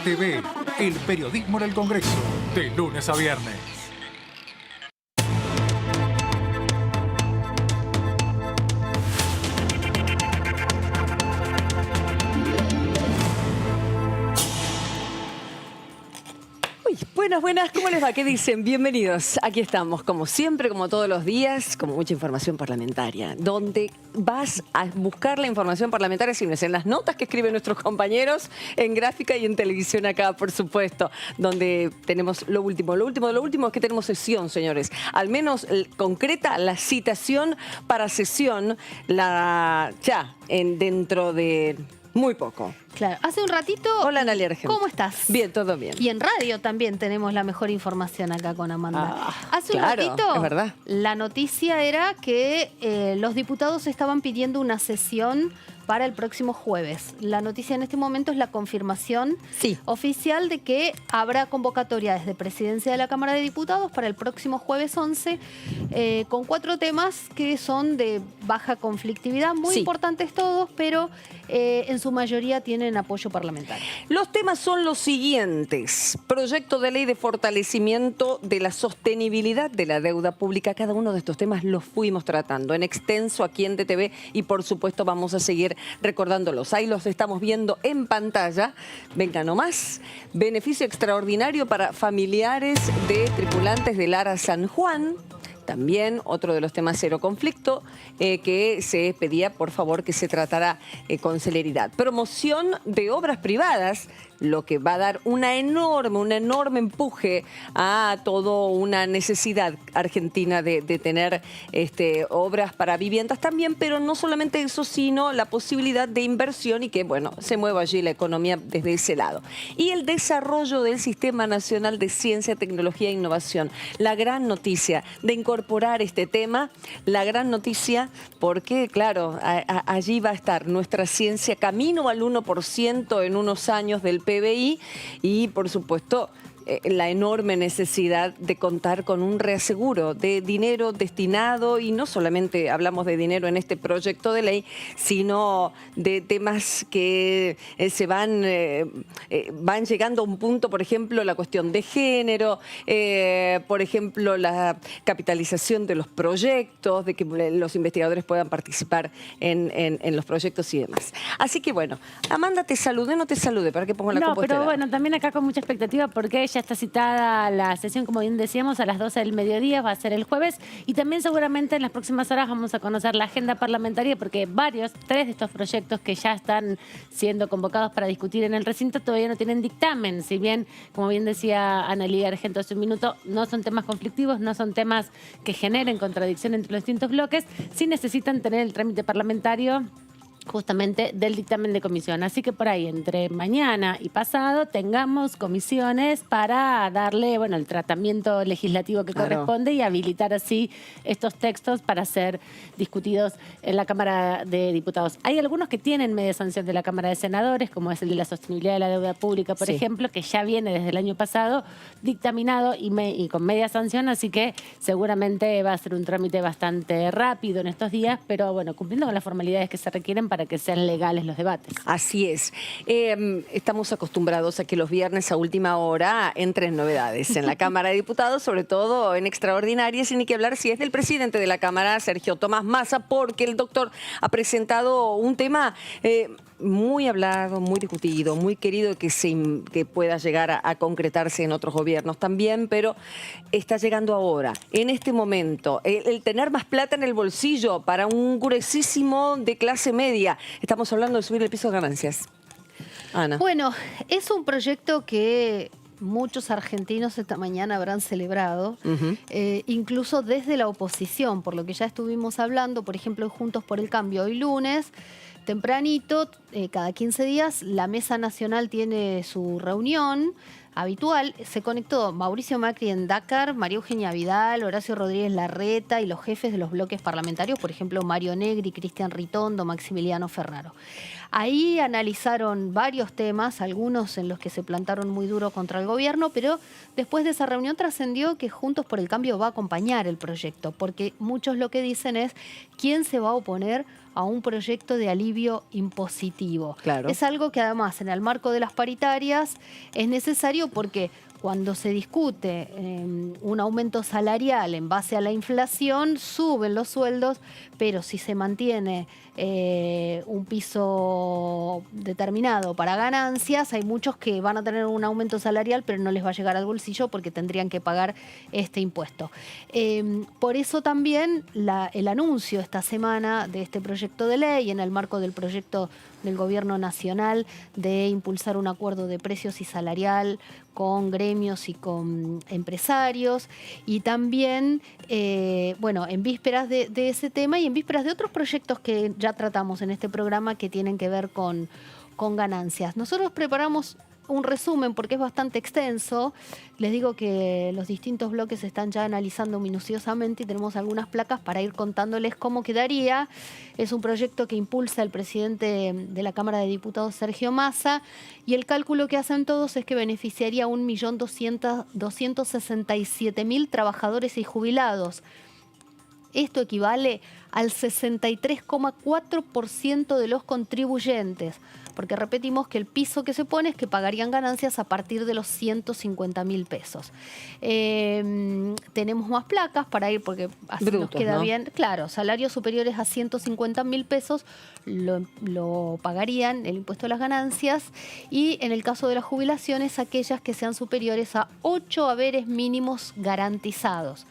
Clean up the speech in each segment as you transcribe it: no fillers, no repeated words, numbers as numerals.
TV, el periodismo del Congreso, de lunes a viernes. Buenas, ¿cómo les va? ¿Qué dicen? Bienvenidos. Aquí estamos, como siempre, como todos los días, con mucha información parlamentaria. Donde vas a buscar la información parlamentaria, si no es en las notas que escriben nuestros compañeros, en gráfica y en televisión acá, por supuesto, donde tenemos lo último. Lo último es que tenemos sesión, señores. Al menos concreta la citación para sesión dentro de muy poco. Claro, hace un ratito... Hola, Analia Argento. ¿Cómo estás? Bien, todo bien. Y en radio también tenemos la mejor información acá con Amanda. Hace un ratito, es verdad. La noticia era que los diputados estaban pidiendo una sesión para el próximo jueves. La noticia en este momento es la confirmación oficial de que habrá convocatoria desde Presidencia de la Cámara de Diputados para el próximo jueves 11, con 4 temas que son de baja conflictividad, muy importantes todos, pero en su mayoría tienen apoyo parlamentario. Los temas son los siguientes. Proyecto de ley de fortalecimiento de la sostenibilidad de la deuda pública. Cada uno de estos temas los fuimos tratando en extenso aquí en DTV y por supuesto vamos a seguir recordándolos. Ahí los estamos viendo en pantalla. Venga nomás. Beneficio extraordinario para familiares de tripulantes del ARA San Juan. También otro de los temas cero conflicto, que se pedía, por favor, que se tratara con celeridad. Promoción de obras privadas, lo que va a dar un enorme empuje a toda una necesidad argentina de tener obras para viviendas también, pero no solamente eso, sino la posibilidad de inversión y que, bueno, se mueva allí la economía desde ese lado. Y el desarrollo del Sistema Nacional de Ciencia, Tecnología e Innovación. La gran noticia de incorporar este tema, la gran noticia porque, claro, allí va a estar nuestra ciencia camino al 1% en unos años del PBI y, por supuesto, la enorme necesidad de contar con un reaseguro de dinero destinado, y no solamente hablamos de dinero en este proyecto de ley, sino de temas que van llegando a un punto, por ejemplo, la cuestión de género, por ejemplo, la capitalización de los proyectos, de que los investigadores puedan participar en los proyectos y demás. Así que bueno, Amanda, te saludé, no te saludé, para que ponga la compostera. Pero bueno, también acá con mucha expectativa porque ya está citada la sesión, como bien decíamos, a las 12 del mediodía, va a ser el jueves, y también seguramente en las próximas horas vamos a conocer la agenda parlamentaria porque 3 de estos proyectos que ya están siendo convocados para discutir en el recinto todavía no tienen dictamen, si bien, como bien decía Analia Argento hace un minuto, no son temas conflictivos, no son temas que generen contradicción entre los distintos bloques, sí necesitan tener el trámite parlamentario justamente del dictamen de comisión. Así que por ahí, entre mañana y pasado, tengamos comisiones para darle, bueno, el tratamiento legislativo que corresponde y habilitar así estos textos para ser discutidos en la Cámara de Diputados. Hay algunos que tienen media sanción de la Cámara de Senadores, como es el de la sostenibilidad de la deuda pública, por ejemplo, que ya viene desde el año pasado dictaminado y con media sanción, así que seguramente va a ser un trámite bastante rápido en estos días, pero bueno, cumpliendo con las formalidades que se requieren para que sean legales los debates. Así es. Estamos acostumbrados a que los viernes a última hora entren novedades en la Cámara de Diputados, sobre todo en extraordinarias, y ni que hablar si es del presidente de la Cámara, Sergio Tomás Massa, porque el doctor ha presentado un tema muy hablado, muy discutido, muy querido, que pueda llegar a concretarse en otros gobiernos también, pero está llegando ahora, en este momento, el tener más plata en el bolsillo para un gruesísimo de clase media. Estamos hablando de subir el piso de ganancias. Ana. Bueno, es un proyecto que muchos argentinos esta mañana habrán celebrado, incluso desde la oposición, por lo que ya estuvimos hablando, por ejemplo, Juntos por el Cambio, hoy lunes, tempranito, cada 15 días, la Mesa Nacional tiene su reunión habitual. Se conectó Mauricio Macri en Dakar, María Eugenia Vidal, Horacio Rodríguez Larreta y los jefes de los bloques parlamentarios, por ejemplo, Mario Negri, Cristian Ritondo, Maximiliano Ferraro. Ahí analizaron varios temas, algunos en los que se plantaron muy duro contra el gobierno, pero después de esa reunión trascendió que Juntos por el Cambio va a acompañar el proyecto, porque muchos lo que dicen es quién se va a oponer a un proyecto de alivio impositivo. Claro. Es algo que además en el marco de las paritarias es necesario porque cuando se discute un aumento salarial en base a la inflación, suben los sueldos, pero si se mantiene un piso determinado para ganancias, hay muchos que van a tener un aumento salarial, pero no les va a llegar al bolsillo porque tendrían que pagar este impuesto. Por eso también el anuncio esta semana de este proyecto de ley, en el marco del proyecto del Gobierno Nacional de impulsar un acuerdo de precios y salarial con gremios y con empresarios, y también, bueno, en vísperas de ese tema y en vísperas de otros proyectos que ya tratamos en este programa que tienen que ver con ganancias. Nosotros preparamos un resumen porque es bastante extenso. Les digo que los distintos bloques se están ya analizando minuciosamente y tenemos algunas placas para ir contándoles cómo quedaría. Es un proyecto que impulsa el presidente de la Cámara de Diputados, Sergio Massa, y el cálculo que hacen todos es que beneficiaría a 1.267.000 trabajadores y jubilados. Esto equivale al 63,4% de los contribuyentes, porque repetimos que el piso que se pone es que pagarían ganancias a partir de los 150.000 pesos. Tenemos más placas para ir, porque así Brutos, nos queda ¿no? bien. Claro, salarios superiores a 150.000 pesos lo pagarían el impuesto a las ganancias, y en el caso de las jubilaciones, aquellas que sean superiores a 8 haberes mínimos garantizados.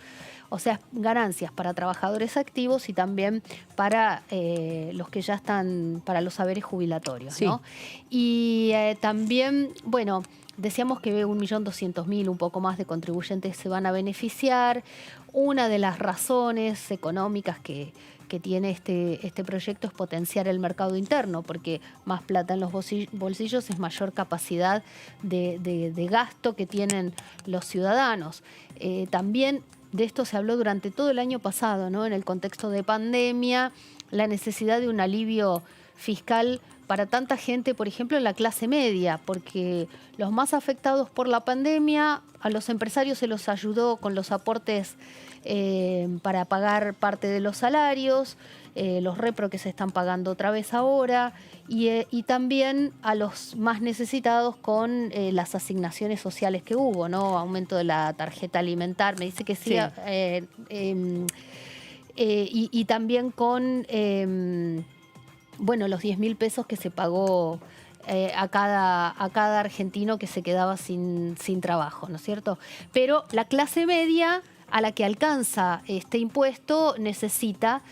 O sea, ganancias para trabajadores activos y también para los que ya están, para los haberes jubilatorios, Sí. ¿no? Y también, bueno, decíamos que 1.200.000, un poco más de contribuyentes se van a beneficiar. Una de las razones económicas que tiene este proyecto es potenciar el mercado interno, porque más plata en los bolsillos es mayor capacidad de gasto que tienen los ciudadanos. También de esto se habló durante todo el año pasado, ¿no? En el contexto de pandemia, la necesidad de un alivio fiscal para tanta gente, por ejemplo, en la clase media, porque los más afectados por la pandemia, a los empresarios se los ayudó con los aportes para pagar parte de los salarios, los repro que se están pagando otra vez ahora, y también a los más necesitados con las asignaciones sociales que hubo, ¿no? Aumento de la tarjeta alimentar, me dice que sí. Sí. Y también con, bueno, los 10.000 pesos que se pagó a cada argentino que se quedaba sin trabajo, ¿no es cierto? Pero la clase media a la que alcanza este impuesto necesita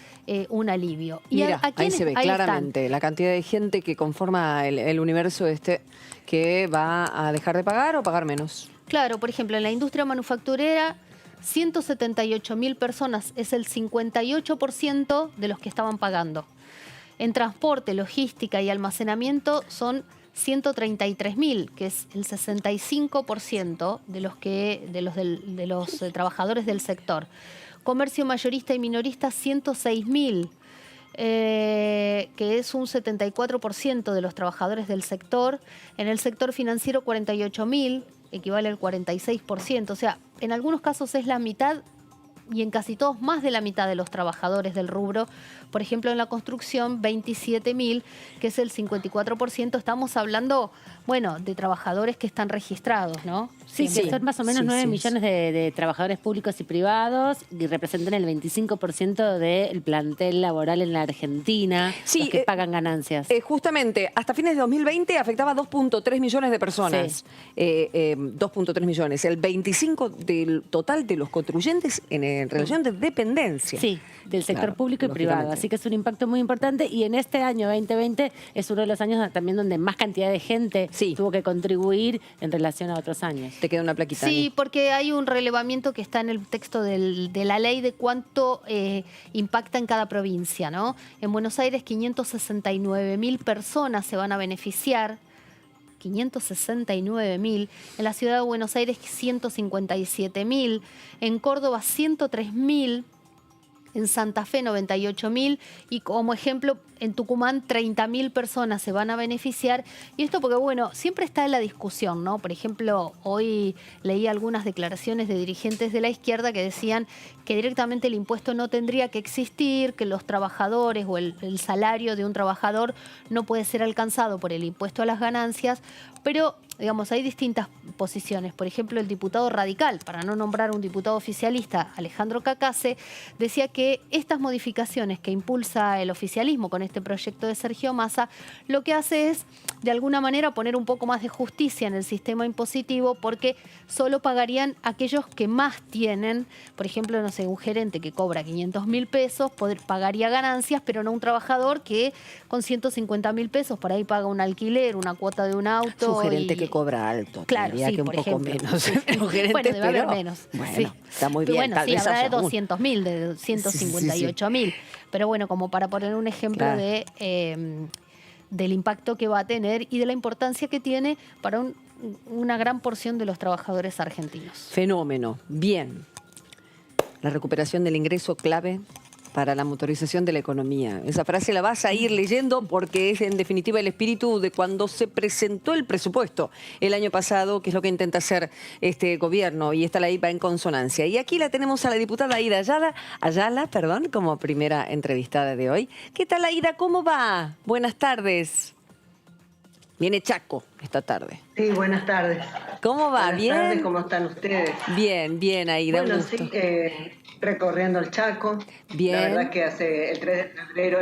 un alivio. Mira, ¿a ahí quiénes? se ve Ahí claramente la cantidad de gente que conforma el universo que va a dejar de pagar o pagar menos. Claro, por ejemplo, en la industria manufacturera, 178.000 personas, es el 58% de los que estaban pagando. En transporte, logística y almacenamiento son 133.000, que es el 65% de los trabajadores del sector. Comercio mayorista y minorista, 106.000, que es un 74% de los trabajadores del sector. En el sector financiero, 48.000, equivale al 46%. O sea, en algunos casos es la mitad y en casi todos más de la mitad de los trabajadores del rubro. Por ejemplo, en la construcción, 27.000, que es el 54%. Estamos hablando, bueno, de trabajadores que están registrados, ¿no? Sí, Sí. que son más o menos Sí, 9 sí, millones de trabajadores públicos y privados y representan el 25% del plantel laboral en la Argentina, Sí, los que pagan ganancias. Justamente, hasta fines de 2020 afectaba a 2.3 millones de personas. 2.3 millones. El 25% del total de los contribuyentes en relación de dependencia. Sí, del sector Claro, público y privado. lógicamente. Así que es un impacto muy importante. Y en este año 2020 es uno de los años también donde más cantidad de gente Sí. tuvo que contribuir en relación a otros años. Te queda una plaquita. Sí, Ani. porque hay un relevamiento que está en el texto de la ley de cuánto impacta en cada provincia, ¿no? En Buenos Aires, 569.000 personas se van a beneficiar. 569.000. En la ciudad de Buenos Aires, 157.000. En Córdoba, 103.000. en Santa Fe 98.000 y como ejemplo en Tucumán 30.000 personas se van a beneficiar. Y esto porque, bueno, siempre está en la discusión, ¿no? Por ejemplo, hoy leí algunas declaraciones de dirigentes de la izquierda que decían que directamente el impuesto no tendría que existir, que los trabajadores o el salario de un trabajador no puede ser alcanzado por el impuesto a las ganancias, pero digamos, hay distintas posiciones. Por ejemplo, el diputado radical, para no nombrar un diputado oficialista, Alejandro Cacase, decía que estas modificaciones que impulsa el oficialismo con este proyecto de Sergio Massa, lo que hace es, de alguna manera, poner un poco más de justicia en el sistema impositivo, porque solo pagarían aquellos que más tienen. Por ejemplo, no sé, un gerente que cobra 500.000 pesos pagaría ganancias, pero no un trabajador que con 150.000 pesos por ahí paga un alquiler, una cuota de un auto. Es un gerente que cobra alto, claro, diría sí, que un por poco ejemplo. menos. Sí. Un gerente, Bueno, debe haber menos. Bueno, sí. está muy Pero bien. bueno, tal sí, vez habrá de haya un- 200.000, de 158.000. Pero bueno, como para poner un ejemplo Claro. del impacto que va a tener y de la importancia que tiene para una gran porción de los trabajadores argentinos. Fenómeno. Bien. La recuperación del ingreso clave para la motorización de la economía. Esa frase la vas a ir leyendo porque es en definitiva el espíritu de cuando se presentó el presupuesto el año pasado, que es lo que intenta hacer este gobierno, y esta ley va en consonancia. Y aquí la tenemos a la diputada Aida Ayala, como primera entrevistada de hoy. ¿Qué tal, Aida? ¿Cómo va? Buenas tardes. Viene Chaco esta tarde. Sí, buenas tardes. ¿Cómo va? Buenas ¿Bien? tardes, ¿cómo están ustedes? Bien, bien, Aida. Bueno, un gusto. sí, recorriendo el Chaco. Bien. La verdad que hace el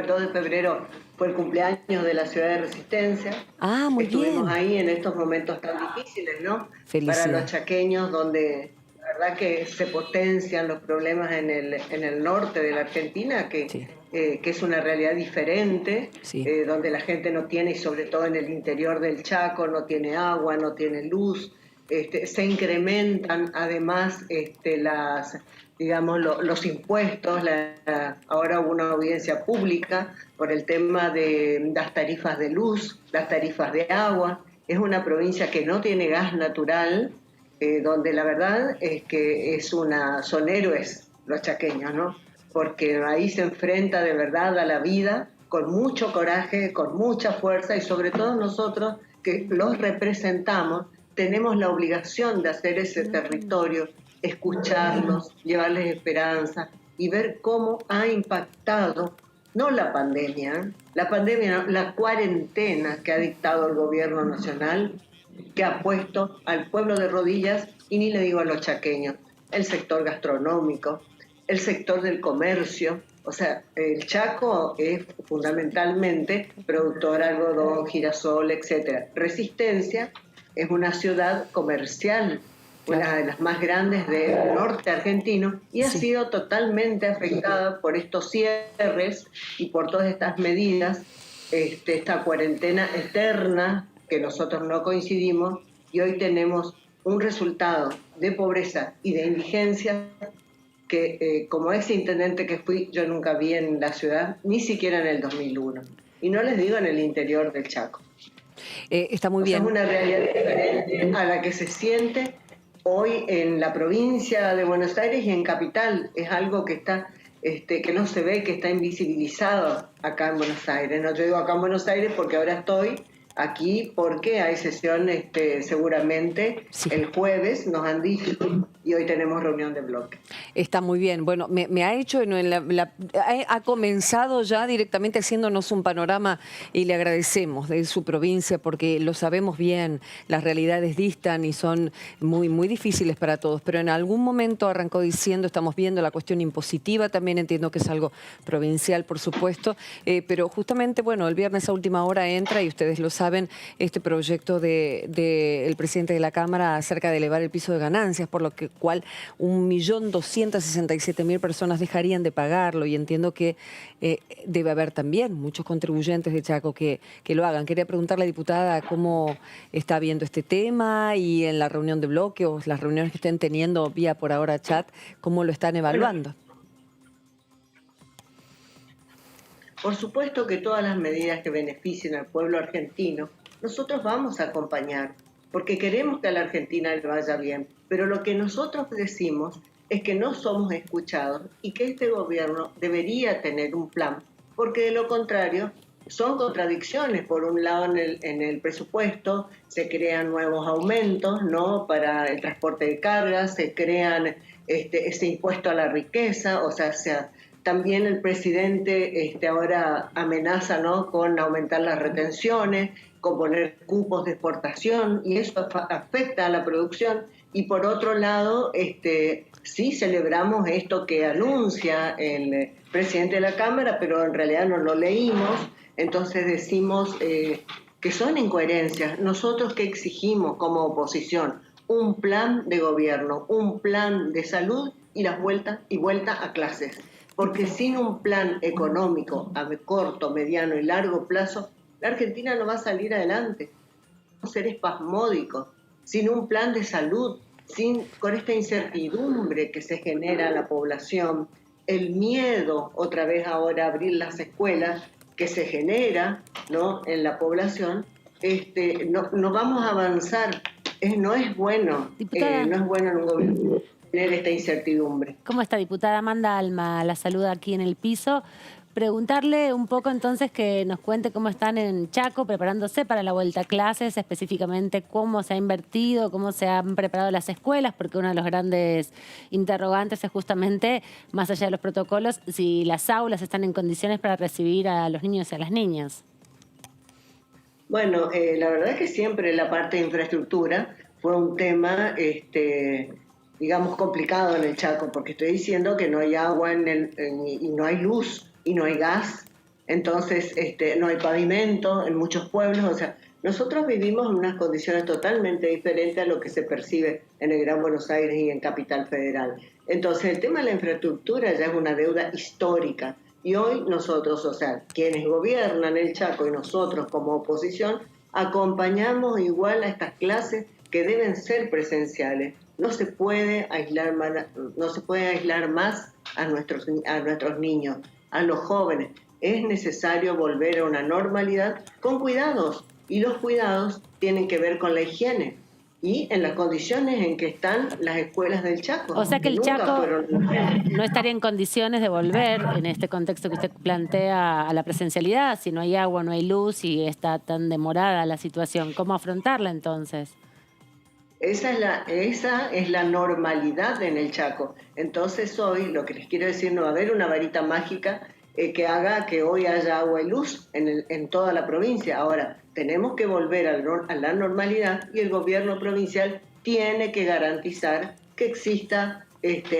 2 de febrero fue el cumpleaños de la ciudad de Resistencia. Ah, muy Estuvimos bien. ahí en estos momentos tan difíciles, ¿no? Felicidades. Para los chaqueños, donde la verdad que se potencian los problemas en el norte de la Argentina, Sí. que es una realidad diferente, Sí. donde la gente no tiene, y sobre todo en el interior del Chaco, no tiene agua, no tiene luz. Se incrementan además los impuestos. Ahora hubo una audiencia pública por el tema de las tarifas de luz, las tarifas de agua. Es una provincia que no tiene gas natural, donde la verdad es que son héroes los chaqueños, ¿no? Porque ahí se enfrenta de verdad a la vida con mucho coraje, con mucha fuerza, y sobre todo nosotros que los representamos tenemos la obligación de hacer ese territorio, escucharlos, llevarles esperanza y ver cómo ha impactado, no la pandemia, la cuarentena que ha dictado el gobierno nacional, que ha puesto al pueblo de rodillas, y ni le digo a los chaqueños, el sector gastronómico, el sector del comercio. O sea, el Chaco es fundamentalmente productor de algodón, girasol, etc. Resistencia es una ciudad comercial, una de las más grandes del norte argentino, y ha sido totalmente afectada por estos cierres y por todas estas medidas, esta cuarentena eterna que nosotros no coincidimos, y hoy tenemos un resultado de pobreza y de indigencia que como ex intendente que fui, yo nunca vi en la ciudad, ni siquiera en el 2001. Y no les digo en el interior del Chaco. Está muy bien. Es una realidad diferente a la que se siente hoy en la provincia de Buenos Aires y en Capital. Es algo que está que no se ve, que está invisibilizado acá en Buenos Aires. No, yo digo acá en Buenos Aires porque ahora estoy aquí porque hay sesión seguramente el jueves, nos han dicho, y hoy tenemos reunión de bloque. Está muy bien. Bueno, me ha hecho, ha comenzado ya directamente haciéndonos un panorama, y le agradecemos, de su provincia, porque lo sabemos bien, las realidades distan y son muy, muy difíciles para todos, pero en algún momento arrancó diciendo, estamos viendo la cuestión impositiva, también entiendo que es algo provincial, por supuesto, pero justamente, bueno, el viernes a última hora entra, y ustedes lo saben, este proyecto del presidente de la Cámara acerca de elevar el piso de ganancias, por lo cual 1.267.000 personas dejarían de pagarlo, y entiendo que debe haber también muchos contribuyentes de Chaco que lo hagan. Quería preguntarle, diputada, cómo está viendo este tema, y en la reunión de bloque o las reuniones que estén teniendo vía por ahora chat, cómo lo están evaluando. Por supuesto que todas las medidas que beneficien al pueblo argentino, nosotros vamos a acompañar, porque queremos que a la Argentina le vaya bien. Pero lo que nosotros decimos es que no somos escuchados y que este gobierno debería tener un plan, porque de lo contrario son contradicciones. Por un lado, en el presupuesto se crean nuevos aumentos, ¿no?, para el transporte de cargas, se crean ese impuesto a la riqueza, o sea, también el presidente ahora amenaza, ¿no?, con aumentar las retenciones, con poner cupos de exportación, y eso afecta a la producción. Y por otro lado, sí celebramos esto que anuncia el presidente de la Cámara, pero en realidad no lo leímos, entonces decimos que son incoherencias. Nosotros, ¿qué exigimos como oposición? Un plan de gobierno, un plan de salud y vuelta a clases. Porque sin un plan económico a corto, mediano y largo plazo, la Argentina no va a salir adelante. Vamos a ser espasmódicos, sin un plan de salud, con esta incertidumbre que se genera en la población, el miedo, otra vez ahora, a abrir las escuelas, que se genera, ¿no?, en la población, no vamos a avanzar. No es bueno, no es bueno en un gobierno tener esta incertidumbre. ¿Cómo está, diputada? Amanda Alma la saluda aquí en el piso. Preguntarle un poco entonces que nos cuente cómo están en Chaco preparándose para la vuelta a clases, específicamente cómo se ha invertido, cómo se han preparado las escuelas, porque uno de los grandes interrogantes es justamente, más allá de los protocolos, si las aulas están en condiciones para recibir a los niños y a las niñas. Bueno, la verdad es que siempre la parte de infraestructura fue un tema, digamos, complicado en el Chaco, porque estoy diciendo que no hay agua y no hay luz y no hay gas, entonces no hay pavimento en muchos pueblos. O sea, nosotros vivimos en unas condiciones totalmente diferentes a lo que se percibe en el Gran Buenos Aires y en Capital Federal. Entonces el tema de la infraestructura ya es una deuda histórica. Y hoy nosotros, o sea, quienes gobiernan el Chaco y nosotros como oposición, acompañamos igual a estas clases que deben ser presenciales. No se puede aislar más a nuestros niños, a los jóvenes. Es necesario volver a una normalidad con cuidados, y los cuidados tienen que ver con la higiene y en las condiciones en que están las escuelas del Chaco. O sea que el Chaco no estaría en condiciones de volver, en este contexto que usted plantea, a la presencialidad, si no hay agua, no hay luz y está tan demorada la situación. ¿Cómo afrontarla entonces? Esa es la normalidad en el Chaco. Entonces hoy, lo que les quiero decir, no va a haber una varita mágica que haga que hoy haya agua y luz en toda la provincia. Ahora, tenemos que volver a la normalidad y el gobierno provincial tiene que garantizar que exista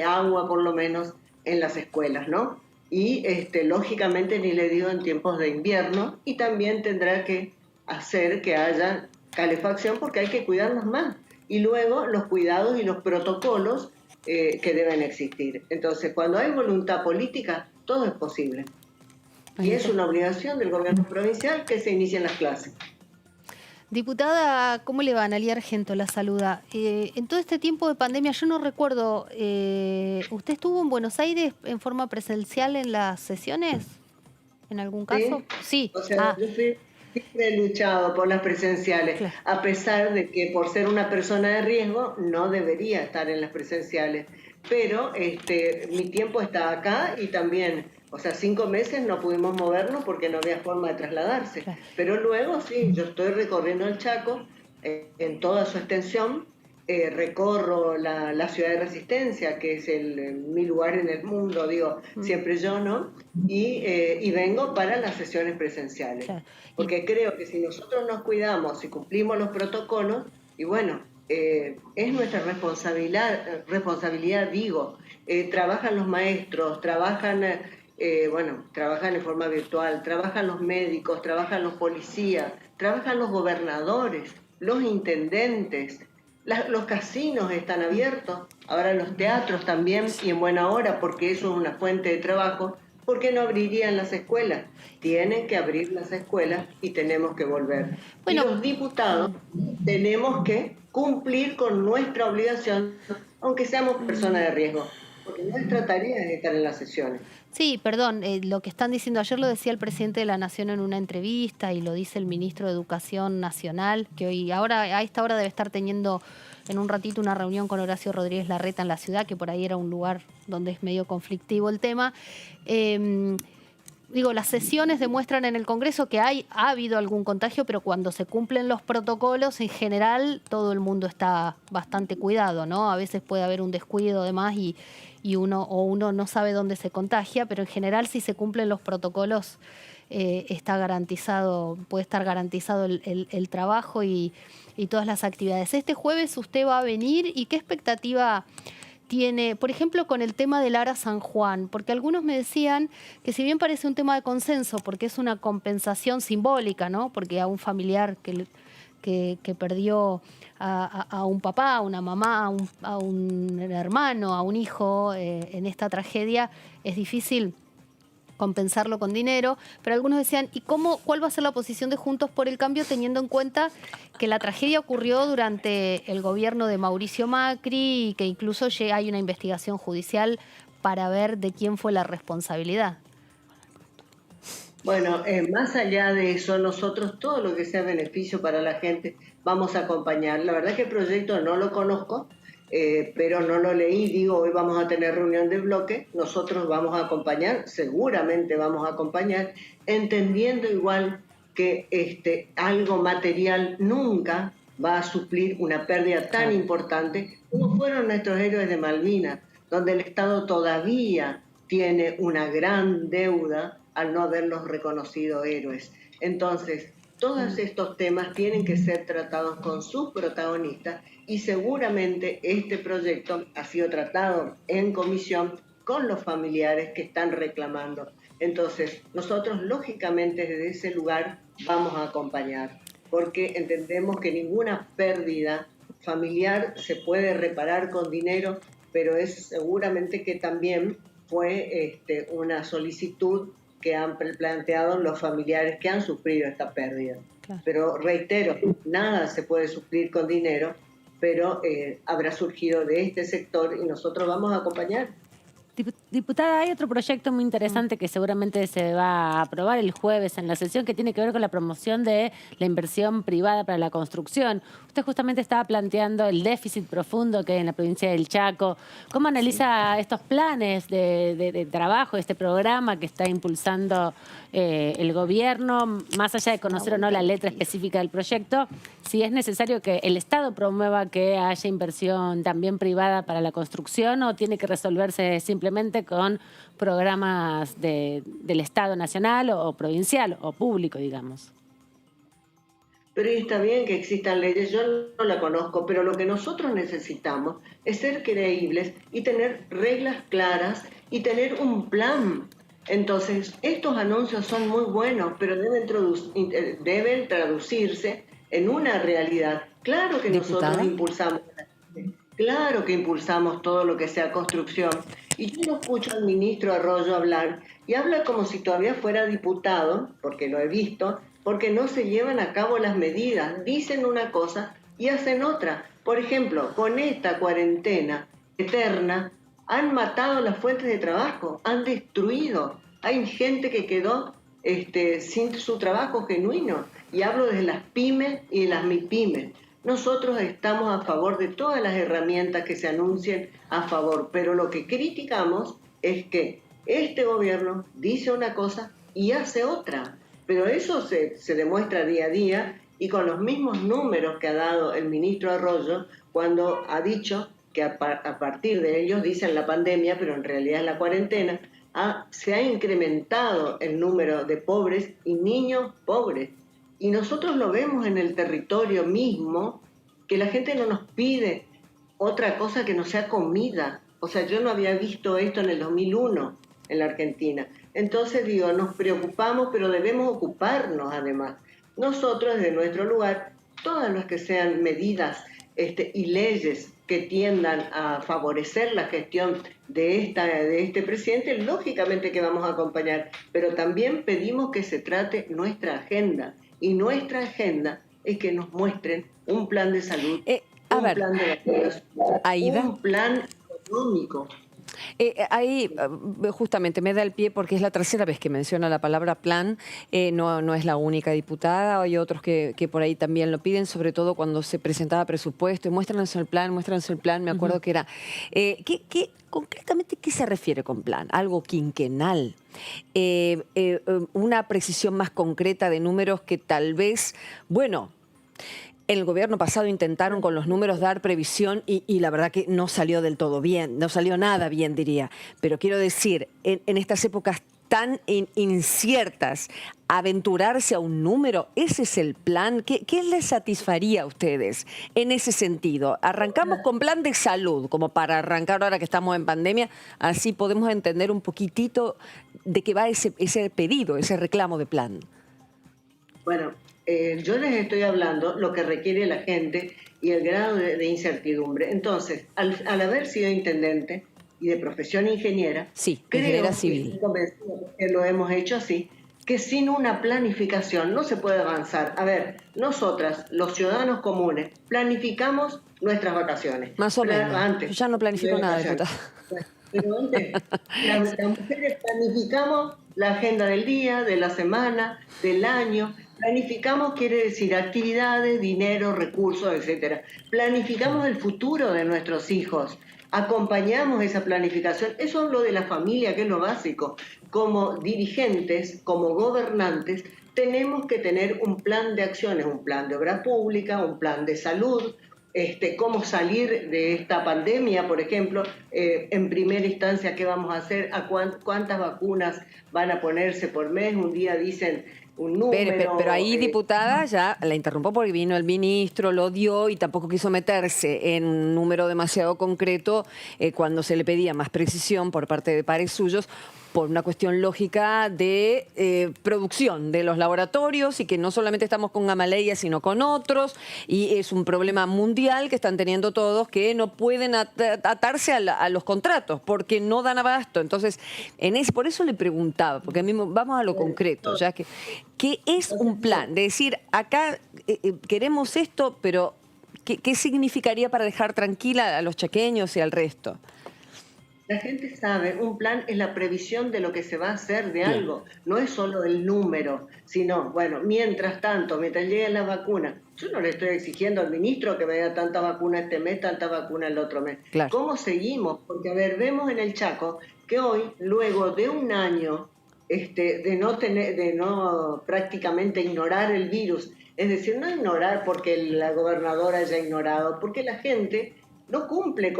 agua, por lo menos, en las escuelas, ¿no? Y lógicamente, ni le digo en tiempos de invierno, y también tendrá que hacer que haya calefacción porque hay que cuidarnos más. Y luego los cuidados y los protocolos que deben existir. Entonces, cuando hay voluntad política, todo es posible. Y es una obligación del gobierno provincial que se inicien las clases. Diputada, ¿cómo le va? Analía Argento la saluda. En todo este tiempo de pandemia, yo no recuerdo, ¿usted estuvo en Buenos Aires en forma presencial en las sesiones? ¿En algún caso? Sí. O sea, yo siempre he luchado por las presenciales, claro, a pesar de que por ser una persona de riesgo no debería estar en las presenciales. Pero mi tiempo está acá y también, o sea, 5 meses no pudimos movernos porque no había forma de trasladarse. claro. Pero luego sí, yo estoy recorriendo el Chaco en toda su extensión. Recorro la ciudad de Resistencia, que es mi lugar en el mundo, digo, siempre yo, ¿no? Y vengo para las sesiones presenciales. Claro. Porque creo que si nosotros nos cuidamos y cumplimos los protocolos, y bueno, es nuestra responsabilidad, digo. Trabajan los maestros, trabajan en forma virtual, trabajan los médicos, trabajan los policías, trabajan los gobernadores, los intendentes. Los casinos están abiertos, ahora los teatros también, y en buena hora, porque eso es una fuente de trabajo. ¿Por qué no abrirían las escuelas? Tienen que abrir las escuelas y tenemos que volver. Bueno, y los diputados tenemos que cumplir con nuestra obligación, aunque seamos personas de riesgo. porque nuestra tarea es estar en las sesiones. Sí, perdón, lo que están diciendo ayer lo decía el presidente de la Nación en una entrevista y lo dice el ministro de Educación Nacional, que hoy, ahora a esta hora debe estar teniendo en un ratito una reunión con Horacio Rodríguez Larreta en la ciudad, que por ahí era un lugar donde es medio conflictivo el tema. Digo, las sesiones demuestran en el Congreso que ha habido algún contagio, pero cuando se cumplen los protocolos, en general, todo el mundo está bastante cuidado, ¿no? A veces puede haber un descuido de más y uno no sabe dónde se contagia, pero en general, si se cumplen los protocolos, está garantizado, puede estar garantizado el trabajo y todas las actividades. Este jueves usted va a venir y ¿qué expectativa tiene, por ejemplo, con el tema del Ara San Juan? Porque algunos me decían que si bien parece un tema de consenso, porque es una compensación simbólica, ¿no? Porque a un familiar que perdió a un papá, a una mamá, a un hermano, a un hijo en esta tragedia, es difícil compensarlo con dinero, pero algunos decían, ¿y cuál va a ser la posición de Juntos por el Cambio teniendo en cuenta que la tragedia ocurrió durante el gobierno de Mauricio Macri y que incluso hay una investigación judicial para ver de quién fue la responsabilidad? Bueno, más allá de eso, nosotros todo lo que sea beneficio para la gente vamos a acompañar. La verdad que el proyecto no lo conozco, pero no lo leí. Digo, hoy vamos a tener reunión de bloque, nosotros vamos a acompañar, seguramente vamos a acompañar, entendiendo igual que algo material nunca va a suplir una pérdida tan importante como fueron nuestros héroes de Malvinas, donde el Estado todavía tiene una gran deuda al no haberlos reconocido héroes. Entonces, todos estos temas tienen que ser tratados con sus protagonistas y seguramente este proyecto ha sido tratado en comisión con los familiares que están reclamando. Entonces, nosotros lógicamente desde ese lugar vamos a acompañar, porque entendemos que ninguna pérdida familiar se puede reparar con dinero, pero es seguramente que también fue una solicitud que han planteado los familiares que han sufrido esta pérdida. Claro. Pero reitero, nada se puede suplir con dinero, pero habrá surgido de este sector y nosotros vamos a acompañar. Diputada, hay otro proyecto muy interesante que seguramente se va a aprobar el jueves en la sesión que tiene que ver con la promoción de la inversión privada para la construcción. Usted justamente estaba planteando el déficit profundo que hay en la provincia del Chaco. ¿Cómo analiza estos planes de trabajo, este programa que está impulsando el gobierno, más allá de conocer o no la letra específica del proyecto, si es necesario que el Estado promueva que haya inversión también privada para la construcción o tiene que resolverse simplemente con programas del Estado nacional o provincial o público, digamos? Pero está bien que existan leyes, yo no la conozco, pero lo que nosotros necesitamos es ser creíbles y tener reglas claras y tener un plan. Entonces, estos anuncios son muy buenos, pero deben traducirse en una realidad. Claro que nosotros impulsamos, claro que impulsamos todo lo que sea construcción. Y yo no escucho al ministro Arroyo hablar, y habla como si todavía fuera diputado, porque lo he visto, porque no se llevan a cabo las medidas. Dicen una cosa y hacen otra. Por ejemplo, con esta cuarentena eterna, han matado las fuentes de trabajo, han destruido. Hay gente que quedó sin su trabajo genuino. Y hablo de las pymes y de las MIPYMES. Nosotros estamos a favor de todas las herramientas que se anuncien a favor, pero lo que criticamos es que este gobierno dice una cosa y hace otra. Pero eso se demuestra día a día y con los mismos números que ha dado el ministro Arroyo cuando ha dicho que a partir de ellos, dicen la pandemia, pero en realidad es la cuarentena, se ha incrementado el número de pobres y niños pobres. Y nosotros lo vemos en el territorio mismo, que la gente no nos pide otra cosa que no sea comida. O sea, yo no había visto esto en el 2001 en la Argentina. Entonces, digo, nos preocupamos, pero debemos ocuparnos además. Nosotros, desde nuestro lugar, todas las que sean medidas y leyes que tiendan a favorecer la gestión de este presidente, lógicamente que vamos a acompañar, pero también pedimos que se trate nuestra agenda. Y nuestra agenda es que nos muestren un plan de salud, plan de vacunación, un plan económico. Ahí justamente me da el pie porque es la tercera vez que menciona la palabra plan. No es la única diputada, hay otros que por ahí también lo piden, sobre todo cuando se presentaba presupuesto. Y muéstranos el plan, me acuerdo que era... concretamente, ¿qué se refiere con plan? ¿Algo quinquenal? ¿Una precisión más concreta de números que tal vez, bueno... En el gobierno pasado intentaron con los números dar previsión y la verdad que no salió del todo bien, no salió nada bien, diría. Pero quiero decir, en estas épocas tan inciertas, aventurarse a un número, ¿ese es el plan? ¿Qué les satisfaría a ustedes en ese sentido? Arrancamos con plan de salud, como para arrancar ahora que estamos en pandemia, así podemos entender un poquitito de qué va ese pedido, ese reclamo de plan. Bueno, yo les estoy hablando lo que requiere la gente y el grado de incertidumbre. Entonces, al haber sido intendente y de profesión ingeniera, sí, creo ingeniera civil, que lo hemos hecho así, que sin una planificación no se puede avanzar. A ver, nosotras, los ciudadanos comunes, planificamos nuestras vacaciones. Más o menos. Antes, yo ya no planifico nada, diputada. Pero antes, las mujeres planificamos la agenda del día, de la semana, del año. Planificamos quiere decir actividades, dinero, recursos, etcétera. Planificamos el futuro de nuestros hijos. Acompañamos esa planificación. Eso es lo de la familia, que es lo básico. Como dirigentes, como gobernantes, tenemos que tener un plan de acciones, un plan de obra pública, un plan de salud, cómo salir de esta pandemia, por ejemplo, en primera instancia, qué vamos a hacer, cuántas vacunas van a ponerse por mes. Un día dicen un número. Pero ahí, diputada, ya la interrumpo porque vino el ministro, lo dio y tampoco quiso meterse en un número demasiado concreto cuando se le pedía más precisión por parte de pares suyos, por una cuestión lógica de producción de los laboratorios y que no solamente estamos con Gamaleya, sino con otros, y es un problema mundial que están teniendo todos, que no pueden atarse a los contratos porque no dan abasto. Entonces, por eso le preguntaba, porque a mí vamos a lo concreto, ya que ¿qué es un plan? De decir, acá queremos esto, pero ¿qué significaría para dejar tranquila a los chaqueños y al resto? La gente sabe, un plan es la previsión de lo que se va a hacer de algo, no es solo el número, sino, bueno, mientras tanto, mientras lleguen las vacunas, yo no le estoy exigiendo al ministro que me dé tanta vacuna este mes, tanta vacuna el otro mes. Claro. ¿Cómo seguimos? Porque, a ver, vemos en el Chaco que hoy, luego de un año de no prácticamente ignorar el virus, es decir, no ignorar porque la gobernadora haya ignorado, porque la gente no cumple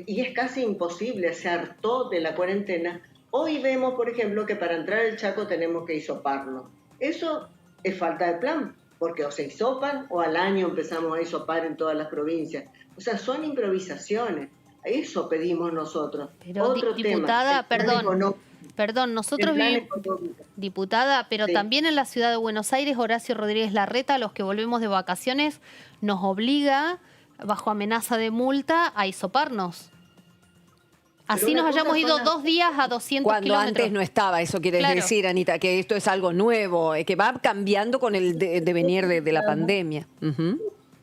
y es casi imposible, se hartó de la cuarentena. Hoy vemos, por ejemplo, que para entrar al Chaco tenemos que hisoparnos. Eso es falta de plan, porque o se hisopan o al año empezamos a hisopar en todas las provincias. O sea, son improvisaciones. Eso pedimos nosotros. Pero, otro diputada, tema, perdón, nosotros vivimos, diputada, pero sí. También en la ciudad de Buenos Aires, Horacio Rodríguez Larreta, los que volvemos de vacaciones, nos obliga, bajo amenaza de multa, a hisoparnos. Así nos hayamos ido 2 días a 200 cuando kilómetros. Antes no estaba, eso quiere decir, Anita, que esto es algo nuevo, que va cambiando con el devenir de la pandemia.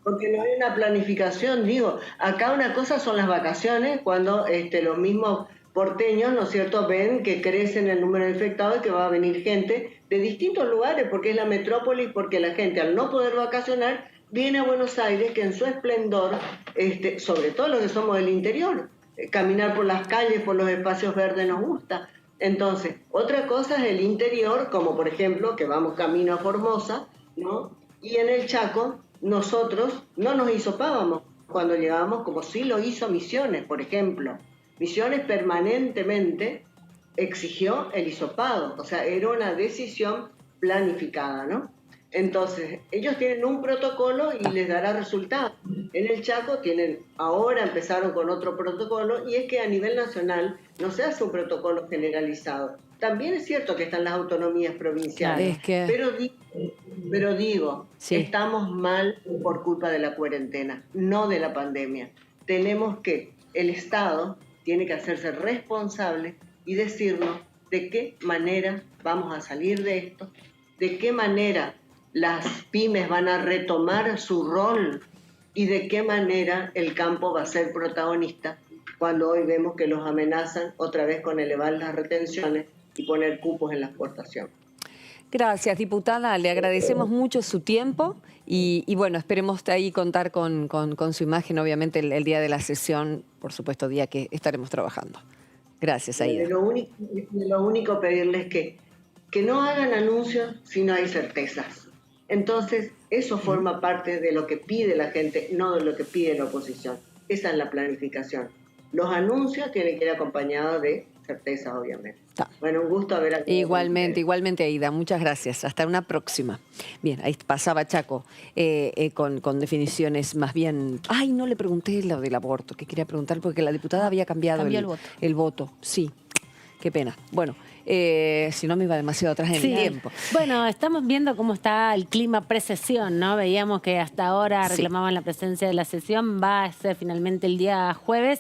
Porque no hay una planificación, digo. Acá una cosa son las vacaciones, cuando los mismos porteños, ¿no es cierto?, ven que crece el número de infectados y que va a venir gente de distintos lugares, porque es la metrópolis, porque la gente al no poder vacacionar viene a Buenos Aires, que en su esplendor, sobre todo los que somos del interior, caminar por las calles, por los espacios verdes nos gusta. Entonces, otra cosa es el interior, como por ejemplo que vamos camino a Formosa, ¿no? Y en el Chaco nosotros no nos hisopábamos cuando llegábamos, como sí lo hizo Misiones, por ejemplo. Misiones permanentemente exigió el hisopado, o sea, era una decisión planificada, ¿no? Entonces, ellos tienen un protocolo y les dará resultados. En el Chaco ahora empezaron con otro protocolo, y es que a nivel nacional no se hace un protocolo generalizado. También es cierto que están las autonomías provinciales, pero digo, sí, estamos mal por culpa de la cuarentena, no de la pandemia. El Estado tiene que hacerse responsable y decirnos de qué manera vamos a salir de esto, de qué manera las pymes van a retomar su rol y de qué manera el campo va a ser protagonista cuando hoy vemos que los amenazan otra vez con elevar las retenciones y poner cupos en la exportación. Gracias, diputada. Le agradecemos mucho su tiempo y bueno, esperemos ahí contar con su imagen, obviamente, el día de la sesión, por supuesto, día que estaremos trabajando. Gracias, Aida. Lo único pedirles que no hagan anuncios si no hay certezas. Entonces, eso forma parte de lo que pide la gente, no de lo que pide la oposición. Esa es la planificación. Los anuncios tienen que ir acompañados de certezas, obviamente. Bueno, un gusto haber aquí. Igualmente, Aida. Muchas gracias. Hasta una próxima. Bien, ahí pasaba Chaco con definiciones más bien... Ay, no le pregunté lo del aborto, que quería preguntar, porque la diputada había cambiado el voto. Sí, qué pena. Bueno, si no me iba demasiado atrás en el tiempo. Bueno, estamos viendo cómo está el clima pre-sesión, ¿no? Veíamos que hasta ahora reclamaban la presencia de la sesión, va a ser finalmente el día jueves.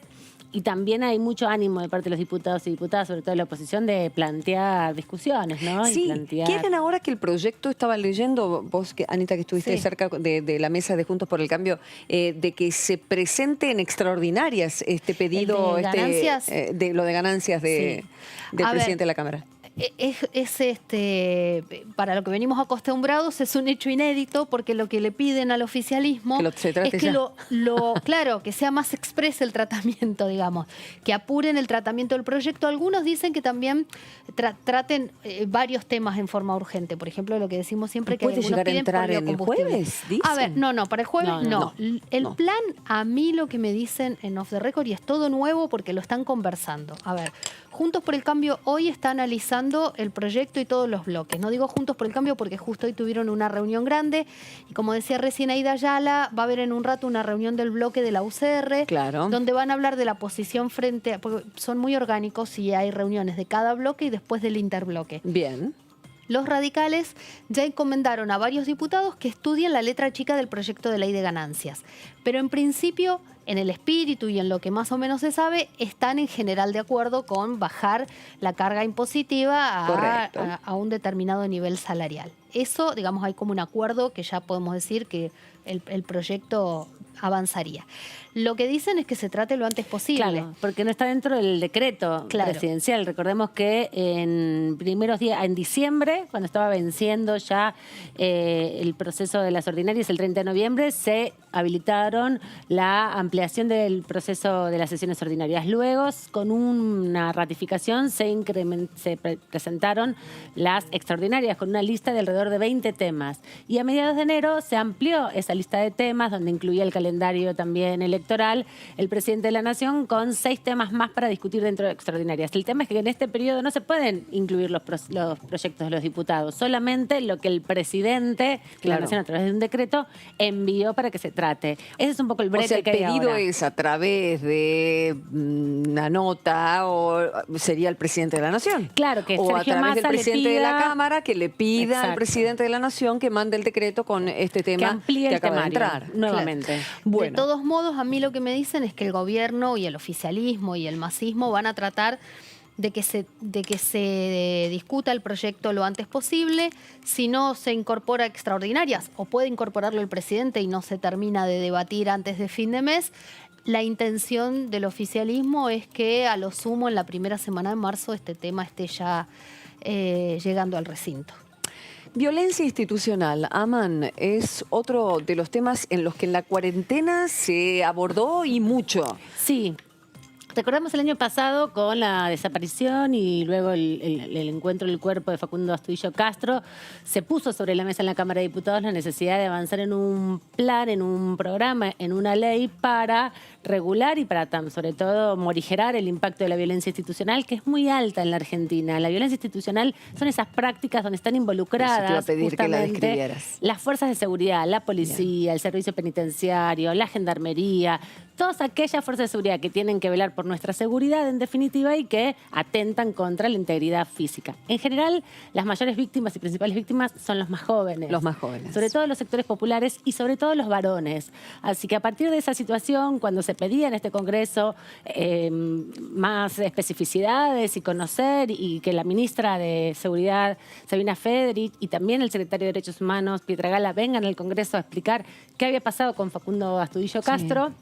Y también hay mucho ánimo de parte de los diputados y diputadas, sobre todo de la oposición, de plantear discusiones, ¿no? Sí, quieren ahora que el proyecto, estaba leyendo, vos, Anita, que estuviste cerca de la mesa de Juntos por el Cambio, de que se presente en extraordinarias este pedido, de lo de ganancias del presidente de la Cámara. Para lo que venimos acostumbrados es un hecho inédito, porque lo que le piden al oficialismo es que claro, que sea más expreso el tratamiento, digamos, que apuren el tratamiento del proyecto. Algunos dicen que también traten varios temas en forma urgente. Por ejemplo, lo que decimos siempre, que ¿puede llegar a entrar en el jueves? ¿Dicen? A ver, no, para el jueves no. El plan, a mí lo que me dicen en Off the Record, y es todo nuevo porque lo están conversando. A ver, Juntos por el Cambio hoy está analizando el proyecto y todos los bloques. No digo Juntos por el Cambio porque justo hoy tuvieron una reunión grande y, como decía recién Aida Ayala, va a haber en un rato una reunión del bloque de la UCR, donde van a hablar de la posición frente porque son muy orgánicos y hay reuniones de cada bloque y después del interbloque. Bien. Los radicales ya encomendaron a varios diputados que estudien la letra chica del proyecto de ley de ganancias. Pero en principio, en el espíritu y en lo que más o menos se sabe, están en general de acuerdo con bajar la carga impositiva a un determinado nivel salarial. Eso, digamos, hay como un acuerdo que ya podemos decir que el proyecto avanzaría. Lo que dicen es que se trate lo antes posible. Claro, porque no está dentro del decreto presidencial. Recordemos que en primeros días, en diciembre, cuando estaba venciendo ya el proceso de las ordinarias, el 30 de noviembre, se habilitaron la ampliación del proceso de las sesiones ordinarias. Luego, con una ratificación, se presentaron las extraordinarias con una lista de alrededor de 20 temas. Y a mediados de enero se amplió esa lista de temas, donde incluía el calendario también electoral, el presidente de la Nación, con 6 temas más para discutir dentro de extraordinarias. El tema es que en este periodo no se pueden incluir los proyectos de los diputados, solamente lo que el presidente de la Nación, a través de un decreto, envió para que se trate. Ese es un poco el brete que hay ahora. ¿El pedido es a través de una nota o sería el presidente de la Nación? Claro, que o Sergio a través del Massa presidente de la Cámara, que le pida al presidente de la Nación que mande el decreto con este tema que amplíe que el acaba de temario entrar. nuevamente. Bueno. De todos modos, a mí lo que me dicen es que el gobierno y el oficialismo y el masismo van a tratar de que se discuta el proyecto lo antes posible. Si no se incorpora extraordinarias, o puede incorporarlo el presidente y no se termina de debatir antes de fin de mes, la intención del oficialismo es que a lo sumo en la primera semana de marzo este tema esté ya llegando al recinto. Violencia institucional, Aman, es otro de los temas en los que en la cuarentena se abordó y mucho. Sí. Recordamos el año pasado con la desaparición y luego el encuentro del cuerpo de Facundo Astudillo Castro, se puso sobre la mesa en la Cámara de Diputados la necesidad de avanzar en un plan, en un programa, en una ley para regular y para, sobre todo, morigerar el impacto de la violencia institucional, que es muy alta en la Argentina. La violencia institucional son esas prácticas donde están involucradas te iba a pedir que la justamente describieras. Las fuerzas de seguridad, la policía, el servicio penitenciario, la gendarmería, todas aquellas fuerzas de seguridad que tienen que velar por nuestra seguridad, en definitiva, y que atentan contra la integridad física. En general, las mayores víctimas y principales víctimas son los más jóvenes. Los más jóvenes. Sobre todo los sectores populares y sobre todo los varones. Así que a partir de esa situación, cuando se pedía en este Congreso más especificidades y conocer, y que la ministra de Seguridad, Sabina Federici, y también el secretario de Derechos Humanos, Pietragala, vengan al Congreso a explicar qué había pasado con Facundo Astudillo Castro,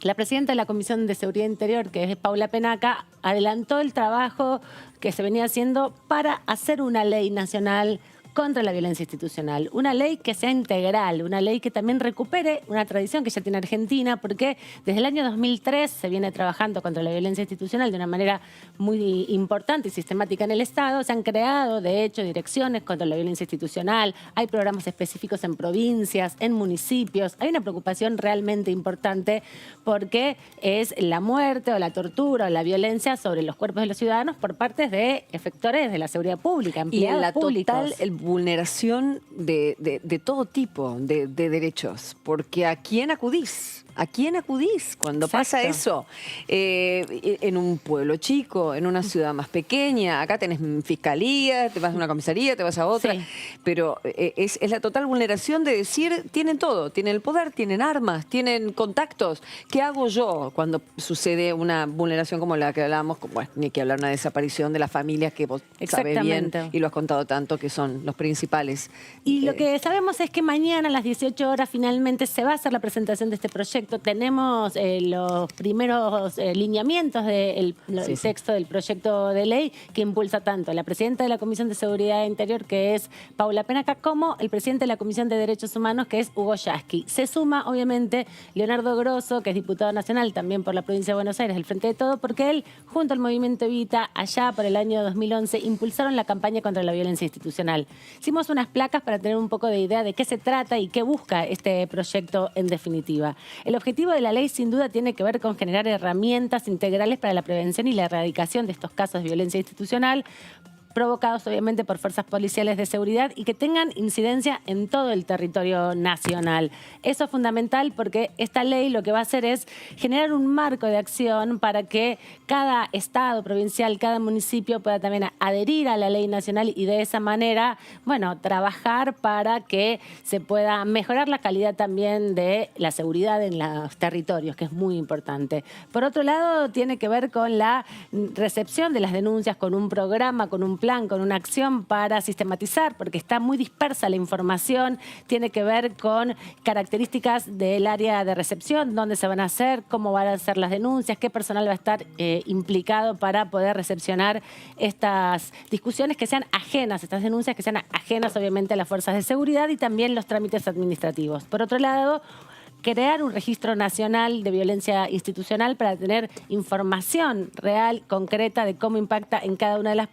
la presidenta de la Comisión de Seguridad Interior, que es Paula Penaca, adelantó el trabajo que se venía haciendo para hacer una ley nacional contra la violencia institucional. Una ley que sea integral, una ley que también recupere una tradición que ya tiene Argentina, porque desde el año 2003 se viene trabajando contra la violencia institucional de una manera muy importante y sistemática en el Estado. Se han creado, de hecho, direcciones contra la violencia institucional, hay programas específicos en provincias, en municipios. Hay una preocupación realmente importante porque es la muerte o la tortura o la violencia sobre los cuerpos de los ciudadanos por parte de efectores de la seguridad pública, Y en empleados la públicos. total vulneración de todo tipo de derechos. Porque ¿a quién acudís? ¿A quién acudís cuando pasa Exacto. eso? En un pueblo chico, en una ciudad más pequeña. Acá tenés fiscalía, te vas a una comisaría, te vas a otra. Sí. Pero es la total vulneración de decir, tienen todo. Tienen el poder, tienen armas, tienen contactos. ¿Qué hago yo cuando sucede una vulneración como la que hablábamos? Bueno, ni que hablar de una desaparición de las familias que vos sabés bien Exactamente. y lo has contado tanto, que son los principales. Y lo que sabemos es que mañana a las 18 horas finalmente se va a hacer la presentación de este proyecto. Tenemos los primeros lineamientos del Sí. texto del proyecto de ley que impulsa tanto la presidenta de la Comisión de Seguridad Interior, que es Paula Penaca, como el presidente de la Comisión de Derechos Humanos, que es Hugo Yasky. Se suma, obviamente, Leonardo Grosso, que es diputado nacional también por la provincia de Buenos Aires, del Frente de Todo, porque él, junto al Movimiento Evita, allá por el año 2011, impulsaron la campaña contra la violencia institucional. Hicimos unas placas para tener un poco de idea de qué se trata y qué busca este proyecto en definitiva. El objetivo de la ley sin duda tiene que ver con generar herramientas integrales para la prevención y la erradicación de estos casos de violencia institucional, provocados obviamente por fuerzas policiales de seguridad y que tengan incidencia en todo el territorio nacional. Eso es fundamental porque esta ley lo que va a hacer es generar un marco de acción para que cada estado provincial, cada municipio pueda también adherir a la ley nacional y de esa manera, bueno, trabajar para que se pueda mejorar la calidad también de la seguridad en los territorios, que es muy importante. Por otro lado, tiene que ver con la recepción de las denuncias, con un programa, con un plan, con una acción para sistematizar, porque está muy dispersa la información, tiene que ver con características del área de recepción, dónde se van a hacer, cómo van a ser las denuncias, qué personal va a estar implicado para poder recepcionar estas discusiones que sean ajenas, estas denuncias que sean ajenas obviamente a las fuerzas de seguridad y también los trámites administrativos. Por otro lado, crear un registro nacional de violencia institucional para tener información real, concreta, de cómo impacta en cada una de las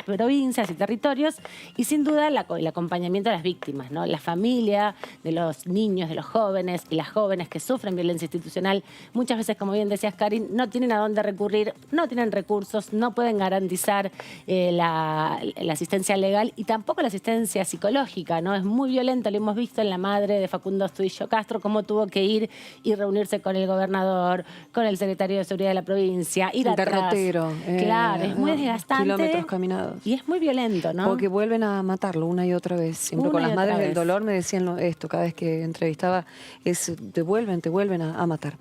provincias y territorios y sin duda el acompañamiento a las víctimas, ¿no? La familia de los niños, de los jóvenes y las jóvenes que sufren violencia institucional, muchas veces, como bien decías, Karin, no tienen a dónde recurrir, no tienen recursos, no pueden garantizar la asistencia legal y tampoco la asistencia psicológica, ¿no? Es muy violento, lo hemos visto en la madre de Facundo Astudillo Castro, cómo tuvo que ir y reunirse con el gobernador, con el secretario de Seguridad de la provincia, ir Un atrás. derrotero. Claro, es muy desgastante. Kilómetros caminados. Y es muy violento, ¿no? Porque vuelven a matarlo una y otra vez. Siempre Una con y las otra madres del vez. dolor me decían esto cada vez que entrevistaba, te vuelven a matar.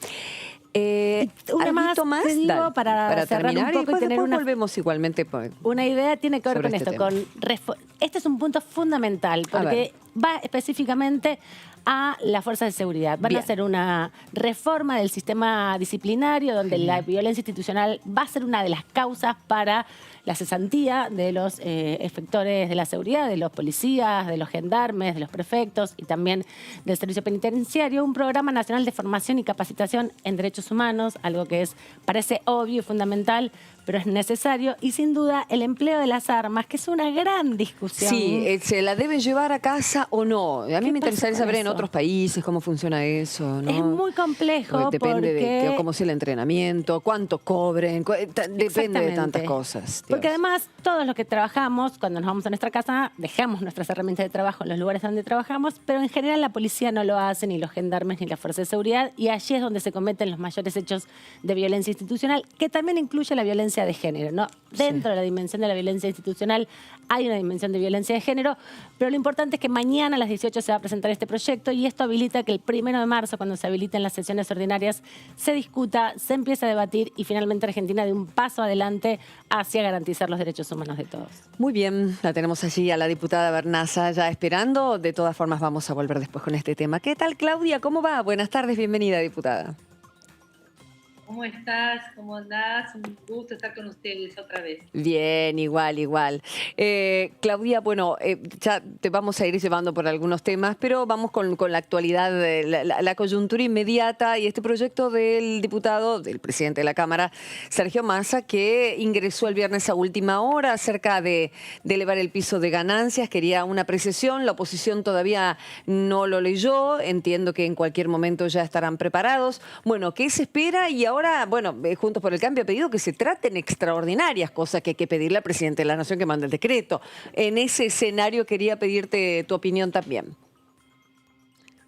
Una ¿Alguito más, te digo, Dale, para cerrar terminar un poco y después, tener una volvemos igualmente. Pues, Una idea tiene que ver sobre con este esto, tema. este es un punto fundamental, A porque va específicamente a las fuerzas de seguridad. Van Bien. a hacer una reforma del sistema disciplinario donde la violencia institucional va a ser una de las causas para la cesantía de los efectores de la seguridad, de los policías, de los gendarmes, de los prefectos y también del servicio penitenciario. Un programa nacional de formación y capacitación en derechos humanos, algo que parece obvio y fundamental, pero es necesario. Y sin duda el empleo de las armas, que es una gran discusión. Sí, ¿se la deben llevar a casa o no? A mí me pasa interesaría con saber en eso? otros países cómo funciona eso, ¿no? Es muy complejo Depende porque... de cómo sea el entrenamiento, cuánto cobren, depende de tantas Exactamente. cosas. Porque Dios. además, todos los que trabajamos, cuando nos vamos a nuestra casa, dejamos nuestras herramientas de trabajo en los lugares donde trabajamos, pero en general la policía no lo hace, ni los gendarmes, ni la fuerza de seguridad, y allí es donde se cometen los mayores hechos de violencia institucional, que también incluye la violencia de género, ¿no? Dentro de la dimensión de la violencia institucional hay una dimensión de violencia de género, pero lo importante es que mañana a las 18 se va a presentar este proyecto y esto habilita que el 1 de marzo, cuando se habiliten las sesiones ordinarias, se discuta, se empiece a debatir y finalmente Argentina dé un paso adelante hacia garantizar los derechos humanos de todos. Muy bien, la tenemos allí a la diputada Bernaza ya esperando. De todas formas vamos a volver después con este tema. ¿Qué tal, Claudia? ¿Cómo va? Buenas tardes, bienvenida, diputada. ¿Cómo estás? ¿Cómo andás? Un gusto estar con ustedes otra vez. Bien, igual. Claudia, bueno, ya te vamos a ir llevando por algunos temas, pero vamos con la actualidad, la coyuntura inmediata y este proyecto del diputado, del presidente de la Cámara, Sergio Massa, que ingresó el viernes a última hora acerca de elevar el piso de ganancias. Quería una apreciación, la oposición todavía no lo leyó, entiendo que en cualquier momento ya estarán preparados. Bueno, ¿qué se espera? Y ahora, bueno, Juntos por el Cambio ha pedido que se traten extraordinarias, cosas que hay que pedirle al presidente de la Nación que mande el decreto. En ese escenario quería pedirte tu opinión también.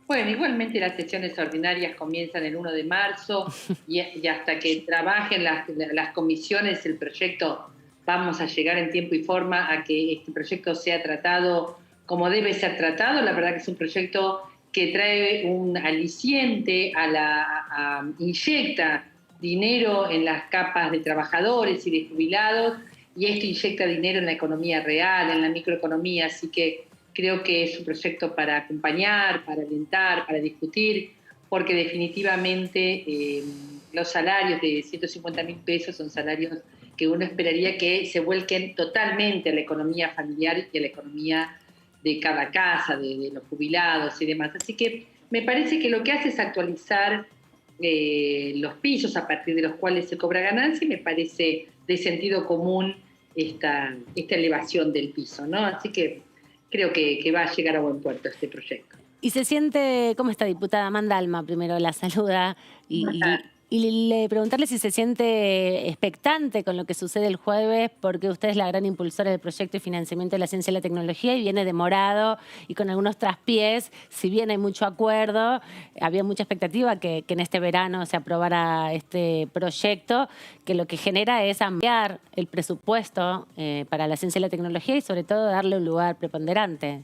Bueno, igualmente las sesiones ordinarias comienzan el 1 de marzo y hasta que trabajen las comisiones el proyecto, vamos a llegar en tiempo y forma a que este proyecto sea tratado como debe ser tratado. La verdad que es un proyecto que trae un aliciente inyecta dinero en las capas de trabajadores y de jubilados, y esto inyecta dinero en la economía real, en la microeconomía, así que creo que es un proyecto para acompañar, para alentar, para discutir, porque definitivamente los salarios de 150.000 pesos son salarios que uno esperaría que se vuelquen totalmente a la economía familiar y a la economía de cada casa, de los jubilados y demás. Así que me parece que lo que hace es actualizar los pisos a partir de los cuales se cobra ganancia, y me parece de sentido común esta elevación del piso, ¿no? Así que creo que va a llegar a buen puerto este proyecto. Y se siente, ¿cómo está, diputada? Amanda Alma primero la saluda y le preguntarle si se siente expectante con lo que sucede el jueves, porque usted es la gran impulsora del proyecto de financiamiento de la ciencia y la tecnología y viene demorado y con algunos traspiés. Si bien hay mucho acuerdo, había mucha expectativa que en este verano se aprobara este proyecto, que lo que genera es ampliar el presupuesto para la ciencia y la tecnología y sobre todo darle un lugar preponderante.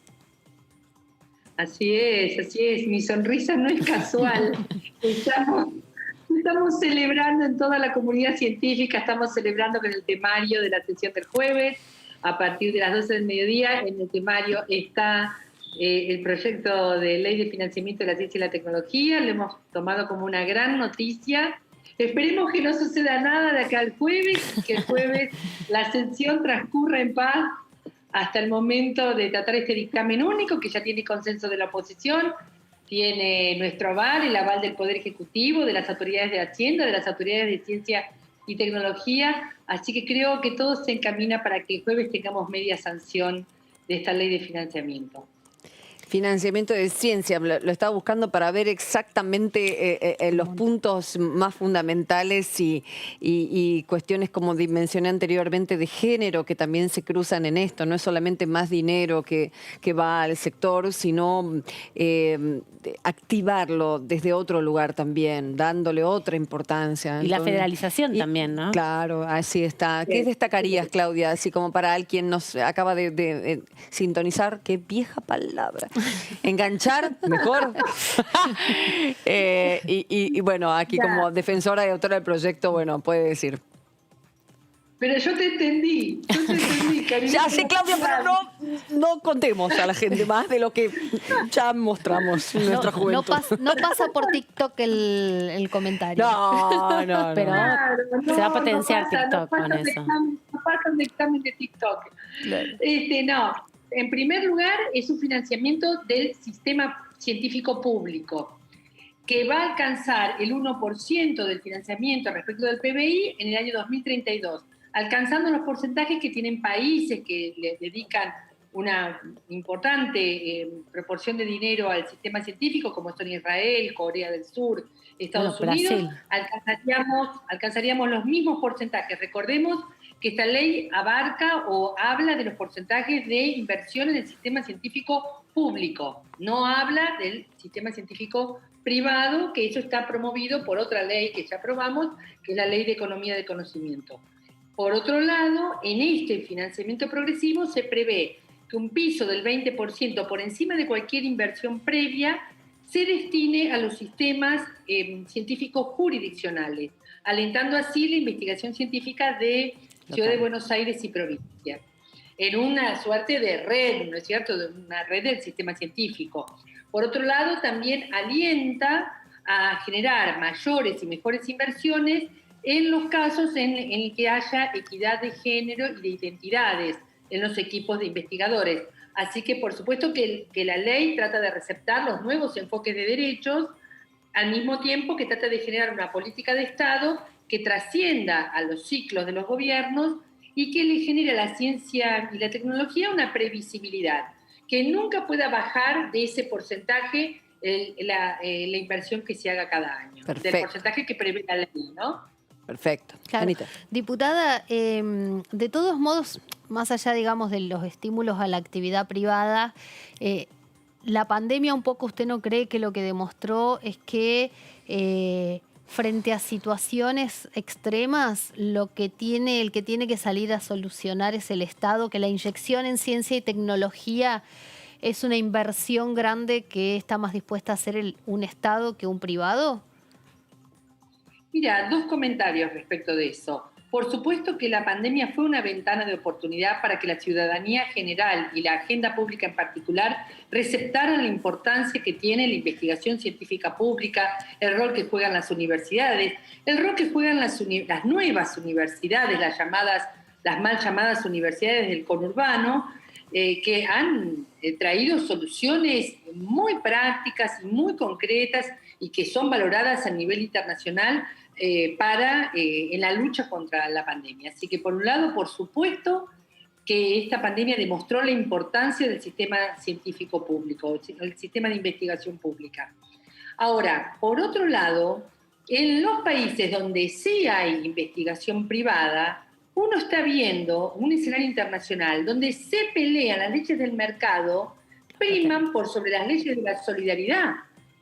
Así es. Mi sonrisa no es casual. Estamos celebrando en toda la comunidad científica, estamos celebrando con el temario de la sesión del jueves, a partir de las 12 del mediodía. En el temario está el proyecto de ley de financiamiento de la ciencia y la tecnología, lo hemos tomado como una gran noticia. Esperemos que no suceda nada de acá al jueves, y que el jueves la sesión transcurra en paz hasta el momento de tratar este dictamen único, que ya tiene consenso de la oposición, tiene nuestro aval, el aval del Poder Ejecutivo, de las autoridades de Hacienda, de las autoridades de Ciencia y Tecnología, así que creo que todo se encamina para que el jueves tengamos media sanción de esta ley de financiamiento. Financiamiento de ciencia, lo estaba buscando para ver exactamente los puntos más fundamentales y cuestiones, como mencioné anteriormente, de género que también se cruzan en esto. No es solamente más dinero que va al sector, sino activarlo desde otro lugar también, dándole otra importancia. Y la federalización también, ¿no? Claro, así está. ¿Qué destacarías, Claudia? Así como para alguien nos acaba de sintonizar, qué vieja palabra. Enganchar, mejor. Y bueno, aquí como defensora y autora del proyecto, bueno, puede decir. Pero yo te entendí, cariño. Ya sé, Claudia, pero no contemos a la gente más de lo que ya mostramos en nuestra juventud. No pasa por TikTok el comentario. No. Pero se va a potenciar TikTok con eso. No pasa un examen de TikTok. Claro. No, en primer lugar es un financiamiento del sistema científico público, que va a alcanzar el 1% del financiamiento respecto del PBI en el año 2032, alcanzando los porcentajes que tienen países que le dedican una importante proporción de dinero al sistema científico, como son Israel, Corea del Sur, Estados Unidos. Alcanzaríamos los mismos porcentajes. Recordemos que esta ley abarca o habla de los porcentajes de inversión en el sistema científico público, no habla del sistema científico privado, que eso está promovido por otra ley que ya aprobamos, que es la Ley de Economía del Conocimiento. Por otro lado, en este financiamiento progresivo se prevé que un piso del 20% por encima de cualquier inversión previa se destine a los sistemas científicos jurisdiccionales, alentando así la investigación científica de Ciudad de Buenos Aires y provincia, en una suerte de red, ¿no es cierto?, de una red del sistema científico. Por otro lado, también alienta a generar mayores y mejores inversiones en los casos en el que haya equidad de género y de identidades en los equipos de investigadores. Así que, por supuesto, que la ley trata de receptar los nuevos enfoques de derechos, al mismo tiempo que trata de generar una política de Estado que trascienda a los ciclos de los gobiernos y que le genere a la ciencia y la tecnología una previsibilidad, que nunca pueda bajar de ese porcentaje la inversión que se haga cada año, Perfecto. del porcentaje que prevé la ley, ¿no? Perfecto. Claro. Anita. Diputada, de todos modos, más allá, digamos, de los estímulos a la actividad privada, la pandemia un poco, ¿usted no cree que lo que demostró es que frente a situaciones extremas, el que tiene que salir a solucionar es el Estado, que la inyección en ciencia y tecnología es una inversión grande que está más dispuesta a hacer un Estado que un privado? Mira, 2 comentarios respecto de eso. Por supuesto que la pandemia fue una ventana de oportunidad para que la ciudadanía general y la agenda pública en particular receptaran la importancia que tiene la investigación científica pública, el rol que juegan las universidades, el rol que juegan las nuevas universidades, las mal llamadas universidades del conurbano, que han traído soluciones muy prácticas y muy concretas y que son valoradas a nivel internacional en la lucha contra la pandemia. Así que, por un lado, por supuesto que esta pandemia demostró la importancia del sistema científico público, el sistema de investigación pública. Ahora, por otro lado, en los países donde sí hay investigación privada, uno está viendo un escenario internacional donde se pelean las leyes del mercado, priman por sobre las leyes de la solidaridad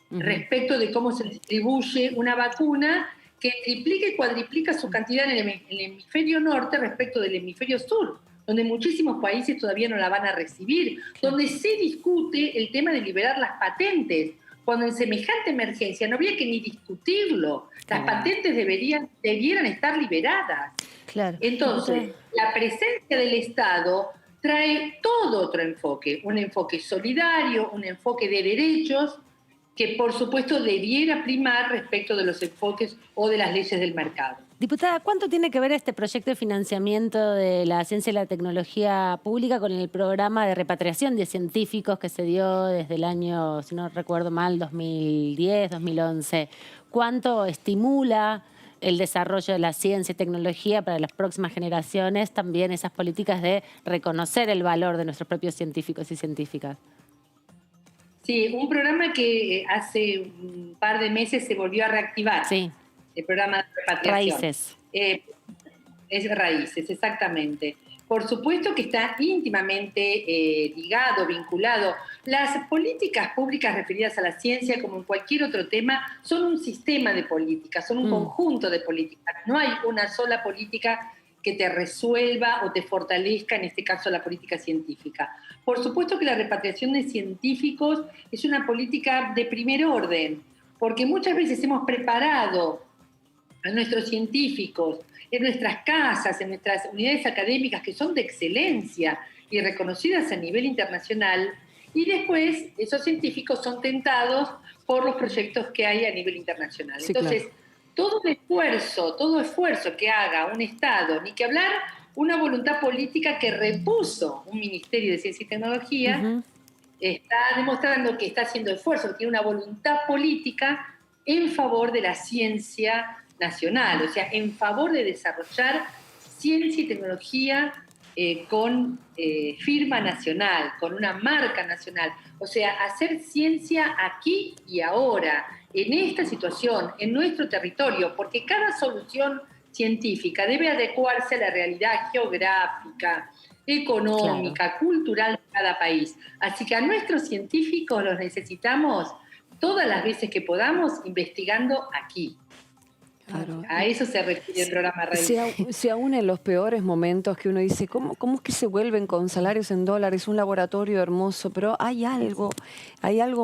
respecto de cómo se distribuye una vacuna que triplica y cuadriplica su cantidad en el hemisferio norte respecto del hemisferio sur, donde muchísimos países todavía no la van a recibir, donde se discute el tema de liberar las patentes, cuando en semejante emergencia no había que ni discutirlo. Las patentes debieran estar liberadas. Claro. Entonces, la presencia del Estado trae todo otro enfoque, un enfoque solidario, un enfoque de derechos, que por supuesto debiera primar respecto de los enfoques o de las leyes del mercado. Diputada, ¿cuánto tiene que ver este proyecto de financiamiento de la ciencia y la tecnología pública con el programa de repatriación de científicos que se dio desde el año, si no recuerdo mal, 2010, 2011? ¿Cuánto estimula el desarrollo de la ciencia y tecnología para las próximas generaciones, también esas políticas de reconocer el valor de nuestros propios científicos y científicas? Sí, un programa que hace un par de meses se volvió a reactivar. Sí. El programa de repatriación. Raíces. Es Raíces, exactamente. Por supuesto que está íntimamente ligado, vinculado. Las políticas públicas referidas a la ciencia, como en cualquier otro tema, son un sistema de políticas, son un conjunto de políticas. No hay una sola política que te resuelva o te fortalezca, en este caso, la política científica. Por supuesto que la repatriación de científicos es una política de primer orden, porque muchas veces hemos preparado a nuestros científicos en nuestras casas, en nuestras unidades académicas que son de excelencia y reconocidas a nivel internacional, y después esos científicos son tentados por los proyectos que hay a nivel internacional. Sí, entonces, claro. todo esfuerzo que haga un Estado, ni que hablar una voluntad política que repuso un Ministerio de Ciencia y Tecnología, está demostrando que está haciendo esfuerzo, que tiene una voluntad política en favor de la ciencia nacional, o sea, en favor de desarrollar ciencia y tecnología con firma nacional, con una marca nacional, o sea, hacer ciencia aquí y ahora, en esta situación, en nuestro territorio, porque cada solución científica debe adecuarse a la realidad geográfica, económica, cultural de cada país. Así que a nuestros científicos los necesitamos todas las veces que podamos investigando aquí. Claro. A eso se refiere el programa Raíces. Si aún en los peores momentos que uno dice, ¿cómo es que se vuelven con salarios en dólares? Un laboratorio hermoso, pero hay algo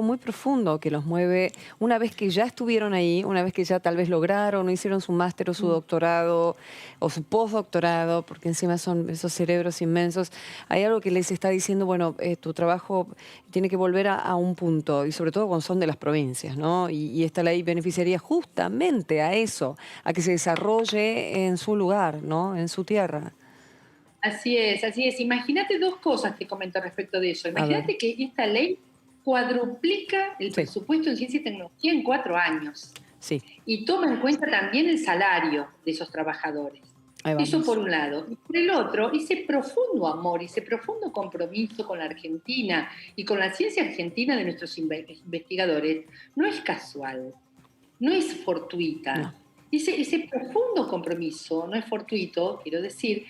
muy profundo que los mueve una vez que ya estuvieron ahí, una vez que ya tal vez lograron o hicieron su máster o su doctorado o su postdoctorado, porque encima son esos cerebros inmensos. Hay algo que les está diciendo, bueno, tu trabajo tiene que volver a un punto, y sobre todo cuando son de las provincias, ¿no? Y esta ley beneficiaría justamente a eso, a que se desarrolle en su lugar, ¿no? En su tierra. Así es, así es. Imagínate dos cosas que comento respecto de eso. Imagínate que esta ley cuadruplica el presupuesto en ciencia y tecnología en 4 años. Sí. Y toma en cuenta también el salario de esos trabajadores. Eso por un lado. Y por el otro, ese profundo amor, ese profundo compromiso con la Argentina y con la ciencia argentina de nuestros investigadores no es casual, no es fortuita. No. Ese profundo compromiso no es fortuito, quiero decir,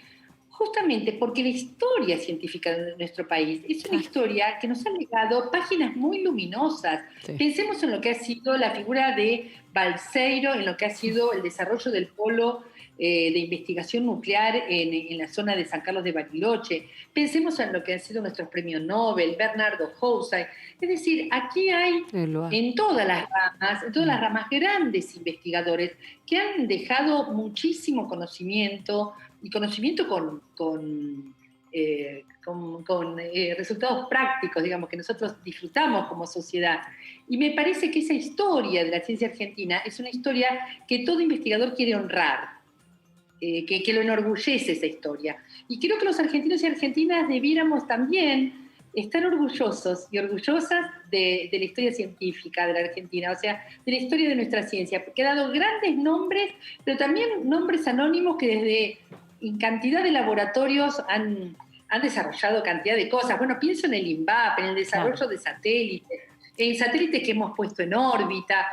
justamente porque la historia científica de nuestro país es una historia que nos ha legado páginas muy luminosas. Sí. Pensemos en lo que ha sido la figura de Balseiro, en lo que ha sido el desarrollo del polo de investigación nuclear en la zona de San Carlos de Bariloche. Pensemos en lo que han sido nuestros premios Nobel, Bernardo Houssay. Es decir, aquí hay en todas las ramas grandes investigadores que han dejado muchísimo conocimiento, y conocimiento con resultados prácticos, digamos, que nosotros disfrutamos como sociedad. Y me parece que esa historia de la ciencia argentina es una historia que todo investigador quiere honrar, que lo enorgullece esa historia. Y creo que los argentinos y argentinas debiéramos también estar orgullosos y orgullosas de la historia científica de la Argentina, o sea, de la historia de nuestra ciencia, porque ha dado grandes nombres, pero también nombres anónimos que desde en cantidad de laboratorios han desarrollado cantidad de cosas. Bueno, pienso en el INVAP, en el desarrollo de satélites, en satélites que hemos puesto en órbita,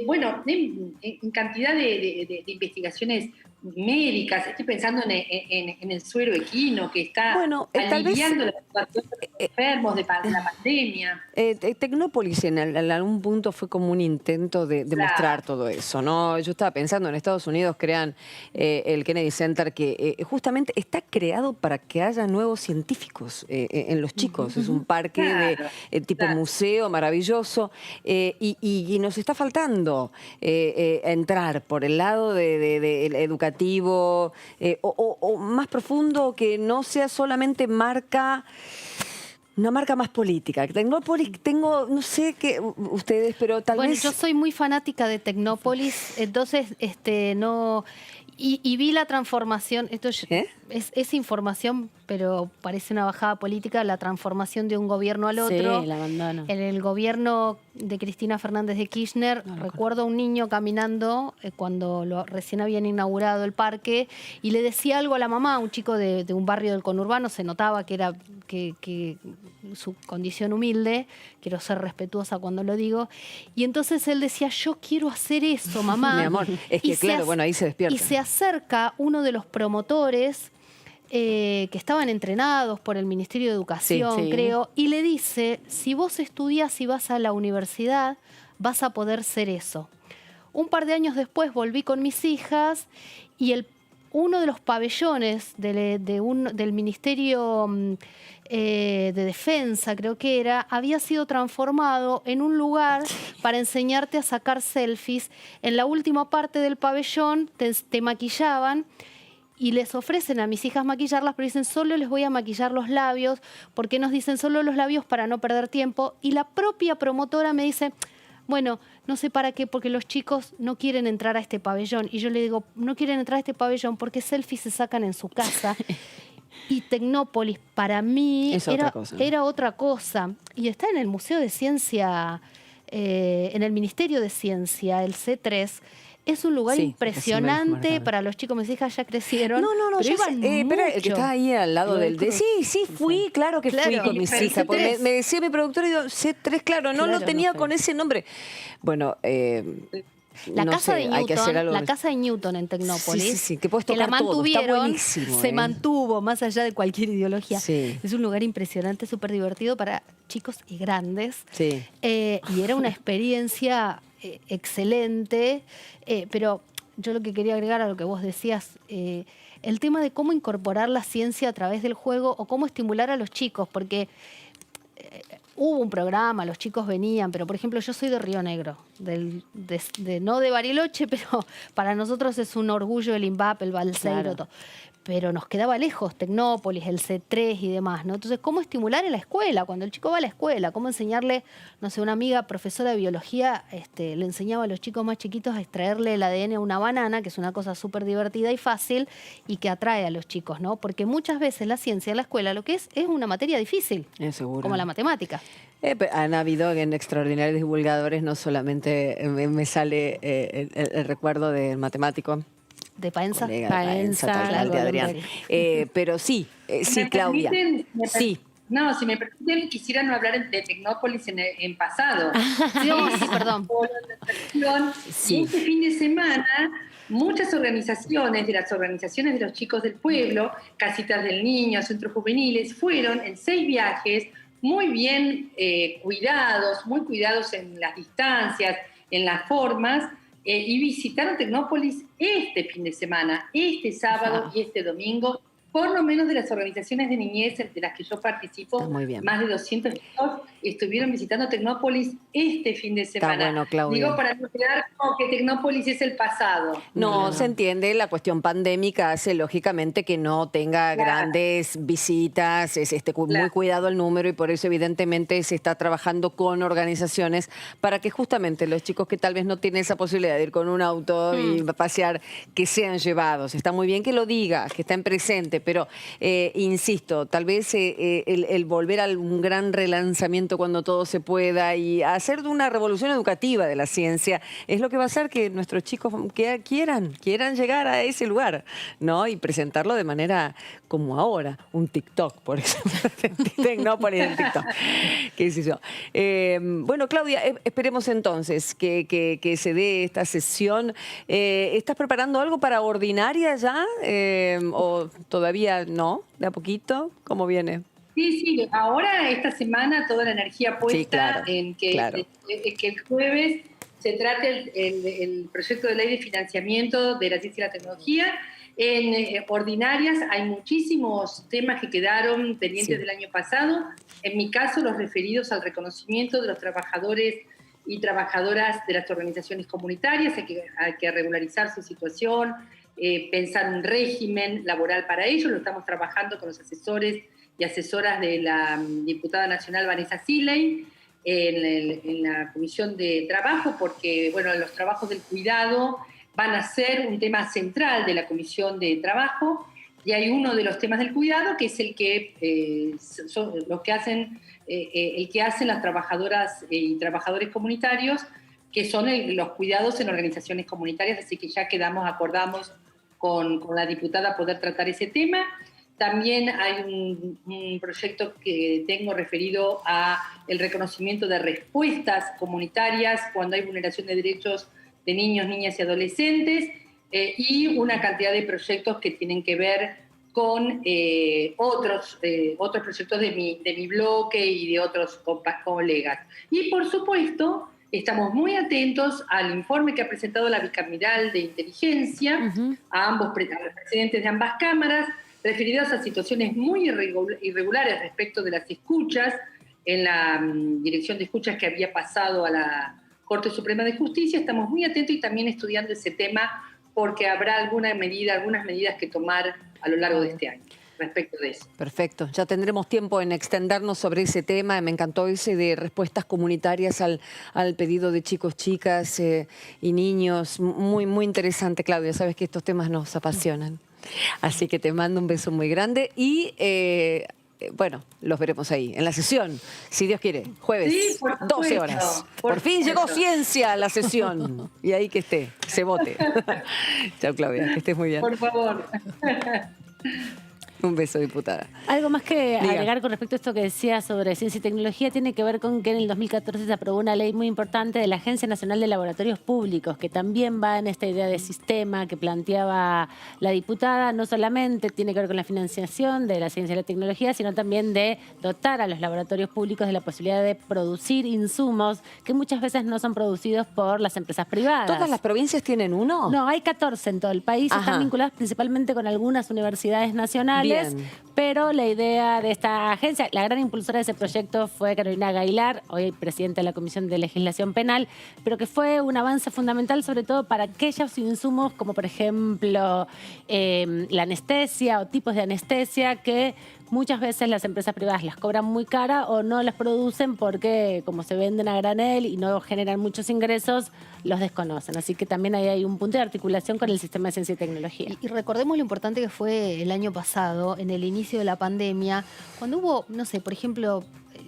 bueno, en cantidad de investigaciones médicas. Estoy pensando en el suero equino que está aliviando la situación de los enfermos de la pandemia. Tecnópolis en algún punto fue como un intento de mostrar todo eso, ¿no? Yo estaba pensando, en Estados Unidos crean el Kennedy Center, que justamente está creado para que haya nuevos científicos en los chicos. Es un parque de tipo museo maravilloso, y nos está faltando entrar por el lado de educativo, o más profundo, que no sea solamente una marca más política. Tecnópolis, no sé qué ustedes, pero tal vez... Bueno, yo soy muy fanática de Tecnópolis, entonces no... Y vi la transformación, esto es información, pero parece una bajada política, la transformación de un gobierno al otro. Sí, el abandono. En el gobierno de Cristina Fernández de Kirchner, recuerdo a un niño caminando cuando recién habían inaugurado el parque, y le decía algo a la mamá, un chico de un barrio del conurbano, se notaba que era que su condición humilde, quiero ser respetuosa cuando lo digo, y entonces él decía, yo quiero hacer eso, mamá. Mi amor, es que claro, bueno, ahí se despierta. Y se acerca uno de los promotores que estaban entrenados por el Ministerio de Educación, creo, y le dice, si vos estudias y vas a la universidad, vas a poder ser eso. Un par de años después volví con mis hijas y uno de los pabellones del Ministerio de Defensa, creo que era, había sido transformado en un lugar para enseñarte a sacar selfies. En la última parte del pabellón te maquillaban, y les ofrecen a mis hijas maquillarlas, pero dicen, solo les voy a maquillar los labios. ¿Por qué nos dicen solo los labios? Para no perder tiempo. Y la propia promotora me dice, bueno, no sé para qué, porque los chicos no quieren entrar a este pabellón. Y yo le digo, no quieren entrar a este pabellón porque selfies se sacan en su casa. Y Tecnópolis para mí era otra cosa. Y está en el Museo de Ciencia, en el Ministerio de Ciencia, el C3. Es un lugar impresionante para los chicos. Mis hijas ya crecieron. No, pero iban espera, el que está ahí al lado del... Sí, fui, claro que fui con mis hijas. Porque me decía mi productora, y yo, C3, claro, no lo tenía con ese nombre. Bueno, la casa de Newton, hay que hacer algo. La casa de Newton en Tecnópolis, que puedes tocar la mantuvieron, todo, está buenísimo, se mantuvo más allá de cualquier ideología. Es un lugar impresionante, súper divertido para chicos y grandes. Y era una experiencia excelente, pero yo lo que quería agregar a lo que vos decías, el tema de cómo incorporar la ciencia a través del juego o cómo estimular a los chicos, porque hubo un programa, los chicos venían, pero por ejemplo yo soy de Río Negro, no de Bariloche, pero para nosotros es un orgullo el INVAP, el Balseiro, Claro. todo. Pero nos quedaba lejos Tecnópolis, el C3 y demás, ¿no? Entonces, ¿cómo estimular en la escuela? Cuando el chico va a la escuela, ¿cómo enseñarle, no sé, una amiga profesora de biología le enseñaba a los chicos más chiquitos a extraerle el ADN a una banana, que es una cosa súper divertida y fácil y que atrae a los chicos, ¿no? Porque muchas veces la ciencia en la escuela lo que es una materia difícil, Seguro. como la matemática. Han habido en extraordinarios divulgadores, no solamente me sale el recuerdo del matemático. De Paenza. Colega Paenza, total, de claro, Adrián. Pero sí, sí, ¿Me Claudia. permiten? Sí. No, si me permiten, quisiera no hablar de Tecnópolis en pasado. Sí, perdón. Sí. Y este fin de semana, muchas organizaciones, de las organizaciones de los chicos del pueblo, Casitas del Niño, centros juveniles, fueron en 6 viajes muy bien muy cuidados en las distancias, en las formas, y visitaron Tecnópolis este fin de semana, este sábado y este domingo. Por lo menos de las organizaciones de niñez de las que yo participo, Está muy bien. más de 200 chicos estuvieron visitando Tecnópolis este fin de semana. Está bueno, Claudia. Digo, para no quedar como que Tecnópolis es el pasado. No, se entiende, la cuestión pandémica hace lógicamente que no tenga grandes visitas, es muy cuidado el número y por eso evidentemente se está trabajando con organizaciones para que justamente los chicos que tal vez no tienen esa posibilidad de ir con un auto y pasear, que sean llevados. Está muy bien que lo digas, que estén presentes, pero insisto, tal vez el volver a un gran relanzamiento cuando todo se pueda y hacer de una revolución educativa de la ciencia es lo que va a hacer que nuestros chicos quieran llegar a ese lugar, ¿no? Y presentarlo de manera como ahora, un TikTok, por ejemplo. Tecnópolis en TikTok. ¿Qué sé yo? Bueno, Claudia, esperemos entonces que se dé esta sesión. ¿Estás preparando algo para ordinaria ya? ¿O todavía no? ¿De a poquito? ¿Cómo viene? Sí, ahora esta semana toda la energía puesta en que el jueves se trate el proyecto de ley de financiamiento de la ciencia y la tecnología. En ordinarias hay muchísimos temas que quedaron pendientes del año pasado. En mi caso, los referidos al reconocimiento de los trabajadores y trabajadoras de las organizaciones comunitarias. Hay que regularizar su situación, pensar un régimen laboral para ellos. Lo estamos trabajando con los asesores y asesoras de la diputada nacional Vanessa Siley en la Comisión de Trabajo, porque bueno, los trabajos del cuidado van a ser un tema central de la Comisión de Trabajo, y hay uno de los temas del cuidado que es el que son los que hacen el que hacen las trabajadoras y trabajadores comunitarios, que son los cuidados en organizaciones comunitarias, así que ya acordamos con la diputada poder tratar ese tema. También hay un proyecto que tengo referido a el reconocimiento de respuestas comunitarias cuando hay vulneración de derechos de niños, niñas y adolescentes, y una cantidad de proyectos que tienen que ver con otros proyectos de mi bloque y de otros colegas. Y por supuesto, estamos muy atentos al informe que ha presentado la Bicameral de Inteligencia, a los presidentes de ambas cámaras, referidos a situaciones muy irregulares respecto de las escuchas, en la Dirección de Escuchas que había pasado a la Corte Suprema de Justicia. Estamos muy atentos y también estudiando ese tema, porque habrá algunas medidas que tomar a lo largo de este año respecto de eso. Perfecto, ya tendremos tiempo en extendernos sobre ese tema. Me encantó ese de respuestas comunitarias al pedido de chicos, chicas y niños. Muy, muy interesante, Claudia. Sabes que estos temas nos apasionan. Así que te mando un beso muy grande y bueno, los veremos ahí, en la sesión, si Dios quiere, jueves, Sí, por 12 horas. Por fin llegó ciencia a la sesión. Y ahí que esté, se vote. Chao, Claudia, que estés muy bien. Por favor. Un beso, diputada. Algo más que Diga. agregar con respecto a esto que decía sobre ciencia y tecnología tiene que ver con que en el 2014 se aprobó una ley muy importante de la Agencia Nacional de Laboratorios Públicos, que también va en esta idea de sistema que planteaba la diputada. No solamente tiene que ver con la financiación de la ciencia y la tecnología, sino también de dotar a los laboratorios públicos de la posibilidad de producir insumos que muchas veces no son producidos por las empresas privadas. ¿Todas las provincias tienen uno? No, hay 14 en todo el país. Ajá. Están vinculadas principalmente con algunas universidades nacionales. Bien. Pero la idea de esta agencia, la gran impulsora de ese proyecto fue Carolina Gailar, hoy presidenta de la Comisión de Legislación Penal, pero que fue un avance fundamental sobre todo para aquellos insumos como por ejemplo la anestesia o tipos de anestesia que muchas veces las empresas privadas las cobran muy cara o no las producen porque como se venden a granel y no generan muchos ingresos, los desconocen. Así que también ahí hay un punto de articulación con el sistema de ciencia y tecnología. Y recordemos lo importante que fue el año pasado, en el inicio de la pandemia, cuando hubo, no sé, por ejemplo,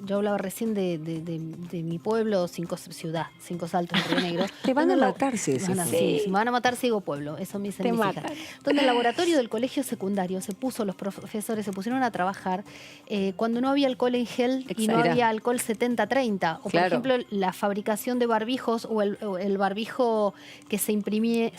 yo hablaba recién de mi pueblo, Cinco Saltos, en Río Negro. Te van a Donde matar si decís eso. Sí, si me van a matar si digo pueblo, eso me dicen Te mis hijas. matan. Donde el laboratorio del colegio secundario los profesores se pusieron a trabajar cuando no había alcohol en gel y no Era. había alcohol 70-30. O por Claro. ejemplo, la fabricación de barbijos o el barbijo que se imprime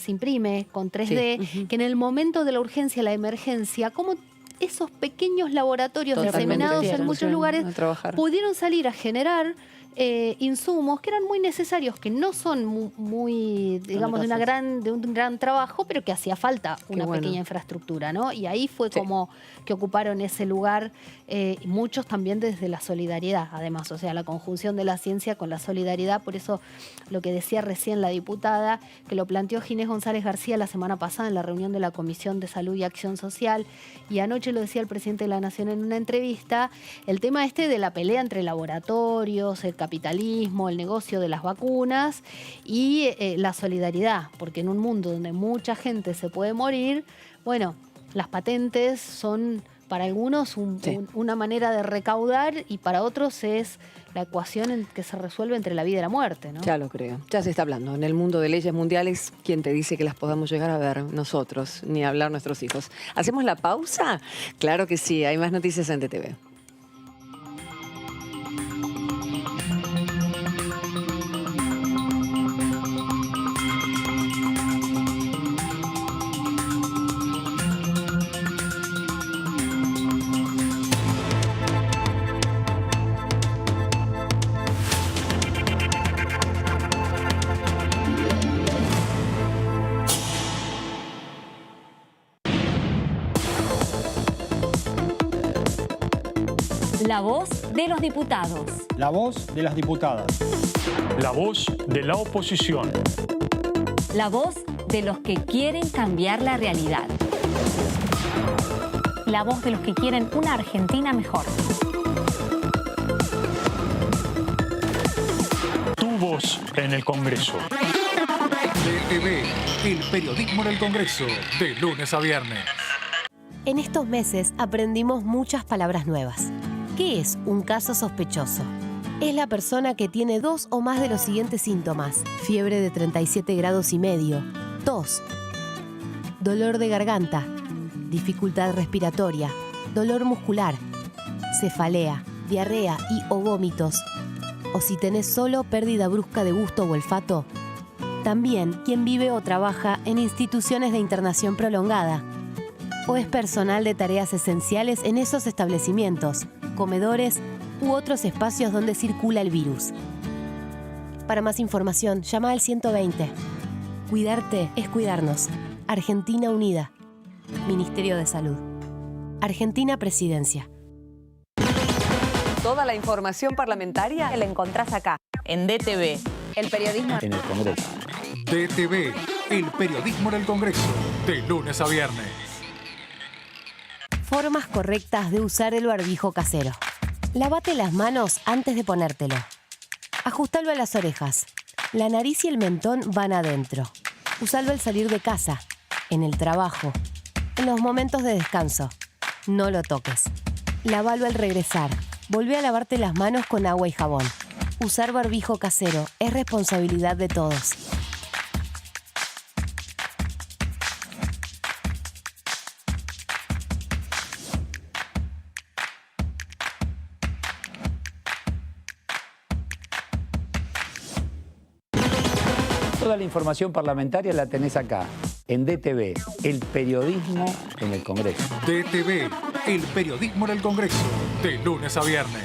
con 3D, que en el momento de la urgencia, la emergencia, como esos pequeños laboratorios Totalmente. diseminados en muchos lugares A trabajar. pudieron salir a generar insumos que eran muy necesarios, que no son muy digamos, de un gran trabajo, pero que hacía falta una bueno. pequeña infraestructura, ¿no? Y ahí fue Sí. como que ocuparon ese lugar, muchos también desde la solidaridad, además, o sea, la conjunción de la ciencia con la solidaridad. Por eso lo que decía recién la diputada, que lo planteó Ginés González García la semana pasada en la reunión de la Comisión de Salud y Acción Social, y anoche lo decía el presidente de la Nación en una entrevista, el tema de la pelea entre laboratorios, el capitalismo, el negocio de las vacunas y la solidaridad, porque en un mundo donde mucha gente se puede morir, bueno, las patentes son para algunos una manera de recaudar y para otros es la ecuación que se resuelve entre la vida y la muerte, ¿no? Ya lo creo. Ya se está hablando. En el mundo de leyes mundiales, ¿quién te dice que las podamos llegar a ver nosotros, ni hablar nuestros hijos? ¿Hacemos la pausa? Claro que sí. Hay más noticias en DTV. La voz de los diputados. La voz de las diputadas. La voz de la oposición. La voz de los que quieren cambiar la realidad. La voz de los que quieren una Argentina mejor. Tu voz en el Congreso. DTV, el periodismo en el Congreso, de lunes a viernes. En estos meses aprendimos muchas palabras nuevas. ¿Qué es un caso sospechoso? Es la persona que tiene 2 o más de los siguientes síntomas: fiebre de 37 grados y medio, tos, dolor de garganta, dificultad respiratoria, dolor muscular, cefalea, diarrea y o vómitos. O si tenés solo pérdida brusca de gusto o olfato. También quien vive o trabaja en instituciones de internación prolongada. O es personal de tareas esenciales en esos establecimientos, comedores u otros espacios donde circula el virus. Para más información, llama al 120. Cuidarte es cuidarnos. Argentina Unida. Ministerio de Salud. Argentina Presidencia. Toda la información parlamentaria La encontrás acá, en DTV. El periodismo En el Congreso. DTV, el periodismo en el Congreso, de lunes a viernes. Formas correctas de usar el barbijo casero. Lávate las manos antes de ponértelo. Ajustalo a las orejas. La nariz y el mentón van adentro. Usalo al salir de casa, en el trabajo, en los momentos de descanso. No lo toques. Lávalo al regresar. Volvé a lavarte las manos con agua y jabón. Usar barbijo casero es responsabilidad de todos. Toda la información parlamentaria la tenés acá, en DTV, el periodismo en el Congreso. DTV, el periodismo en el Congreso, de lunes a viernes.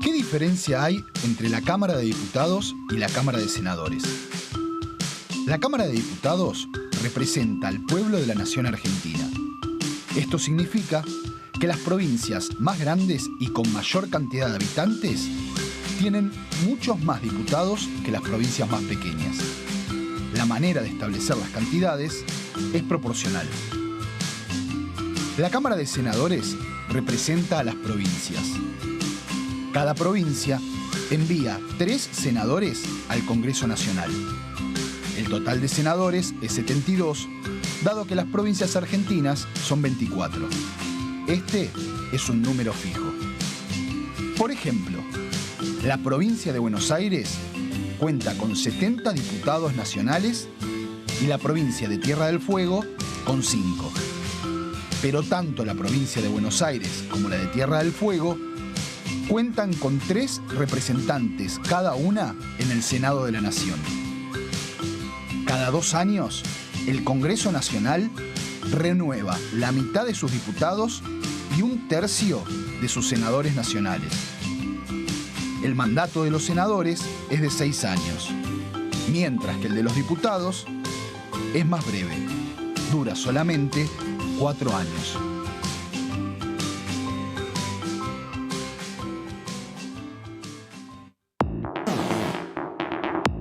¿Qué diferencia hay entre la Cámara de Diputados y la Cámara de Senadores? La Cámara de Diputados representa al pueblo de la nación argentina. Esto significa que las provincias más grandes y con mayor cantidad de habitantes tienen muchos más diputados que las provincias más pequeñas. La manera de establecer las cantidades es proporcional. La Cámara de Senadores representa a las provincias. Cada provincia envía 3 senadores al Congreso Nacional. El total de senadores es 72, dado que las provincias argentinas son 24. Este es un número fijo. Por ejemplo, la provincia de Buenos Aires cuenta con 70 diputados nacionales y la provincia de Tierra del Fuego con 5. Pero tanto la provincia de Buenos Aires como la de Tierra del Fuego cuentan con 3 representantes cada una en el Senado de la Nación. Cada 2 años, el Congreso Nacional renueva la mitad de sus diputados y 1/3 de sus senadores nacionales. El mandato de los senadores es de 6 años, mientras que el de los diputados es más breve, dura solamente 4 años.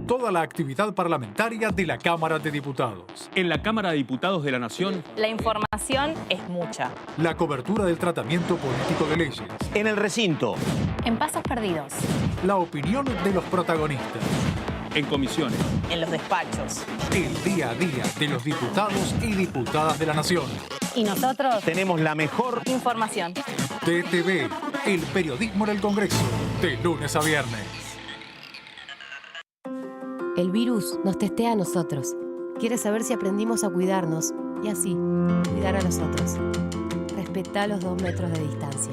Toda la actividad parlamentaria de la Cámara de Diputados. En la Cámara de Diputados de la Nación, la información es mucha. La cobertura del tratamiento político de leyes. En el recinto. En pasos perdidos. La opinión de los protagonistas. En comisiones. En los despachos. El día a día de los diputados y diputadas de la Nación. Y nosotros tenemos la mejor información. DTV, el periodismo en el Congreso, de lunes a viernes. El virus nos testea a nosotros. Quiere saber si aprendimos a cuidarnos y así cuidar a los otros. Respetá los 2 metros de distancia.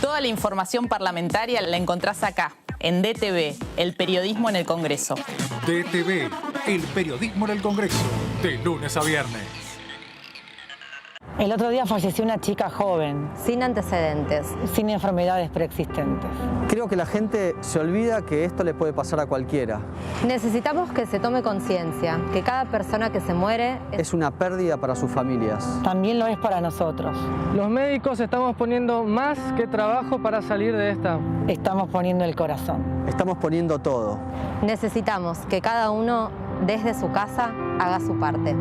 Toda la información parlamentaria la encontrás acá, en DTV, el periodismo en el Congreso. DTV, el periodismo en el Congreso, de lunes a viernes. El otro día falleció una chica joven. Sin antecedentes. Sin enfermedades preexistentes. Creo que la gente se olvida que esto le puede pasar a cualquiera. Necesitamos que se tome conciencia, que cada persona que se muere es una pérdida para sus familias. También lo es para nosotros. Los médicos estamos poniendo más que trabajo para salir de esta. Estamos poniendo el corazón. Estamos poniendo todo. Necesitamos que cada uno, desde su casa, haga su parte.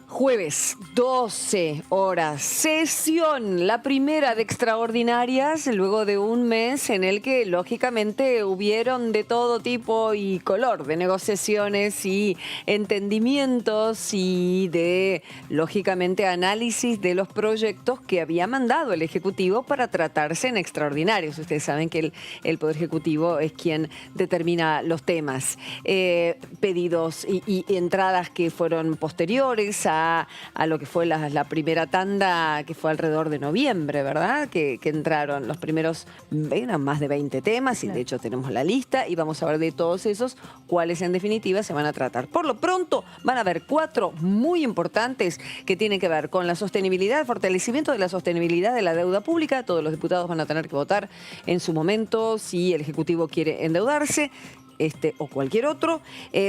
Jueves, 12 horas, sesión, la primera de extraordinarias, luego de un mes en el que lógicamente hubieron de todo tipo y color de negociaciones y entendimientos y de, lógicamente, análisis de los proyectos que había mandado el Ejecutivo para tratarse en extraordinarios. Ustedes saben que el Poder Ejecutivo es quien determina los temas. Pedidos y entradas que fueron posteriores a lo que fue la primera tanda, que fue alrededor de noviembre, ¿verdad? Que entraron los primeros, eran más de 20 temas y de hecho tenemos la lista y vamos a ver de todos esos cuáles en definitiva se van a tratar. Por lo pronto van a haber 4 muy importantes que tienen que ver con la sostenibilidad, el fortalecimiento de la sostenibilidad de la deuda pública. Todos los diputados van a tener que votar en su momento si el Ejecutivo quiere endeudarse. Este o cualquier otro.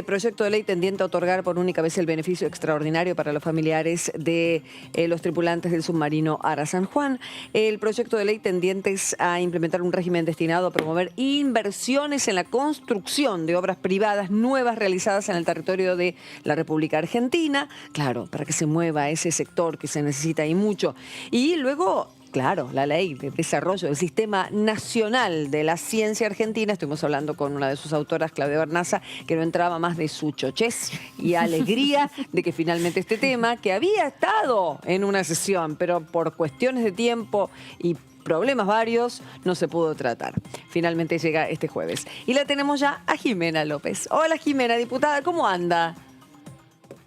Proyecto de ley tendiente a otorgar por única vez el beneficio extraordinario para los familiares de los tripulantes del submarino Ara San Juan. El proyecto de ley tendientes a implementar un régimen destinado a promover inversiones en la construcción de obras privadas nuevas realizadas en el territorio de la República Argentina. Claro, para que se mueva ese sector que se necesita y mucho. Y luego, Claro, la ley de desarrollo del Sistema Nacional de la Ciencia Argentina. Estuvimos hablando con una de sus autoras, Claudia Bernaza, que no entraba más de su chochez y alegría de que finalmente este tema, que había estado en una sesión, pero por cuestiones de tiempo y problemas varios, no se pudo tratar. Finalmente llega este jueves. Y la tenemos ya a Jimena López. Hola Jimena, diputada, ¿cómo anda?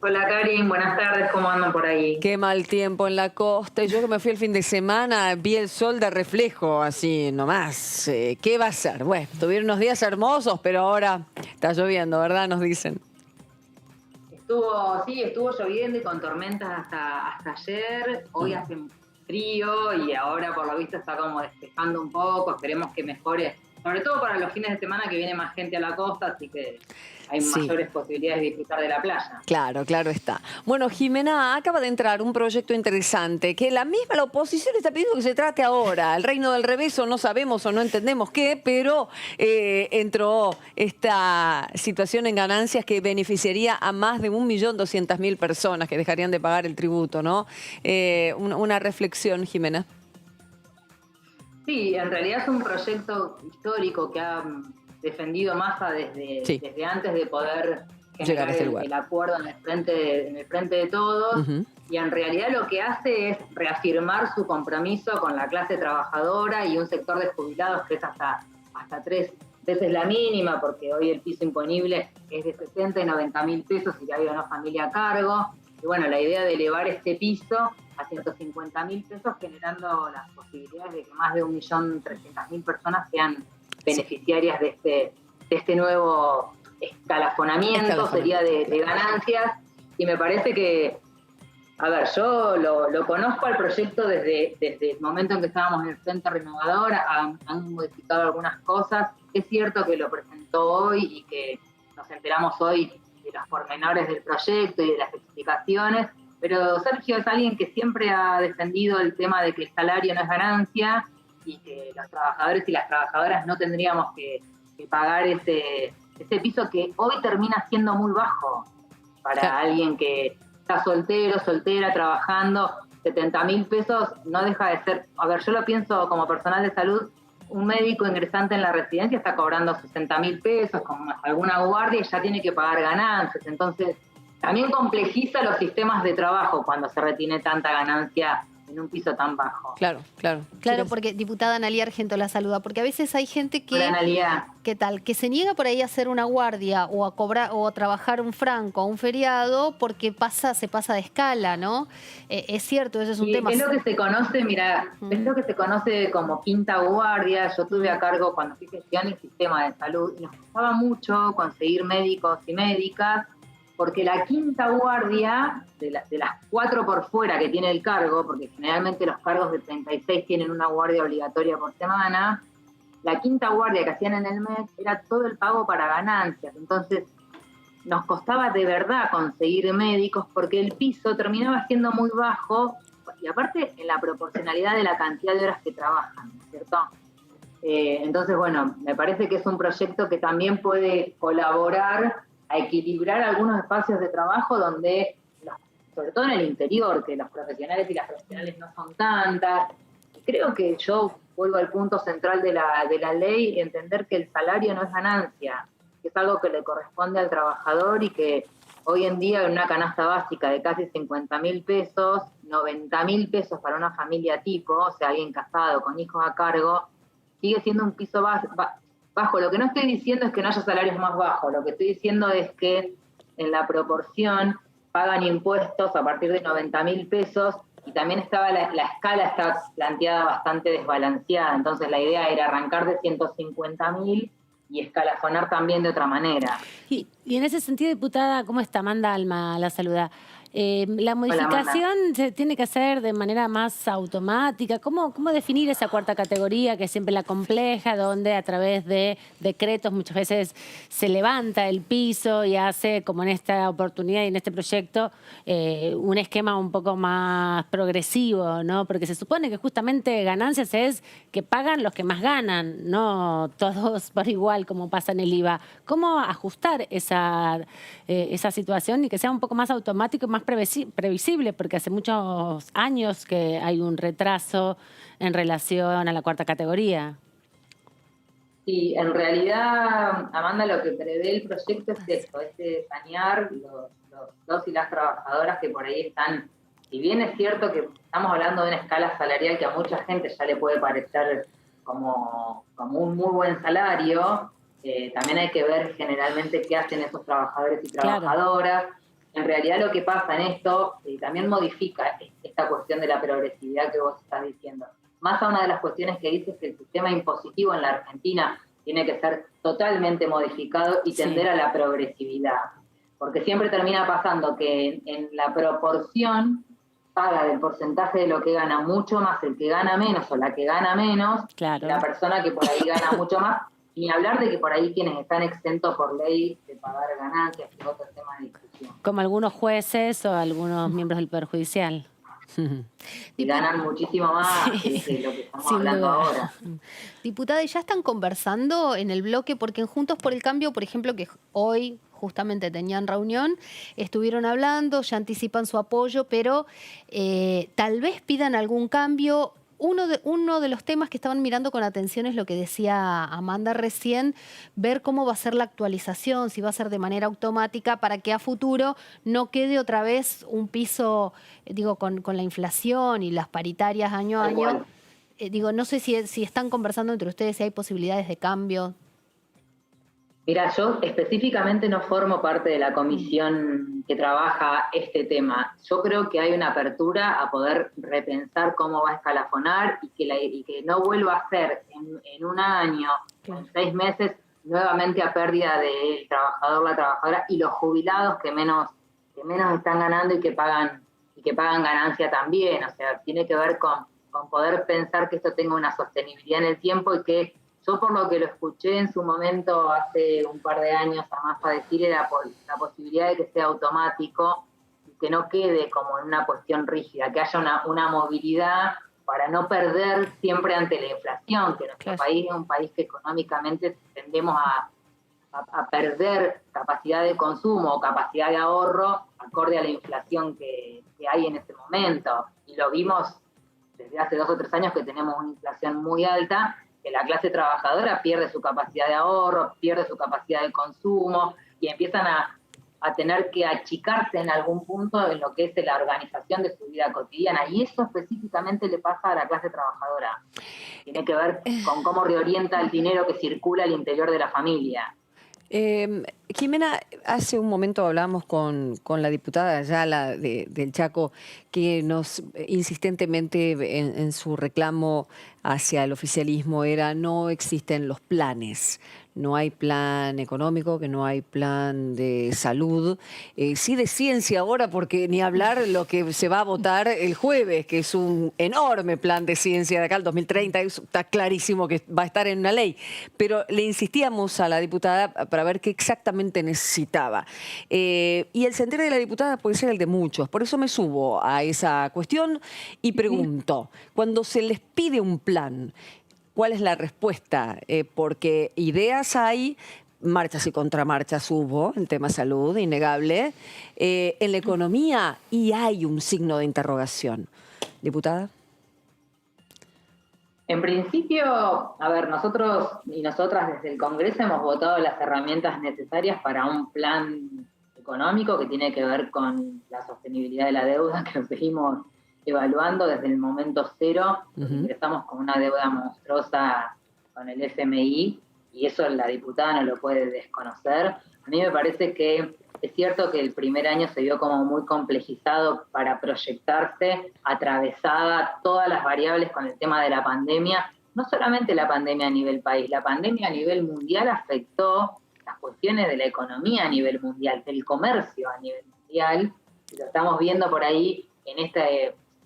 Hola Karin, buenas tardes, ¿cómo andan por ahí? Qué mal tiempo en la costa. Yo que me fui el fin de semana, vi el sol de reflejo, así nomás. ¿Qué va a ser? Bueno, tuvieron unos días hermosos, pero ahora está lloviendo, ¿verdad? Nos dicen. Estuvo lloviendo y con tormentas hasta ayer. Hoy hace frío y ahora por lo visto está como despejando un poco. Esperemos que mejore, sobre todo para los fines de semana que viene más gente a la costa, así que hay mayores posibilidades de disfrutar de la playa. Claro, claro está. Bueno, Jimena, acaba de entrar un proyecto interesante que la oposición está pidiendo que se trate ahora. El reino del revés, o no sabemos o no entendemos qué, pero entró esta situación en ganancias que beneficiaría a más de 1.200.000 personas que dejarían de pagar el tributo, ¿no? Una reflexión, Jimena. Sí, en realidad es un proyecto histórico que ha defendido Massa desde antes de poder generar el acuerdo en el frente de todos. Y en realidad lo que hace es reafirmar su compromiso con la clase trabajadora y un sector de jubilados que es hasta 3 veces la mínima, porque hoy el piso imponible es de 60 y 90.000 pesos si hay una familia a cargo. Y bueno, la idea de elevar este piso a 150.000 pesos, generando las posibilidades de que más de 1.300.000 personas sean beneficiarias de este nuevo escalafonamiento, sería de ganancias. Y me parece que, a ver, yo lo conozco al proyecto desde el momento en que estábamos en el Frente Renovador, han modificado algunas cosas. Es cierto que lo presentó hoy y que nos enteramos hoy de los pormenores del proyecto y de las explicaciones, pero Sergio es alguien que siempre ha defendido el tema de que el salario no es ganancia y que los trabajadores y las trabajadoras no tendríamos que pagar ese piso que hoy termina siendo muy bajo para alguien que está soltero, soltera, trabajando. 70.000 pesos no deja de ser, a ver, yo lo pienso como personal de salud, un médico ingresante en la residencia está cobrando 60.000 pesos, con alguna guardia y ya tiene que pagar ganancias. Entonces, también complejiza los sistemas de trabajo cuando se retiene tanta ganancia en un piso tan bajo. Claro. Claro, porque diputada Analía Argento la saluda, porque a veces hay gente que... Hola, Analía. ¿Qué tal? Que se niega por ahí a hacer una guardia o a cobrar o a trabajar un franco o un feriado porque se pasa de escala, ¿no? Es cierto, ese es un tema. Es lo que se conoce, es lo que se conoce como quinta guardia. Yo tuve a cargo cuando fui gestión el sistema de salud y nos costaba mucho conseguir médicos y médicas, porque la quinta guardia, de las 4 por fuera que tiene el cargo, porque generalmente los cargos de 36 tienen una guardia obligatoria por semana, la quinta guardia que hacían en el mes era todo el pago para ganancias. Entonces nos costaba de verdad conseguir médicos porque el piso terminaba siendo muy bajo y aparte en la proporcionalidad de la cantidad de horas que trabajan, ¿cierto? Entonces, bueno, me parece que es un proyecto que también puede colaborar a equilibrar algunos espacios de trabajo donde, sobre todo en el interior, que los profesionales y las profesionales no son tantas. Creo que yo vuelvo al punto central de la ley, entender que el salario no es ganancia, que es algo que le corresponde al trabajador y que hoy en día en una canasta básica de casi 50.000 pesos, 90.000 pesos para una familia tipo, o sea, alguien casado con hijos a cargo, sigue siendo un piso bajo. Lo que no estoy diciendo es que no haya salarios más bajos, lo que estoy diciendo es que en la proporción pagan impuestos a partir de 90.000 pesos y también la escala está planteada bastante desbalanceada, entonces la idea era arrancar de 150.000 y escalafonar también de otra manera. Y en ese sentido, diputada, ¿cómo está? Amanda Alma la saluda. La modificación se tiene que hacer de manera más automática. ¿Cómo definir esa cuarta categoría que es siempre la compleja, donde a través de decretos muchas veces se levanta el piso y hace, como en esta oportunidad y en este proyecto, un esquema un poco más progresivo, ¿no? Porque se supone que justamente ganancias es que pagan los que más ganan, no todos por igual como pasa en el IVA. ¿Cómo ajustar esa situación y que sea un poco más automático y más más previsible, porque hace muchos años que hay un retraso en relación a la cuarta categoría. Sí, en realidad, Amanda, lo que prevé el proyecto es esto, es sanear los y las trabajadoras que por ahí están, si bien es cierto que estamos hablando de una escala salarial que a mucha gente ya le puede parecer como un muy buen salario, también hay que ver generalmente qué hacen esos trabajadores y trabajadoras. Claro. En realidad lo que pasa en esto también modifica esta cuestión de la progresividad que vos estás diciendo. Más a una de las cuestiones que dices que el sistema impositivo en la Argentina tiene que ser totalmente modificado y tender a la progresividad. Porque siempre termina pasando que en la proporción paga del porcentaje de lo que gana mucho más el que gana menos o la que gana menos, la persona que por ahí gana mucho más, ni hablar de que por ahí quienes están exentos por ley de pagar ganancias, que es otro tema de discusión. Como algunos jueces o algunos miembros del Poder Judicial. Y ganan muchísimo más de lo que estamos hablando ahora. Diputada, ¿ya están conversando en el bloque? Porque en Juntos por el Cambio, por ejemplo, que hoy justamente tenían reunión, estuvieron hablando, ya anticipan su apoyo, pero tal vez pidan algún cambio. Uno de los temas que estaban mirando con atención es lo que decía Amanda recién, ver cómo va a ser la actualización, si va a ser de manera automática para que a futuro no quede otra vez un piso, con la inflación y las paritarias año a año. No sé si están conversando entre ustedes, si hay posibilidades de cambio. Mira, yo específicamente no formo parte de la comisión que trabaja este tema. Yo creo que hay una apertura a poder repensar cómo va a escalafonar y que no vuelva a ser en un año, en 6 meses, nuevamente a pérdida del trabajador, la trabajadora y los jubilados que menos están ganando y que pagan ganancia también. O sea, tiene que ver con poder pensar que esto tenga una sostenibilidad en el tiempo y que yo por lo que lo escuché en su momento hace un par de años a Massa decir era por la posibilidad de que sea automático y que no quede como en una cuestión rígida, que haya una movilidad para no perder siempre ante la inflación, que nuestro país es un país que económicamente tendemos a perder capacidad de consumo o capacidad de ahorro acorde a la inflación que hay en este momento. Y lo vimos desde hace 2 o 3 años que tenemos una inflación muy alta, que la clase trabajadora pierde su capacidad de ahorro, pierde su capacidad de consumo y empiezan a tener que achicarse en algún punto en lo que es la organización de su vida cotidiana. Y eso específicamente le pasa a la clase trabajadora. Tiene que ver con cómo reorienta el dinero que circula al interior de la familia. Jimena, hace un momento hablábamos con la diputada Ayala del Chaco, que nos insistentemente en su reclamo hacia el oficialismo era no existen los planes. No hay plan económico, que no hay plan de salud, sí de ciencia ahora, porque ni hablar lo que se va a votar el jueves, que es un enorme plan de ciencia de acá al 2030, está clarísimo que va a estar en una ley. Pero le insistíamos a la diputada para ver qué exactamente necesitaba. Y el sentir de la diputada puede ser el de muchos, por eso me subo a esa cuestión y pregunto, cuando se les pide un plan, ¿cuál es la respuesta? Porque ideas hay, marchas y contramarchas hubo en tema salud, innegable. En la economía y hay un signo de interrogación. Diputada. En principio, a ver, nosotros y nosotras desde el Congreso hemos votado las herramientas necesarias para un plan económico que tiene que ver con la sostenibilidad de la deuda, que lo seguimos evaluando desde el momento cero. Ingresamos con una deuda monstruosa con el FMI y eso la diputada no lo puede desconocer. A mí me parece que es cierto que el primer año se vio como muy complejizado para proyectarse, atravesada todas las variables con el tema de la pandemia. No solamente la pandemia a nivel país, la pandemia a nivel mundial afectó las cuestiones de la economía a nivel mundial, del comercio a nivel mundial. Y lo estamos viendo por ahí en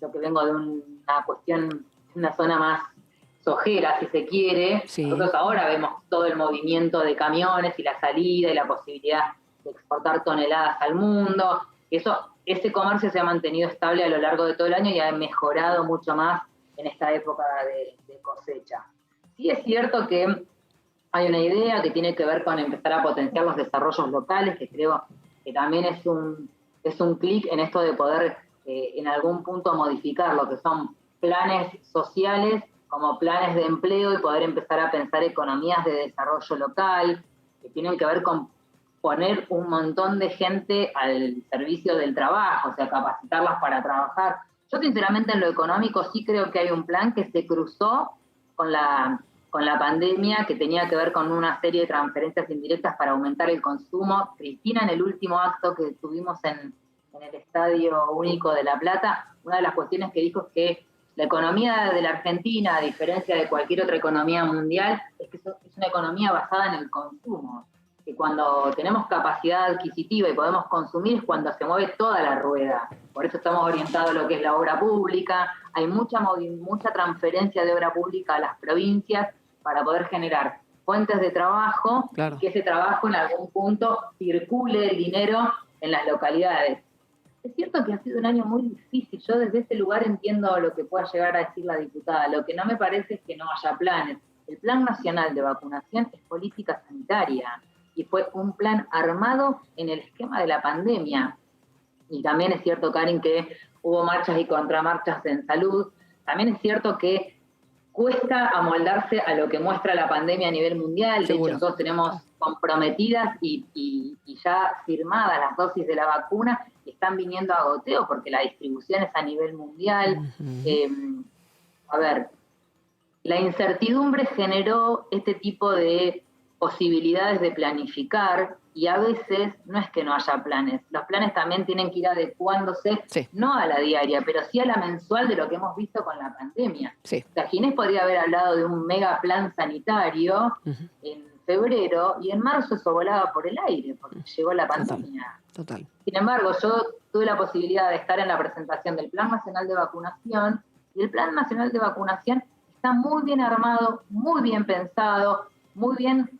lo que vengo de una cuestión, una zona más sojera, si se quiere. Sí. Nosotros ahora vemos todo el movimiento de camiones y la salida y la posibilidad de exportar toneladas al mundo. Ese comercio se ha mantenido estable a lo largo de todo el año y ha mejorado mucho más en esta época de cosecha. Sí es cierto que hay una idea que tiene que ver con empezar a potenciar los desarrollos locales, que creo que también es un es un clic en esto de poder en algún punto modificar lo que son planes sociales como planes de empleo y poder empezar a pensar economías de desarrollo local que tienen que ver con poner un montón de gente al servicio del trabajo, o sea, capacitarlas para trabajar. Yo sinceramente en lo económico sí creo que hay un plan que se cruzó con la pandemia, que tenía que ver con una serie de transferencias indirectas para aumentar el consumo. Cristina, en el último acto que tuvimos en el Estadio Único de La Plata, una de las cuestiones que dijo es que la economía de la Argentina, a diferencia de cualquier otra economía mundial, es que es una economía basada en el consumo. Que cuando tenemos capacidad adquisitiva y podemos consumir es cuando se mueve toda la rueda. Por eso estamos orientados a lo que es la obra pública. Hay mucha transferencia de obra pública a las provincias para poder generar fuentes de trabajo, claro, y que ese trabajo en algún punto circule el dinero en las localidades. Es cierto que ha sido un año muy difícil. Yo desde ese lugar entiendo lo que pueda llegar a decir la diputada. Lo que no me parece es que no haya planes. El Plan Nacional de Vacunación es política sanitaria y fue un plan armado en el esquema de la pandemia. Y también es cierto, Karin, que hubo marchas y contramarchas en salud. También es cierto que cuesta amoldarse a lo que muestra la pandemia a nivel mundial. De hecho, nosotros tenemos comprometidas y ya firmadas las dosis de la vacuna que están viniendo a goteo porque la distribución es a nivel mundial. A ver, la incertidumbre generó este tipo de posibilidades de planificar y a veces no es que no haya planes. Los planes también tienen que ir adecuándose, no a la diaria, pero sí a la mensual de lo que hemos visto con la pandemia. O sea, Ginés podría haber hablado de un mega plan sanitario en febrero y en marzo eso volaba por el aire porque llegó la pandemia. Total. Sin embargo, yo tuve la posibilidad de estar en la presentación del Plan Nacional de Vacunación y el Plan Nacional de Vacunación está muy bien armado, muy bien pensado, muy bien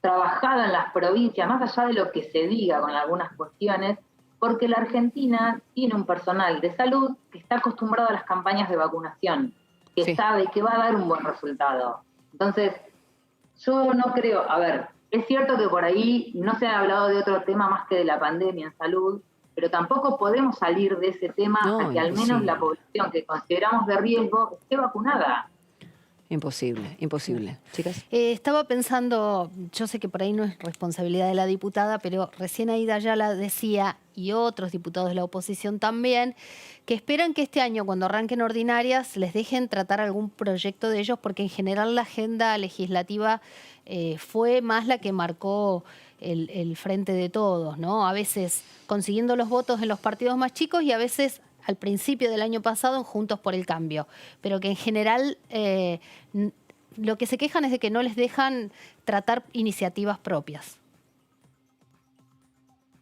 trabajado en las provincias, más allá de lo que se diga con algunas cuestiones, porque la Argentina tiene un personal de salud que está acostumbrado a las campañas de vacunación, que sabe que va a dar un buen resultado. Entonces, yo no creo, a ver, es cierto que por ahí no se ha hablado de otro tema más que de la pandemia en salud, pero tampoco podemos salir de ese tema hasta que al menos la población que consideramos de riesgo esté vacunada. Imposible, imposible. Chicas. Estaba pensando, yo sé que por ahí no es responsabilidad de la diputada, pero recién Aida Ayala decía, y otros diputados de la oposición también, que esperan que este año, cuando arranquen ordinarias, les dejen tratar algún proyecto de ellos, porque en general la agenda legislativa fue más la que marcó el frente de todos, ¿no? A veces consiguiendo los votos en los partidos más chicos y a veces al principio del año pasado en Juntos por el Cambio, pero que en general lo que se quejan es de que no les dejan tratar iniciativas propias.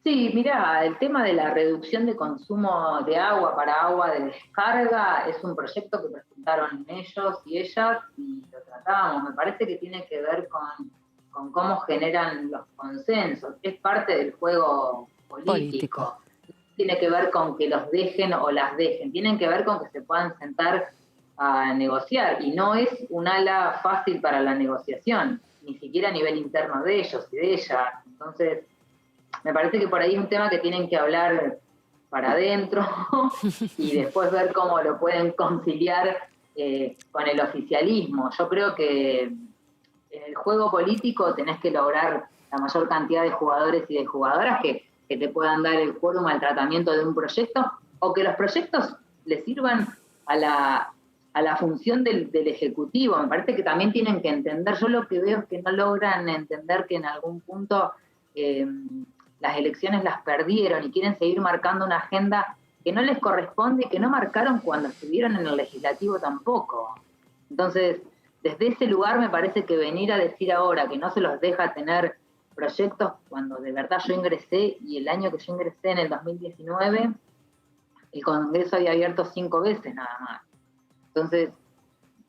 Sí, mira, el tema de la reducción de consumo de agua para agua de descarga es un proyecto que presentaron ellos y ellas y lo tratamos. Me parece que tiene que ver con cómo generan los consensos. Es parte del juego político. Tiene que ver con que los dejen o las dejen. Tienen que ver con que se puedan sentar a negociar. Y no es un ala fácil para la negociación, ni siquiera a nivel interno de ellos y de ellas. Entonces, me parece que por ahí es un tema que tienen que hablar para adentro y después ver cómo lo pueden conciliar con el oficialismo. Yo creo que en el juego político tenés que lograr la mayor cantidad de jugadores y de jugadoras que te puedan dar el quórum al tratamiento de un proyecto o que los proyectos le sirvan a la función del Ejecutivo. Me parece que también tienen que entender, yo lo que veo es que no logran entender que en algún punto las elecciones las perdieron y quieren seguir marcando una agenda que no les corresponde y que no marcaron cuando estuvieron en el Legislativo tampoco. Entonces, desde ese lugar me parece que venir a decir ahora que no se los deja tener proyectos cuando de verdad yo ingresé, y el año que yo ingresé en el 2019, el Congreso había abierto 5 veces nada más. Entonces,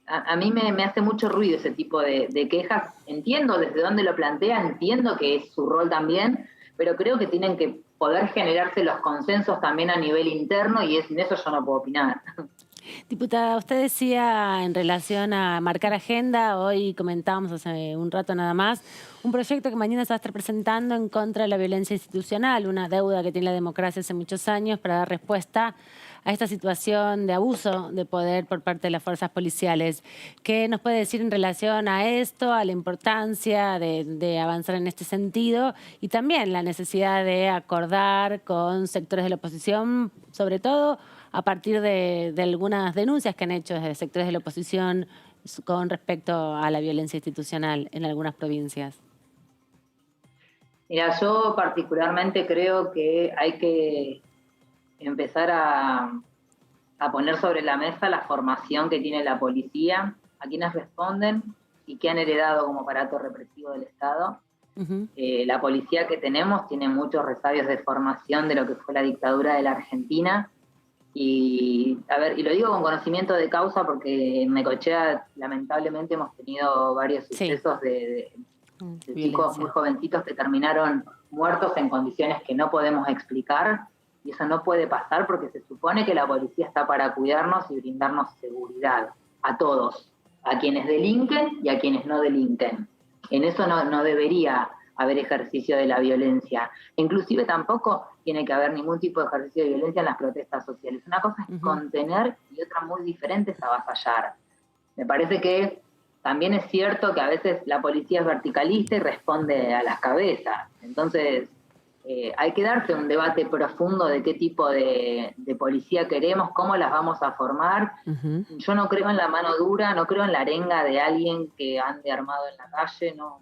a mí me hace mucho ruido ese tipo de quejas. Entiendo desde dónde lo plantean, entiendo que es su rol también, pero creo que tienen que poder generarse los consensos también a nivel interno y en eso yo no puedo opinar. Diputada, usted decía en relación a marcar agenda, hoy comentábamos hace un rato nada más, un proyecto que mañana se va a estar presentando en contra de la violencia institucional, una deuda que tiene la democracia hace muchos años para dar respuesta a esta situación de abuso de poder por parte de las fuerzas policiales. ¿Qué nos puede decir en relación a esto, a la importancia de avanzar en este sentido y también la necesidad de acordar con sectores de la oposición, sobre todo a partir de algunas denuncias que han hecho desde sectores de la oposición con respecto a la violencia institucional en algunas provincias? Mira, yo particularmente creo que hay que empezar a poner sobre la mesa la formación que tiene la policía, a quienes responden y qué han heredado como aparato represivo del Estado. La policía que tenemos tiene muchos resabios de formación de lo que fue la dictadura de la Argentina. Y lo digo con conocimiento de causa porque en Necochea lamentablemente hemos tenido varios sucesos de chicos muy jovencitos que terminaron muertos en condiciones que no podemos explicar, y eso no puede pasar porque se supone que la policía está para cuidarnos y brindarnos seguridad a todos, a quienes delinquen y a quienes no delinquen. En eso no debería haber ejercicio de la violencia. Inclusive tampoco tiene que haber ningún tipo de ejercicio de violencia en las protestas sociales. Una cosa es contener y otra muy diferente es avasallar. Me parece que también es cierto que a veces la policía es verticalista y responde a las cabezas. Entonces, hay que darse un debate profundo de qué tipo de policía queremos, cómo las vamos a formar. Yo no creo en la mano dura, no creo en la arenga de alguien que ande armado en la calle, no.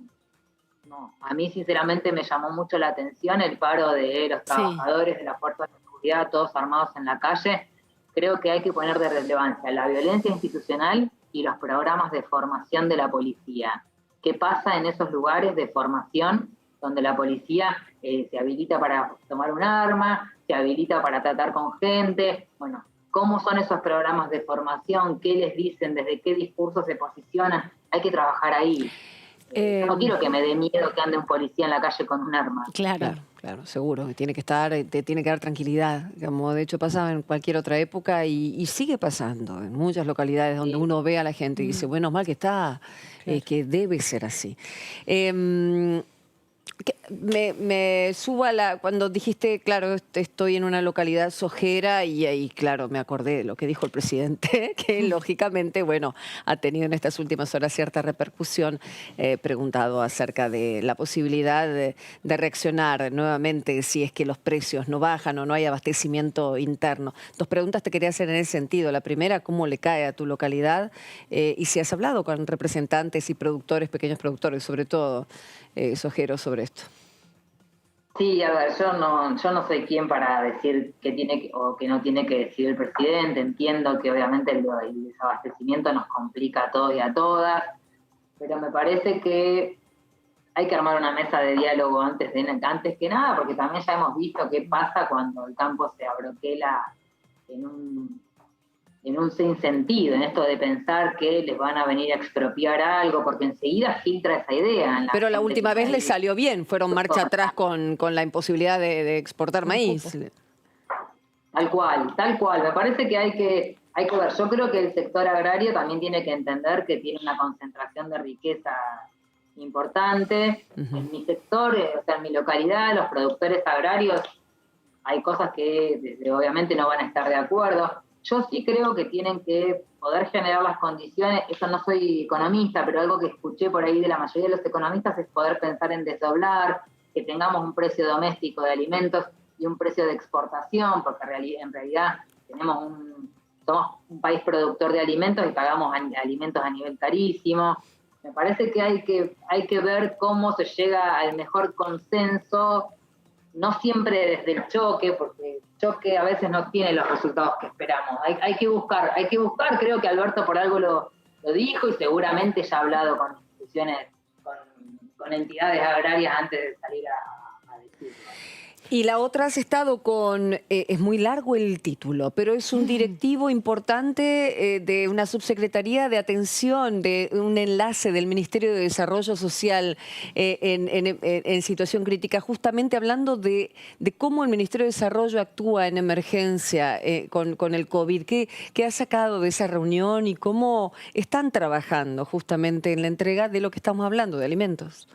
A mí sinceramente me llamó mucho la atención el paro de los trabajadores de las fuerzas de seguridad, todos armados en la calle. Creo que hay que poner de relevancia la violencia institucional y los programas de formación de la policía. ¿Qué pasa en esos lugares de formación donde la policía se habilita para tomar un arma, se habilita para tratar con gente? Bueno, ¿cómo son esos programas de formación? ¿Qué les dicen? ¿Desde qué discursos se posicionan? Hay que trabajar ahí. No quiero que me dé miedo que ande un policía en la calle con un arma. Claro, seguro. Tiene que te tiene que dar tranquilidad, como de hecho pasaba en cualquier otra época y sigue pasando en muchas localidades donde uno ve a la gente y dice, bueno, mal que está, que debe ser así. Me subo cuando dijiste, claro, estoy en una localidad sojera y ahí, claro, me acordé de lo que dijo el presidente, que lógicamente, bueno, ha tenido en estas últimas horas cierta repercusión, preguntado acerca de la posibilidad de reaccionar nuevamente si es que los precios no bajan o no hay abastecimiento interno. Dos preguntas te quería hacer en ese sentido. La primera, ¿cómo le cae a tu localidad? Y si has hablado con representantes y productores, pequeños productores, sobre todo, sojeros sobre esto. Sí, a ver, yo no soy quien para decir qué tiene o qué no tiene que decir el presidente. Entiendo que obviamente el desabastecimiento nos complica a todos y a todas, pero me parece que hay que armar una mesa de diálogo antes que nada, porque también ya hemos visto qué pasa cuando el campo se abroquela en un sinsentido, en esto de pensar que les van a venir a expropiar algo, porque enseguida filtra esa idea. Pero la última vez les salió bien, fueron marcha atrás con la imposibilidad de exportar maíz. Tal cual. Me parece que hay que ver. Yo creo que el sector agrario también tiene que entender que tiene una concentración de riqueza importante. En mi sector, o sea, en mi localidad, los productores agrarios, hay cosas que obviamente no van a estar de acuerdo. Yo sí creo que tienen que poder generar las condiciones, eso no soy economista, pero algo que escuché por ahí de la mayoría de los economistas es poder pensar en desdoblar, que tengamos un precio doméstico de alimentos y un precio de exportación, porque en realidad somos un país productor de alimentos y pagamos alimentos a nivel carísimo. Me parece que hay que ver cómo se llega al mejor consenso, no siempre desde el choque, porque el choque a veces no tiene los resultados que esperamos. Hay que buscar, creo que Alberto por algo lo dijo y seguramente ya ha hablado con instituciones, con entidades agrarias antes de salir a decirlo. Y la otra has estado con, es muy largo el título, pero es un directivo importante de una subsecretaría de atención, de un enlace del Ministerio de Desarrollo Social en situación crítica, justamente hablando de cómo el Ministerio de Desarrollo actúa en emergencia con el COVID. ¿Qué ha sacado de esa reunión y cómo están trabajando justamente en la entrega de lo que estamos hablando, de alimentos?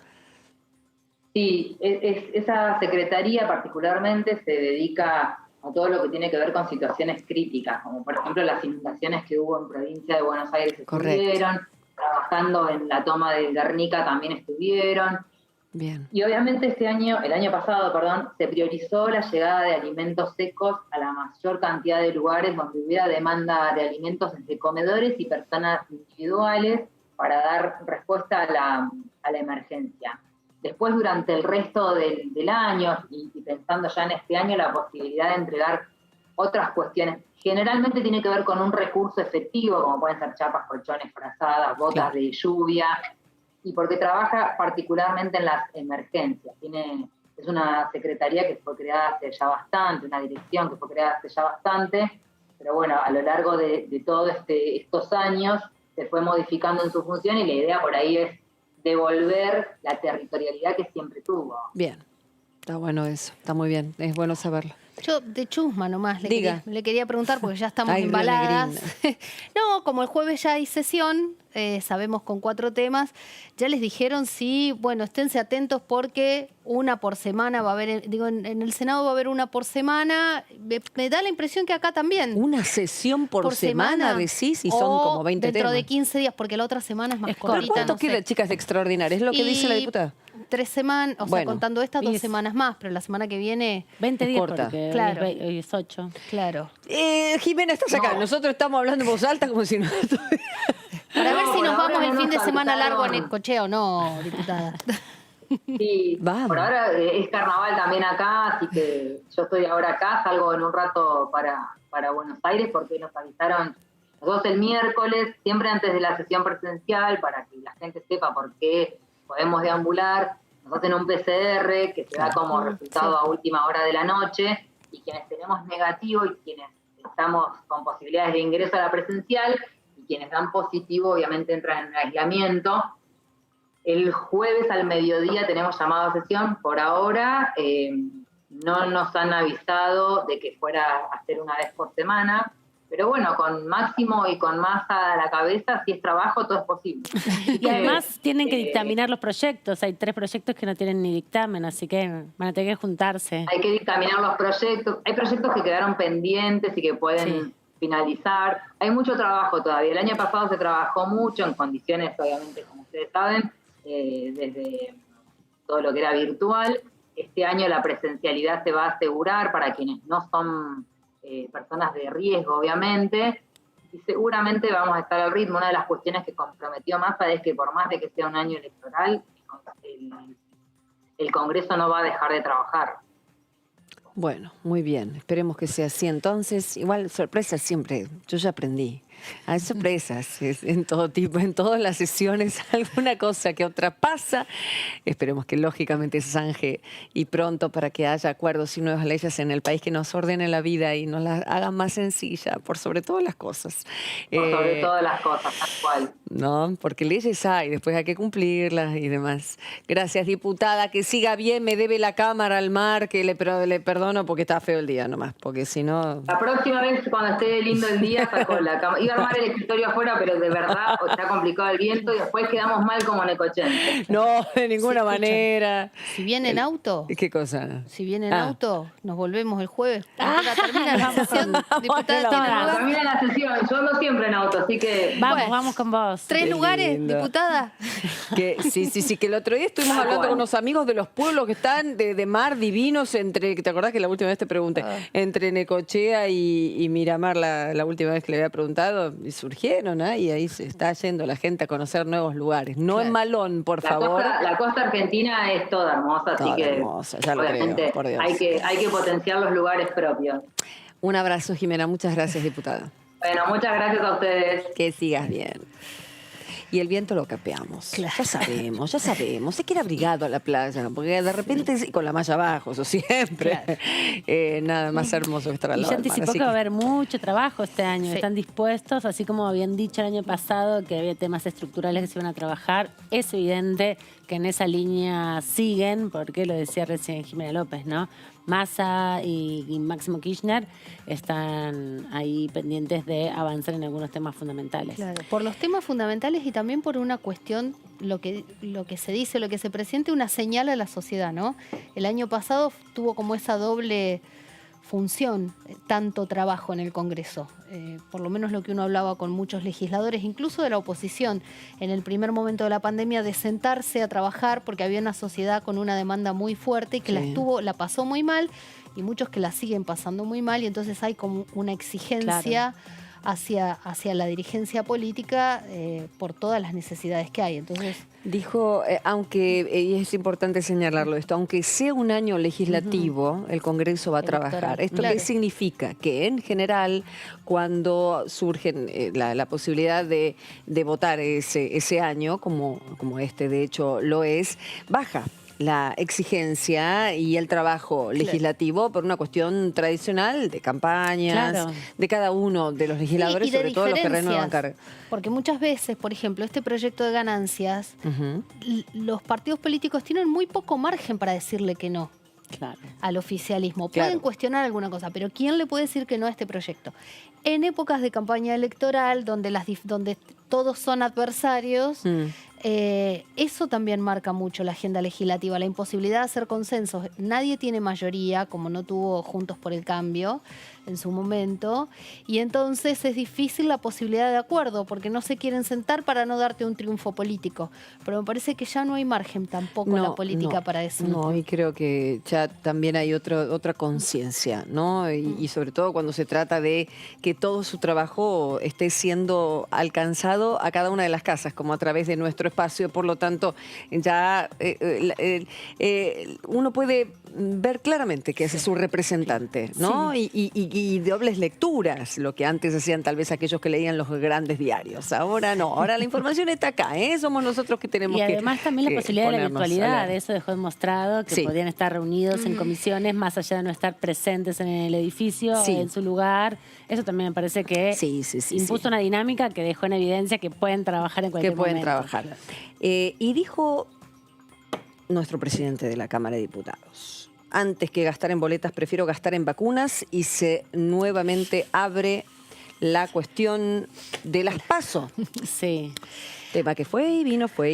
Sí, esa secretaría particularmente se dedica a todo lo que tiene que ver con situaciones críticas, como por ejemplo las inundaciones que hubo en provincia de Buenos Aires estuvieron, trabajando en la toma de Guernica también estuvieron. Bien. Y obviamente el año pasado, se priorizó la llegada de alimentos secos a la mayor cantidad de lugares donde hubiera demanda de alimentos entre comedores y personas individuales para dar respuesta a la emergencia. Después, durante el resto del año, y pensando ya en este año, la posibilidad de entregar otras cuestiones. Generalmente tiene que ver con un recurso efectivo, como pueden ser chapas, colchones, frazadas, botas de lluvia, y porque trabaja particularmente en las emergencias. Es una secretaría que fue creada hace ya bastante, una dirección que fue creada hace ya bastante, pero bueno, a lo largo de todos estos años se fue modificando en su función y la idea por ahí es devolver la territorialidad que siempre tuvo. Bien, está bueno eso, está muy bien, es bueno saberlo. Yo de chusma nomás le quería preguntar, porque ya estamos Ay, embaladas. No, como el jueves ya hay sesión, sabemos con 4 temas, ya les dijeron bueno, esténse atentos porque una por semana va a haber, en el Senado va a haber una por semana, me da la impresión que acá también. ¿Una sesión por semana decís? Y son como 20 dentro temas. de 15 días, porque la otra semana es más cortita. ¿Cuánto queda, chicas, de extraordinario? ¿Es lo que dice la diputada? 3 semanas, o sea, contando estas 2 semanas más, pero la semana que viene 20 días corta. porque claro. hoy es 8. Claro. Jimena, estás acá. Nosotros estamos hablando en voz alta como si no... Para ver si nos vamos el fin de semana largo en Necochea o no, diputada. Sí, por ahora es carnaval también acá, así que yo estoy ahora acá, salgo en un rato para Buenos Aires porque nos avisaron los 2 el miércoles, siempre antes de la sesión presencial, para que la gente sepa por qué podemos deambular. Nos hacen un PCR que se da como resultado a última hora de la noche, y quienes tenemos negativo y quienes estamos con posibilidades de ingreso a la presencial y quienes dan positivo obviamente entran en aislamiento. El jueves al mediodía tenemos llamado a sesión. Por ahora no nos han avisado de que fuera a ser una vez por semana, pero bueno, con Máximo y con Massa a la cabeza, si es trabajo, todo es posible. Y además tienen que dictaminar los proyectos. Hay 3 proyectos que no tienen ni dictamen, así que van a tener que juntarse. Hay que dictaminar los proyectos. Hay proyectos que quedaron pendientes y que pueden finalizar. Hay mucho trabajo todavía. El año pasado se trabajó mucho en condiciones, obviamente, como ustedes saben, desde todo lo que era virtual. Este año la presencialidad se va a asegurar para quienes no son personas de riesgo, obviamente, y seguramente vamos a estar al ritmo. Una de las cuestiones que comprometió Massa es que por más de que sea un año electoral, el Congreso no va a dejar de trabajar. Bueno, muy bien, esperemos que sea así. Entonces, igual sorpresas siempre, yo ya aprendí. Hay sorpresas en todo tipo, en todas las sesiones, alguna cosa que otra pasa. Esperemos que lógicamente se zanje y pronto para que haya acuerdos y nuevas leyes en el país que nos ordenen la vida y nos la hagan más sencilla, por sobre todas las cosas. Por sobre todas las cosas, tal cual. No, porque leyes hay, después hay que cumplirlas y demás. Gracias, diputada, que siga bien, me debe la cámara al mar, que le perdono porque está feo el día nomás, porque si no... La próxima vez cuando esté lindo el día saco la cámara. Iba a armar el escritorio afuera, pero de verdad está complicado el viento y después quedamos mal como necochenses. No, de ninguna manera. Si viene en auto... ¿Qué cosa? Si viene en auto, nos volvemos el jueves. Termina la sesión. Diputada, ¿tiene lugar? Termina la sesión. Yo ando siempre en auto, así que... Vamos con vos. 3 lugares, lindo. Diputada. Sí, que el otro día estuvimos hablando con unos amigos de los pueblos que están de mar divinos entre, ¿te acordás que la última vez te pregunté? Entre Necochea y Miramar, la última vez que le había preguntado, y surgieron, y ahí se está yendo la gente a conocer nuevos lugares. No en Malón, por favor. La costa argentina es toda hermosa, así que hermosa, ya lo creo, por Dios. Hay que potenciar los lugares propios. Un abrazo, Jimena. Muchas gracias, diputada. Bueno, muchas gracias a ustedes. Que sigas bien. y el viento lo capeamos. Claro. Ya sabemos. Hay que ir abrigado a la playa, porque de repente con la malla abajo, eso siempre. Claro. Nada más hermoso que estar al Y lado ya del mar, anticipó así que va a haber mucho trabajo este año. Sí. Están dispuestos, así como habían dicho el año pasado que había temas estructurales que se iban a trabajar. Es evidente que en esa línea siguen, porque lo decía recién Jimena López, ¿no? Massa y Máximo Kirchner están ahí pendientes de avanzar en algunos temas fundamentales. Claro, por los temas fundamentales y también por una cuestión, lo que se dice, lo que se presiente, una señal a la sociedad, ¿no? El año pasado tuvo como esa doble función, tanto trabajo en el Congreso. Por lo menos lo que uno hablaba con muchos legisladores, incluso de la oposición, en el primer momento de la pandemia, de sentarse a trabajar porque había una sociedad con una demanda muy fuerte y que la pasó muy mal, y muchos que la siguen pasando muy mal, y entonces hay como una exigencia hacia la dirigencia política por todas las necesidades que hay. Entonces dijo, aunque, y es importante señalarlo esto, aunque sea un año legislativo, el Congreso va a trabajar. ¿Esto qué significa? Que en general, cuando surge la posibilidad de votar ese año, como este de hecho lo es, baja la exigencia y el trabajo legislativo por una cuestión tradicional de campañas, de cada uno de los legisladores, sobre todo los que renuevan cargo. Porque muchas veces, por ejemplo, este proyecto de ganancias, los partidos políticos tienen muy poco margen para decirle que no al oficialismo. Pueden cuestionar alguna cosa, pero ¿quién le puede decir que no a este proyecto? En épocas de campaña electoral, donde todos son adversarios, eso también marca mucho la agenda legislativa, la imposibilidad de hacer consensos. Nadie tiene mayoría, como no tuvo Juntos por el Cambio en su momento, y entonces es difícil la posibilidad de acuerdo, porque no se quieren sentar para no darte un triunfo político. Pero me parece que ya no hay margen tampoco en la política para eso. No, y creo que ya también hay otra conciencia, ¿no? Y sobre todo cuando se trata de que todo su trabajo esté siendo alcanzado a cada una de las casas, como a través de nuestro espacio. Por lo tanto, ya uno puede ver claramente que ese es su representante, ¿no? Y dobles lecturas, lo que antes hacían tal vez aquellos que leían los grandes diarios. Ahora no, ahora la información está acá, somos nosotros que tenemos que... Y además también la posibilidad de la virtualidad, eso dejó demostrado que podían estar reunidos en comisiones, más allá de no estar presentes en el edificio, en su lugar. Eso también me parece que impuso una dinámica que dejó en evidencia que pueden trabajar en cualquier momento. Trabajar. Y dijo nuestro presidente de la Cámara de Diputados: antes que gastar en boletas, prefiero gastar en vacunas, y se nuevamente abre la cuestión de las PASO. Tema que fue y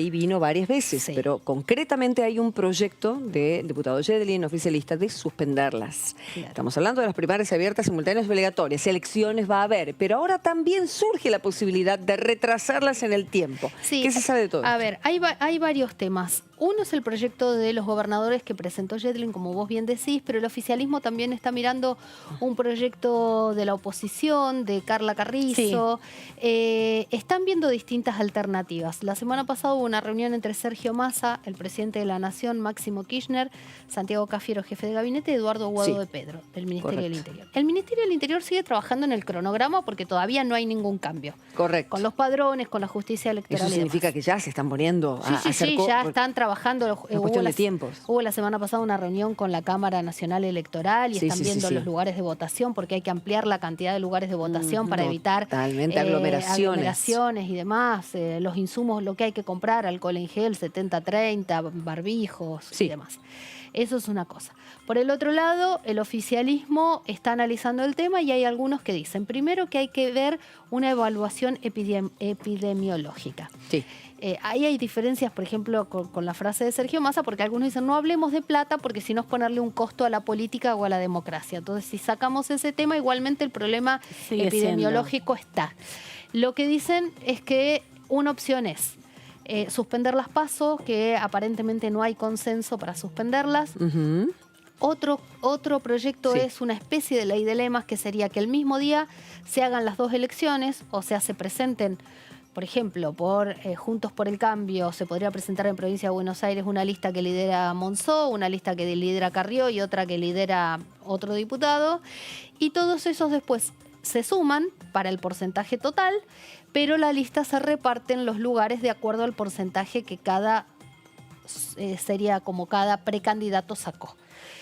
vino varias veces, pero concretamente hay un proyecto de diputado Yedlin, oficialista, de suspenderlas. Estamos hablando de las primarias abiertas, simultáneas y obligatorias. Elecciones va a haber, pero ahora también surge la posibilidad de retrasarlas en el tiempo. ¿Qué se sabe de todo? A ver, hay varios temas. Uno es el proyecto de los gobernadores que presentó Yedlin, como vos bien decís, pero el oficialismo también está mirando un proyecto de la oposición, de Carla Carrizo. Están viendo distintas alternativas. La semana pasada hubo una reunión entre Sergio Massa, el presidente de la Nación, Máximo Kirchner, Santiago Cafiero, jefe de gabinete, y Eduardo Guado de Pedro, del Ministerio del Interior. El Ministerio del Interior sigue trabajando en el cronograma porque todavía no hay ningún cambio. Con los padrones, con la justicia electoral. Eso significa que ya se están poniendo a hacer ya están trabajando. Cuestión de tiempos. Hubo la semana pasada una reunión con la Cámara Nacional Electoral y están viendo los lugares de votación, porque hay que ampliar la cantidad de lugares de votación para evitar aglomeraciones y demás. Los insumos, lo que hay que comprar, alcohol en gel, 70-30, barbijos y demás. Eso es una cosa. Por el otro lado, el oficialismo está analizando el tema y hay algunos que dicen, primero, que hay que ver una evaluación epidemiológica. Ahí hay diferencias, por ejemplo, con la frase de Sergio Massa, porque algunos dicen, no hablemos de plata porque si no es ponerle un costo a la política o a la democracia. Entonces, si sacamos ese tema, igualmente el problema epidemiológico está. Lo que dicen es que una opción es suspender las PASO, que aparentemente no hay consenso para suspenderlas. Otro proyecto es una especie de ley de lemas, que sería que el mismo día se hagan las dos elecciones, o sea, se presenten, por ejemplo, por Juntos por el Cambio, se podría presentar en Provincia de Buenos Aires una lista que lidera Monzó, una lista que lidera Carrió y otra que lidera otro diputado, y todos esos después se suman para el porcentaje total, pero la lista se reparte en los lugares de acuerdo al porcentaje que sería como cada precandidato sacó.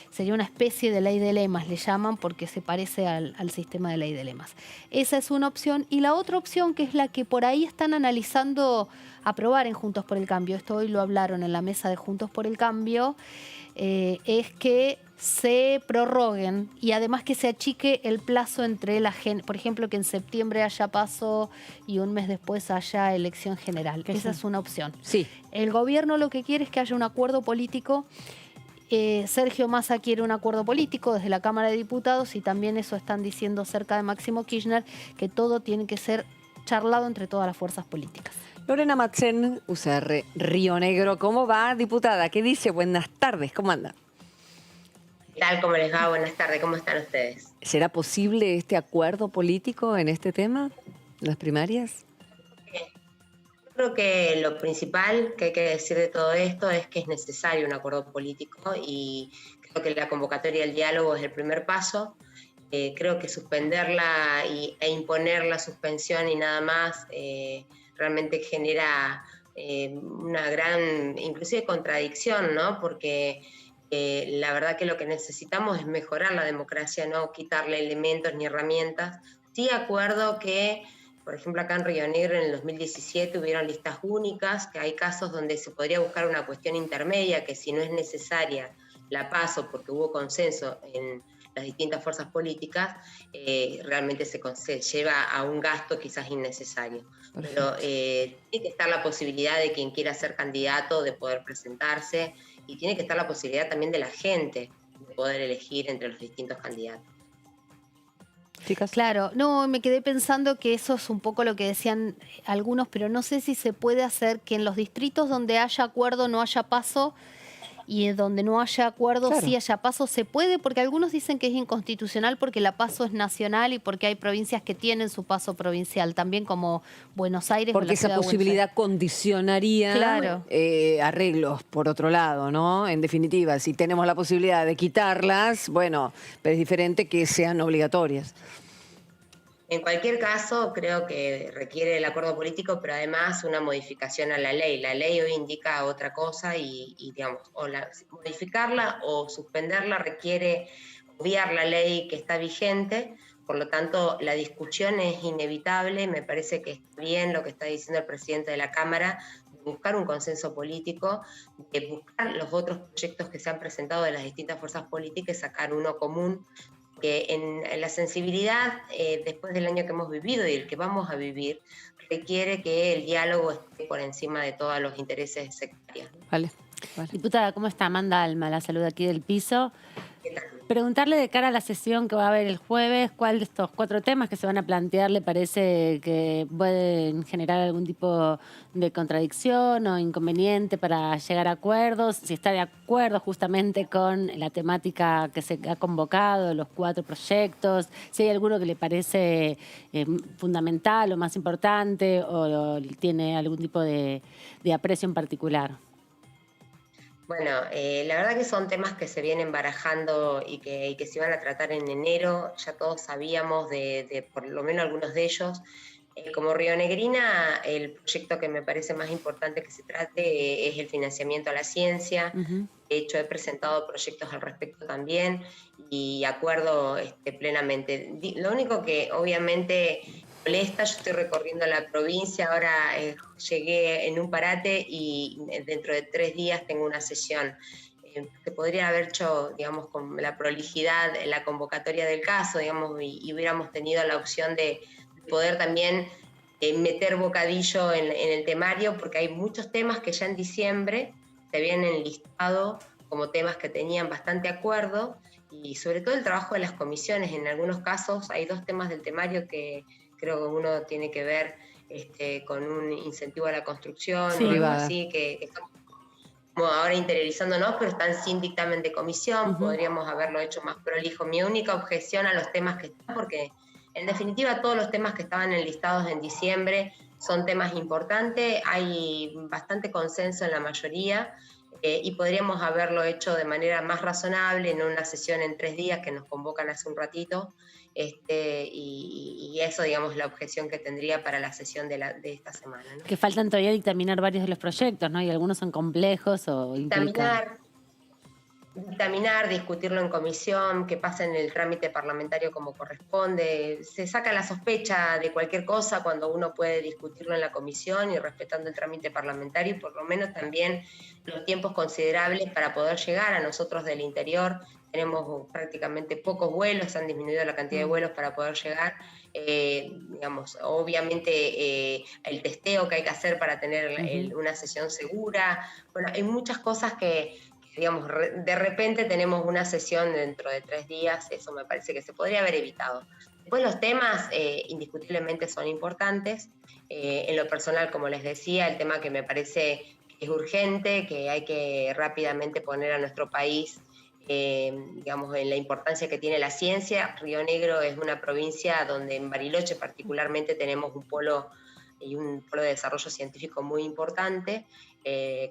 Sería una especie de ley de lemas, le llaman, porque se parece al sistema de ley de lemas. Esa es una opción. Y la otra opción, que es la que por ahí están analizando aprobar en Juntos por el Cambio, esto hoy lo hablaron en la mesa de Juntos por el Cambio, es que se prorroguen y además que se achique el plazo entre la gente, por ejemplo, que en septiembre haya paso y un mes después haya elección general. Esa es una opción. Sí. El gobierno lo que quiere es que haya un acuerdo político. Sergio Massa quiere un acuerdo político desde la Cámara de Diputados y también eso están diciendo cerca de Máximo Kirchner, que todo tiene que ser charlado entre todas las fuerzas políticas. Lorena Matzen, UCR Río Negro, ¿cómo va, diputada? ¿Qué dice? Buenas tardes, ¿cómo anda? ¿Qué tal? ¿Cómo les va? Buenas tardes, ¿cómo están ustedes? ¿Será posible este acuerdo político en este tema, las primarias? Yo creo que lo principal que hay que decir de todo esto es que es necesario un acuerdo político y creo que la convocatoria del diálogo es el primer paso. Creo que suspenderla e imponer la suspensión y nada más realmente genera una gran, inclusive contradicción, ¿no? Porque la verdad que lo que necesitamos es mejorar la democracia, no quitarle elementos ni herramientas. Sí acuerdo que, por ejemplo, acá en Río Negro en el 2017 hubieron listas únicas, que hay casos donde se podría buscar una cuestión intermedia, que si no es necesaria la paso porque hubo consenso en las distintas fuerzas políticas, realmente se lleva a un gasto quizás innecesario. Pero tiene que estar la posibilidad de quien quiera ser candidato de poder presentarse y tiene que estar la posibilidad también de la gente de poder elegir entre los distintos candidatos. Chicas. Claro, no, me quedé pensando que eso es un poco lo que decían algunos, pero no sé si se puede hacer que en los distritos donde haya acuerdo no haya paso y donde no haya acuerdo sí haya paso. Se puede, porque algunos dicen que es inconstitucional porque la paso es nacional y porque hay provincias que tienen su paso provincial, también como Buenos Aires. Porque esa posibilidad condicionaría arreglos, por otro lado, ¿no? En definitiva, si tenemos la posibilidad de quitarlas, bueno, pero es diferente que sean obligatorias. En cualquier caso, creo que requiere el acuerdo político, pero además una modificación a la ley. La ley hoy indica otra cosa y digamos, modificarla o suspenderla requiere obviar la ley que está vigente. Por lo tanto, la discusión es inevitable. Me parece que está bien lo que está diciendo el presidente de la Cámara, de buscar un consenso político, de buscar los otros proyectos que se han presentado de las distintas fuerzas políticas y sacar uno común, que en la sensibilidad, después del año que hemos vivido y el que vamos a vivir, requiere que el diálogo esté por encima de todos los intereses sectarios. Vale. Diputada, ¿cómo está? Amanda Alma, la saluda aquí del piso. Preguntarle de cara a la sesión que va a haber el jueves, ¿cuál de estos 4 temas que se van a plantear le parece que pueden generar algún tipo de contradicción o inconveniente para llegar a acuerdos? Si está de acuerdo justamente con la temática que se ha convocado, los 4 proyectos, si hay alguno que le parece fundamental o más importante o tiene algún tipo de aprecio en particular. Bueno, la verdad que son temas que se vienen barajando y que se van a tratar en enero. Ya todos sabíamos de por lo menos algunos de ellos. Como rionegrina, el proyecto que me parece más importante que se trate es el financiamiento a la ciencia. De hecho, he presentado proyectos al respecto también y acuerdo plenamente. Lo único que obviamente molesta, yo estoy recorriendo la provincia, ahora llegué en un parate y dentro de 3 días tengo una sesión. Se podría haber hecho, digamos, con la prolijidad, la convocatoria del caso, digamos, y hubiéramos tenido la opción de poder también meter bocadillo en el temario, porque hay muchos temas que ya en diciembre se habían enlistado como temas que tenían bastante acuerdo, y sobre todo el trabajo de las comisiones. En algunos casos hay 2 temas del temario que creo que uno tiene que ver con un incentivo a la construcción o algo así, que estamos como ahora interiorizándonos, pero están sin dictamen de comisión. Podríamos haberlo hecho más prolijo. Mi única objeción a los temas que están, porque en definitiva todos los temas que estaban enlistados en diciembre son temas importantes, hay bastante consenso en la mayoría, y podríamos haberlo hecho de manera más razonable en una sesión en 3 días que nos convocan hace un ratito. y eso, digamos, la objeción que tendría para la sesión de esta semana, ¿no? Que faltan todavía dictaminar varios de los proyectos, ¿no? Y algunos son complejos o implican... Dictaminar, discutirlo en comisión, que pase en el trámite parlamentario como corresponde. Se saca la sospecha de cualquier cosa cuando uno puede discutirlo en la comisión y respetando el trámite parlamentario y por lo menos también los tiempos considerables para poder llegar. A nosotros del interior tenemos prácticamente pocos vuelos, han disminuido la cantidad de vuelos para poder llegar. Digamos, obviamente el testeo que hay que hacer para tener una sesión segura. Bueno, hay muchas cosas que digamos, de repente tenemos una sesión dentro de 3 días, eso me parece que se podría haber evitado. Después los temas indiscutiblemente son importantes. En lo personal, como les decía, el tema que me parece que es urgente, que hay que rápidamente poner a nuestro país, digamos, en la importancia que tiene la ciencia. Río Negro es una provincia donde en Bariloche particularmente tenemos un polo de desarrollo científico muy importante,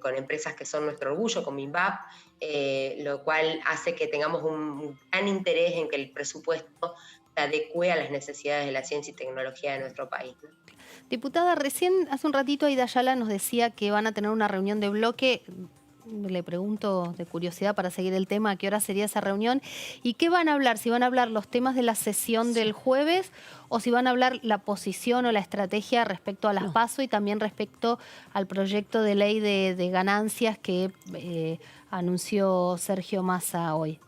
con empresas que son nuestro orgullo, como INVAP, lo cual hace que tengamos un gran interés en que el presupuesto se adecue a las necesidades de la ciencia y tecnología de nuestro país, ¿no? Diputada, recién hace un ratito Aida Ayala nos decía que van a tener una reunión de bloque. Le pregunto de curiosidad para seguir el tema, ¿a qué hora sería esa reunión? ¿Y qué van a hablar? ¿Si van a hablar los temas de la sesión del jueves o si van a hablar la posición o la estrategia respecto a las PASO y también respecto al proyecto de ley de ganancias que anunció Sergio Massa hoy?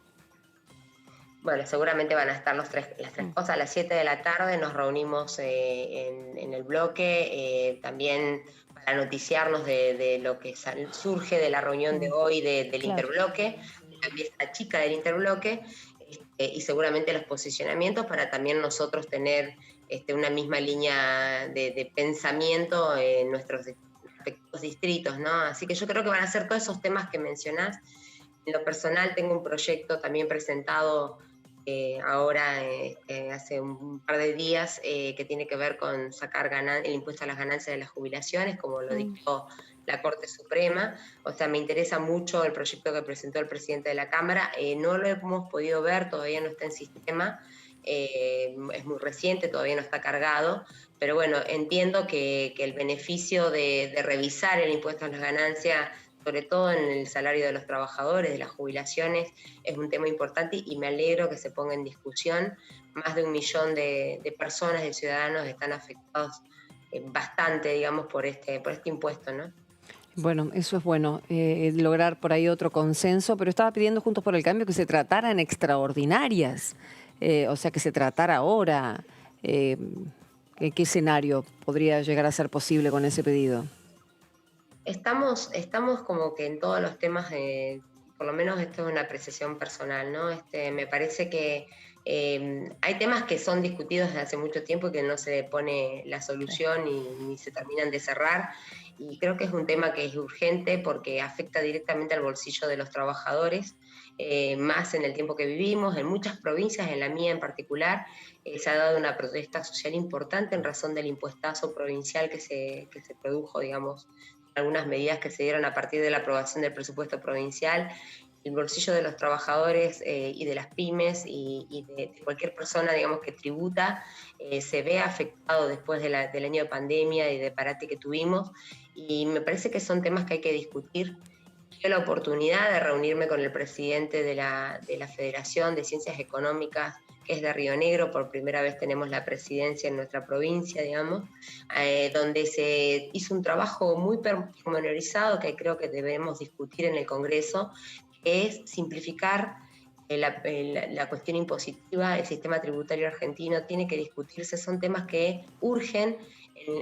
Bueno, seguramente van a estar las tres cosas. A las 7 de la tarde nos reunimos en el bloque, también para noticiarnos de lo que surge de la reunión de hoy del interbloque, la pieza chica del interbloque, y seguramente los posicionamientos para también nosotros tener una misma línea de pensamiento en nuestros respectivos distritos, ¿no? Así que yo creo que van a ser todos esos temas que mencionás. En lo personal tengo un proyecto también presentado ahora, hace un par de días, que tiene que ver con sacar el impuesto a las ganancias de las jubilaciones, como lo dictó la Corte Suprema. O sea, me interesa mucho el proyecto que presentó el presidente de la Cámara. No lo hemos podido ver, todavía no está en sistema, es muy reciente, todavía no está cargado, pero bueno, entiendo que el beneficio de revisar el impuesto a las ganancias, sobre todo en el salario de los trabajadores, de las jubilaciones, es un tema importante y me alegro que se ponga en discusión. Más de 1 millón de personas, de ciudadanos, están afectados bastante, digamos, por este impuesto, ¿no? Bueno, eso es bueno, lograr por ahí otro consenso, pero estaba pidiendo Juntos por el Cambio que se trataran extraordinarias, o sea, que se tratara ahora. ¿Qué escenario podría llegar a ser posible con ese pedido? Estamos como que en todos los temas, por lo menos esto es una apreciación personal, ¿no? Me parece que hay temas que son discutidos desde hace mucho tiempo y que no se pone la solución ni se terminan de cerrar. Y creo que es un tema que es urgente porque afecta directamente al bolsillo de los trabajadores, más en el tiempo que vivimos. En muchas provincias, en la mía en particular, se ha dado una protesta social importante en razón del impuestazo provincial que se produjo, digamos, algunas medidas que se dieron a partir de la aprobación del presupuesto provincial. El bolsillo de los trabajadores y de las pymes y de cualquier persona, digamos, que tributa, se ve afectado después del año de pandemia y de parate que tuvimos, y me parece que son temas que hay que discutir. Tuve la oportunidad de reunirme con el presidente de la Federación de Ciencias Económicas, que es de Río Negro. Por primera vez tenemos la presidencia en nuestra provincia, digamos, donde se hizo un trabajo muy pormenorizado que creo que debemos discutir en el Congreso, que es simplificar la cuestión impositiva. El sistema tributario argentino tiene que discutirse, son temas que urgen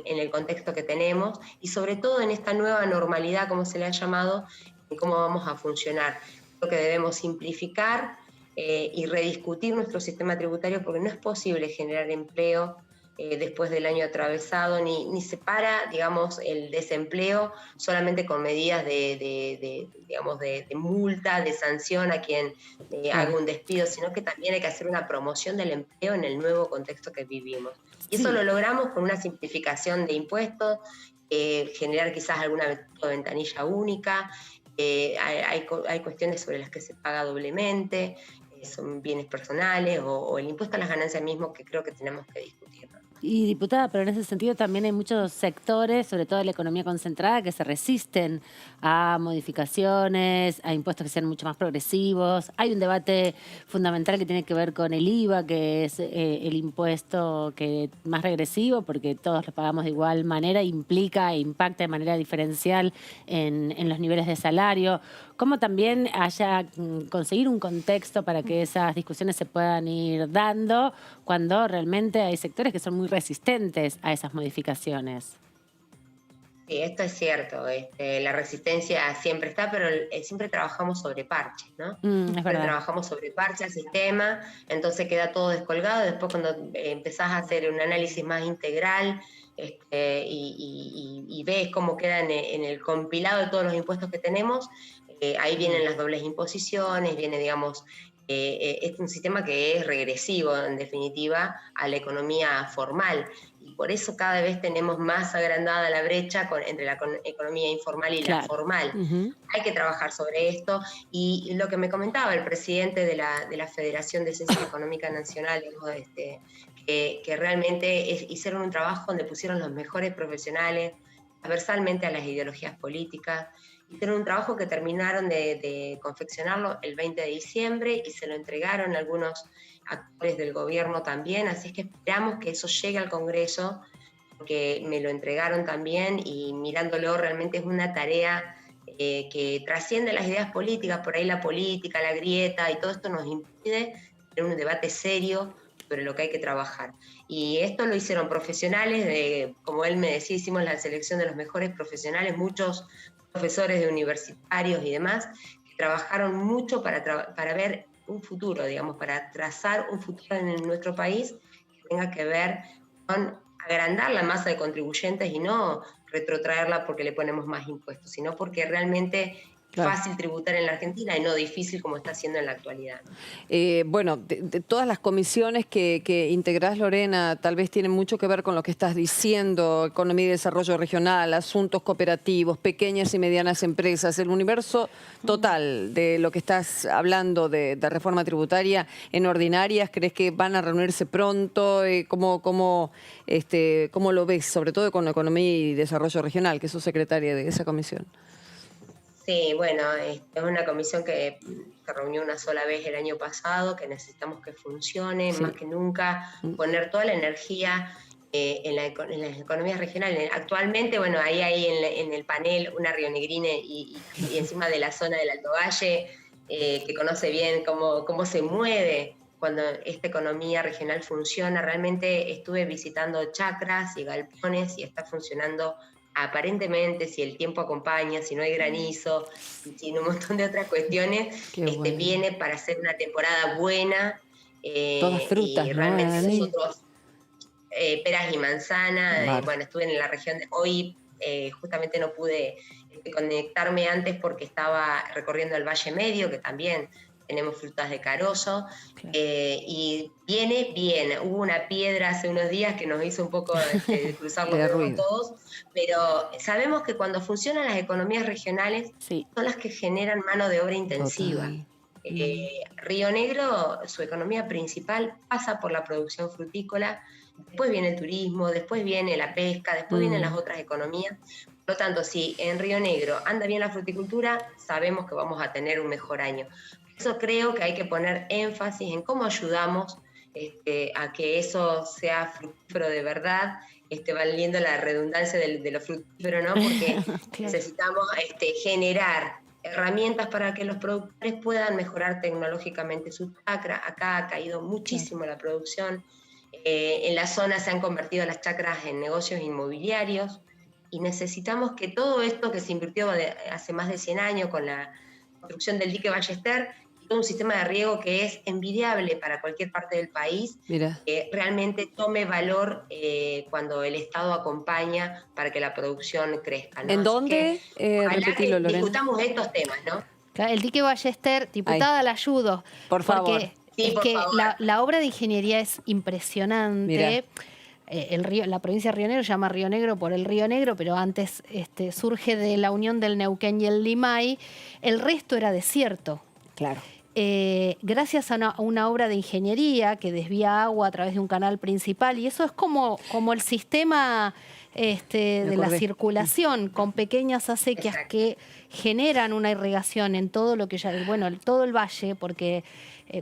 en el contexto que tenemos y sobre todo en esta nueva normalidad, como se le ha llamado, en cómo vamos a funcionar. Creo que debemos simplificar y rediscutir nuestro sistema tributario porque no es posible generar empleo después del año atravesado, ni se para, digamos, el desempleo solamente con medidas de multa, de sanción a quien haga un despido, sino que también hay que hacer una promoción del empleo en el nuevo contexto que vivimos. Y eso lo logramos con una simplificación de impuestos, generar quizás alguna ventanilla única. Hay cuestiones sobre las que se paga doblemente. son bienes personales o el impuesto a las ganancias mismo, que creo que tenemos que discutir. Y diputada, pero en ese sentido también hay muchos sectores, sobre todo de la economía concentrada, que se resisten a modificaciones, a impuestos que sean mucho más progresivos. Hay un debate fundamental que tiene que ver con el IVA, que es el impuesto que más regresivo, porque todos lo pagamos de igual manera, implica e impacta de manera diferencial en los niveles de salario. ¿Cómo también conseguir un contexto para que esas discusiones se puedan ir dando cuando realmente hay sectores que son muy resistentes a esas modificaciones? Sí, esto es cierto. La resistencia siempre está, pero siempre trabajamos sobre parches, ¿no? Siempre trabajamos sobre parches al sistema, entonces queda todo descolgado. Después cuando empezás a hacer un análisis más integral y ves cómo queda en el compilado de todos los impuestos que tenemos, ahí vienen las dobles imposiciones, viene, digamos, es un sistema que es regresivo, en definitiva, a la economía formal. Y por eso cada vez tenemos más agrandada la brecha entre la economía informal y la formal. Hay que trabajar sobre esto. Y lo que me comentaba el presidente de la Federación de Ciencias Económicas Nacional, que realmente hicieron un trabajo donde pusieron los mejores profesionales, transversalmente a las ideologías políticas. Hicieron un trabajo que terminaron de confeccionarlo el 20 de diciembre y se lo entregaron a algunos actores del gobierno también, así es que esperamos que eso llegue al Congreso, porque me lo entregaron también y mirándolo realmente es una tarea que trasciende las ideas políticas, por ahí la política, la grieta y todo esto nos impide tener un debate serio sobre lo que hay que trabajar. Y esto lo hicieron profesionales, como él me decía, hicimos la selección de los mejores profesionales, muchos profesores de universitarios y demás, que trabajaron mucho para ver un futuro, digamos, para trazar un futuro en nuestro país que tenga que ver con agrandar la masa de contribuyentes y no retrotraerla porque le ponemos más impuestos, sino porque realmente fácil tributar en la Argentina y no difícil como está haciendo en la actualidad. Bueno, de todas las comisiones que integrás, Lorena, tal vez tienen mucho que ver con lo que estás diciendo, economía y desarrollo regional, asuntos cooperativos, pequeñas y medianas empresas, el universo total de lo que estás hablando de reforma tributaria en ordinarias. ¿Crees que van a reunirse pronto? ¿Cómo lo ves, sobre todo con economía y desarrollo regional, que sos secretaria de esa comisión? Sí, bueno, es una comisión que se reunió una sola vez el año pasado, que necesitamos que funcione, más que nunca, poner toda la energía en las economías regionales. Actualmente, bueno, ahí hay en el panel una rionegrina y encima de la zona del Alto Valle, que conoce bien cómo se mueve cuando esta economía regional funciona. Realmente estuve visitando chacras y galpones y está funcionando aparentemente, si el tiempo acompaña, si no hay granizo, sin un montón de otras cuestiones, viene para ser una temporada buena. Todas frutas, y realmente ¿no? nosotros, peras y manzanas, bueno, estuve en la región de hoy, justamente no pude conectarme antes porque estaba recorriendo el Valle Medio, que también tenemos frutas de carozo, y viene bien. Hubo una piedra hace unos días que nos hizo un poco cruzar los dedos todos, pero sabemos que cuando funcionan las economías regionales son las que generan mano de obra intensiva. Río Negro, su economía principal pasa por la producción frutícola, después viene el turismo, después viene la pesca, después vienen las otras economías. Por lo tanto, si en Río Negro anda bien la fruticultura, sabemos que vamos a tener un mejor año. Por eso creo que hay que poner énfasis en cómo ayudamos a que eso sea fructífero de verdad, valiendo la redundancia de lo fructífero, ¿no? Porque necesitamos generar herramientas para que los productores puedan mejorar tecnológicamente su chacra. Acá ha caído muchísimo la producción. En la zona se han convertido las chacras en negocios inmobiliarios y necesitamos que todo esto que se invirtió hace más de 100 años con la construcción del dique Ballester, todo un sistema de riego que es envidiable para cualquier parte del país, realmente tome valor cuando el Estado acompaña para que la producción crezca, ¿no? ¿En dónde? Repetilo, Lorena. Discutamos estos temas, ¿no? El dique Ballester, diputada, la ayudo. Por favor. Porque la obra de ingeniería es impresionante. La provincia de Río Negro se llama Río Negro por el Río Negro, pero antes surge de la unión del Neuquén y el Limay. El resto era desierto. Claro. gracias a una obra de ingeniería que desvía agua a través de un canal principal, y eso es como el sistema de la circulación, con pequeñas acequias que generan una irrigación en todo lo que todo el valle, porque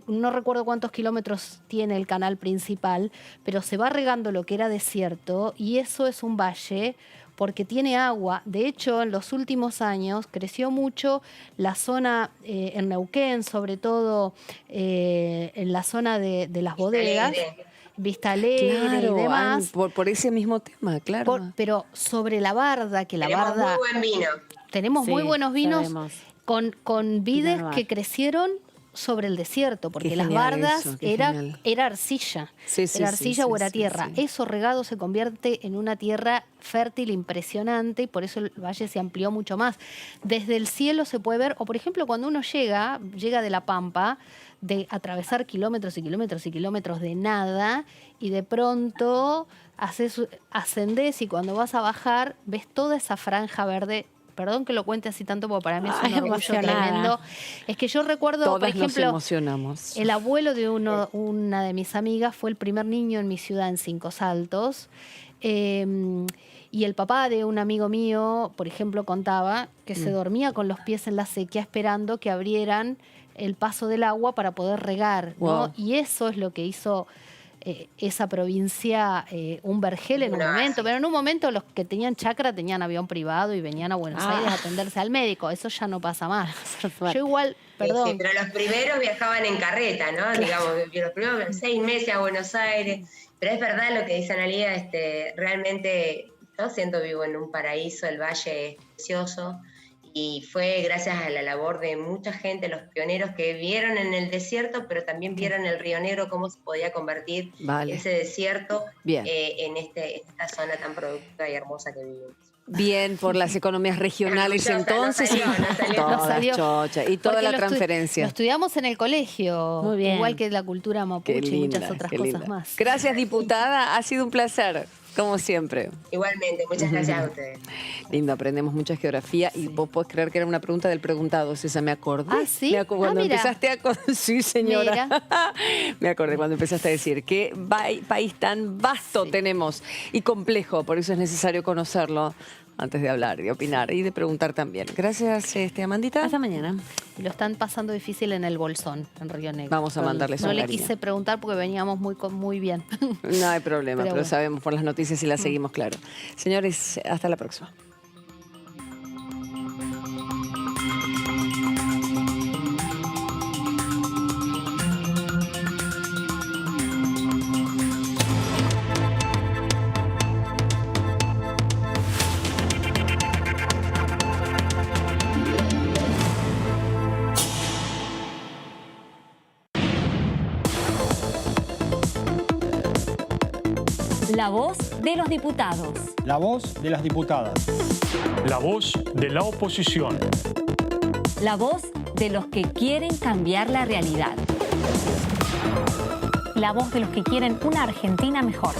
no recuerdo cuántos kilómetros tiene el canal principal, pero se va regando lo que era desierto, y eso es un valle porque tiene agua. De hecho, en los últimos años creció mucho la zona en Neuquén, sobre todo en la zona de las bodegas, Vista Alegre, claro, y demás. Por ese mismo tema, claro. Pero sobre la barda, que la Tenemos barda... muy buen vino. Tenemos muy buenos vinos sabemos. con vides que crecieron sobre el desierto, porque Qué las genial bardas eso, qué genial. era arcilla. Sí, sí, era sí, arcilla sí, o era sí, tierra. sí. Eso regado se convierte en una tierra fértil impresionante, y por eso el valle se amplió mucho más. Desde el cielo se puede ver, o por ejemplo cuando uno llega de La Pampa, de atravesar kilómetros y kilómetros y kilómetros de nada, y de pronto ascendés, y cuando vas a bajar ves toda esa franja verde. Perdón que lo cuente así tanto, porque para mí es un orgullo emocionada. tremendo. Es que yo recuerdo, Todas por ejemplo, nos emocionamos. el abuelo de una de mis amigas fue el primer niño en mi ciudad, en Cinco Saltos. Y el papá de un amigo mío, por ejemplo, contaba que se dormía con los pies en la sequía esperando que abrieran el paso del agua para poder regar, ¿no? Wow. Y eso es lo que hizo esa provincia un vergel en un momento. Pero en un momento los que tenían chacra tenían avión privado y venían a Buenos Aires a atenderse al médico. Eso ya no pasa más. Yo igual, perdón. Sí, pero los primeros viajaban en carreta, ¿no? Claro. Digamos, los primeros 6 meses a Buenos Aires. Pero es verdad lo que dice Analía, realmente yo siento vivo en un paraíso, el valle es precioso. Y fue gracias a la labor de mucha gente, los pioneros que vieron en el desierto, pero también vieron el Río Negro, cómo se podía convertir ese desierto en esta zona tan productiva y hermosa que vivimos. Bien, por las economías regionales entonces. Nos salió. Chocha, y toda Porque la transferencia. Lo estudiamos en el colegio, Muy bien. igual que la cultura mapuche Qué y muchas linda, otras qué cosas linda. más. Gracias, diputada. Ha sido un placer, como siempre. Igualmente, muchas gracias a ustedes. Lindo, aprendemos mucha geografía y vos podés creer que era una pregunta del preguntado, César, me acordé. Ah, ¿sí? Cuando mira. empezaste a... Sí, señora. Mira. Me acordé cuando empezaste a decir qué país tan vasto tenemos y complejo, por eso es necesario conocerlo antes de hablar, de opinar y de preguntar también. Gracias, Amandita. Hasta mañana. Y lo están pasando difícil en el Bolsón, en Río Negro. Vamos a mandarles un No le cariño. quise preguntar porque veníamos muy bien. No hay problema, pero bueno. sabemos por las noticias y las seguimos, claro. Señores, hasta la próxima. La voz de los diputados. La voz de las diputadas. La voz de la oposición. La voz de los que quieren cambiar la realidad. La voz de los que quieren una Argentina mejor.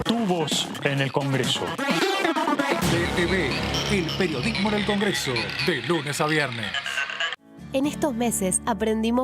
Tu voz en el Congreso. DTV, el periodismo en el Congreso, de lunes a viernes. En estos meses aprendimos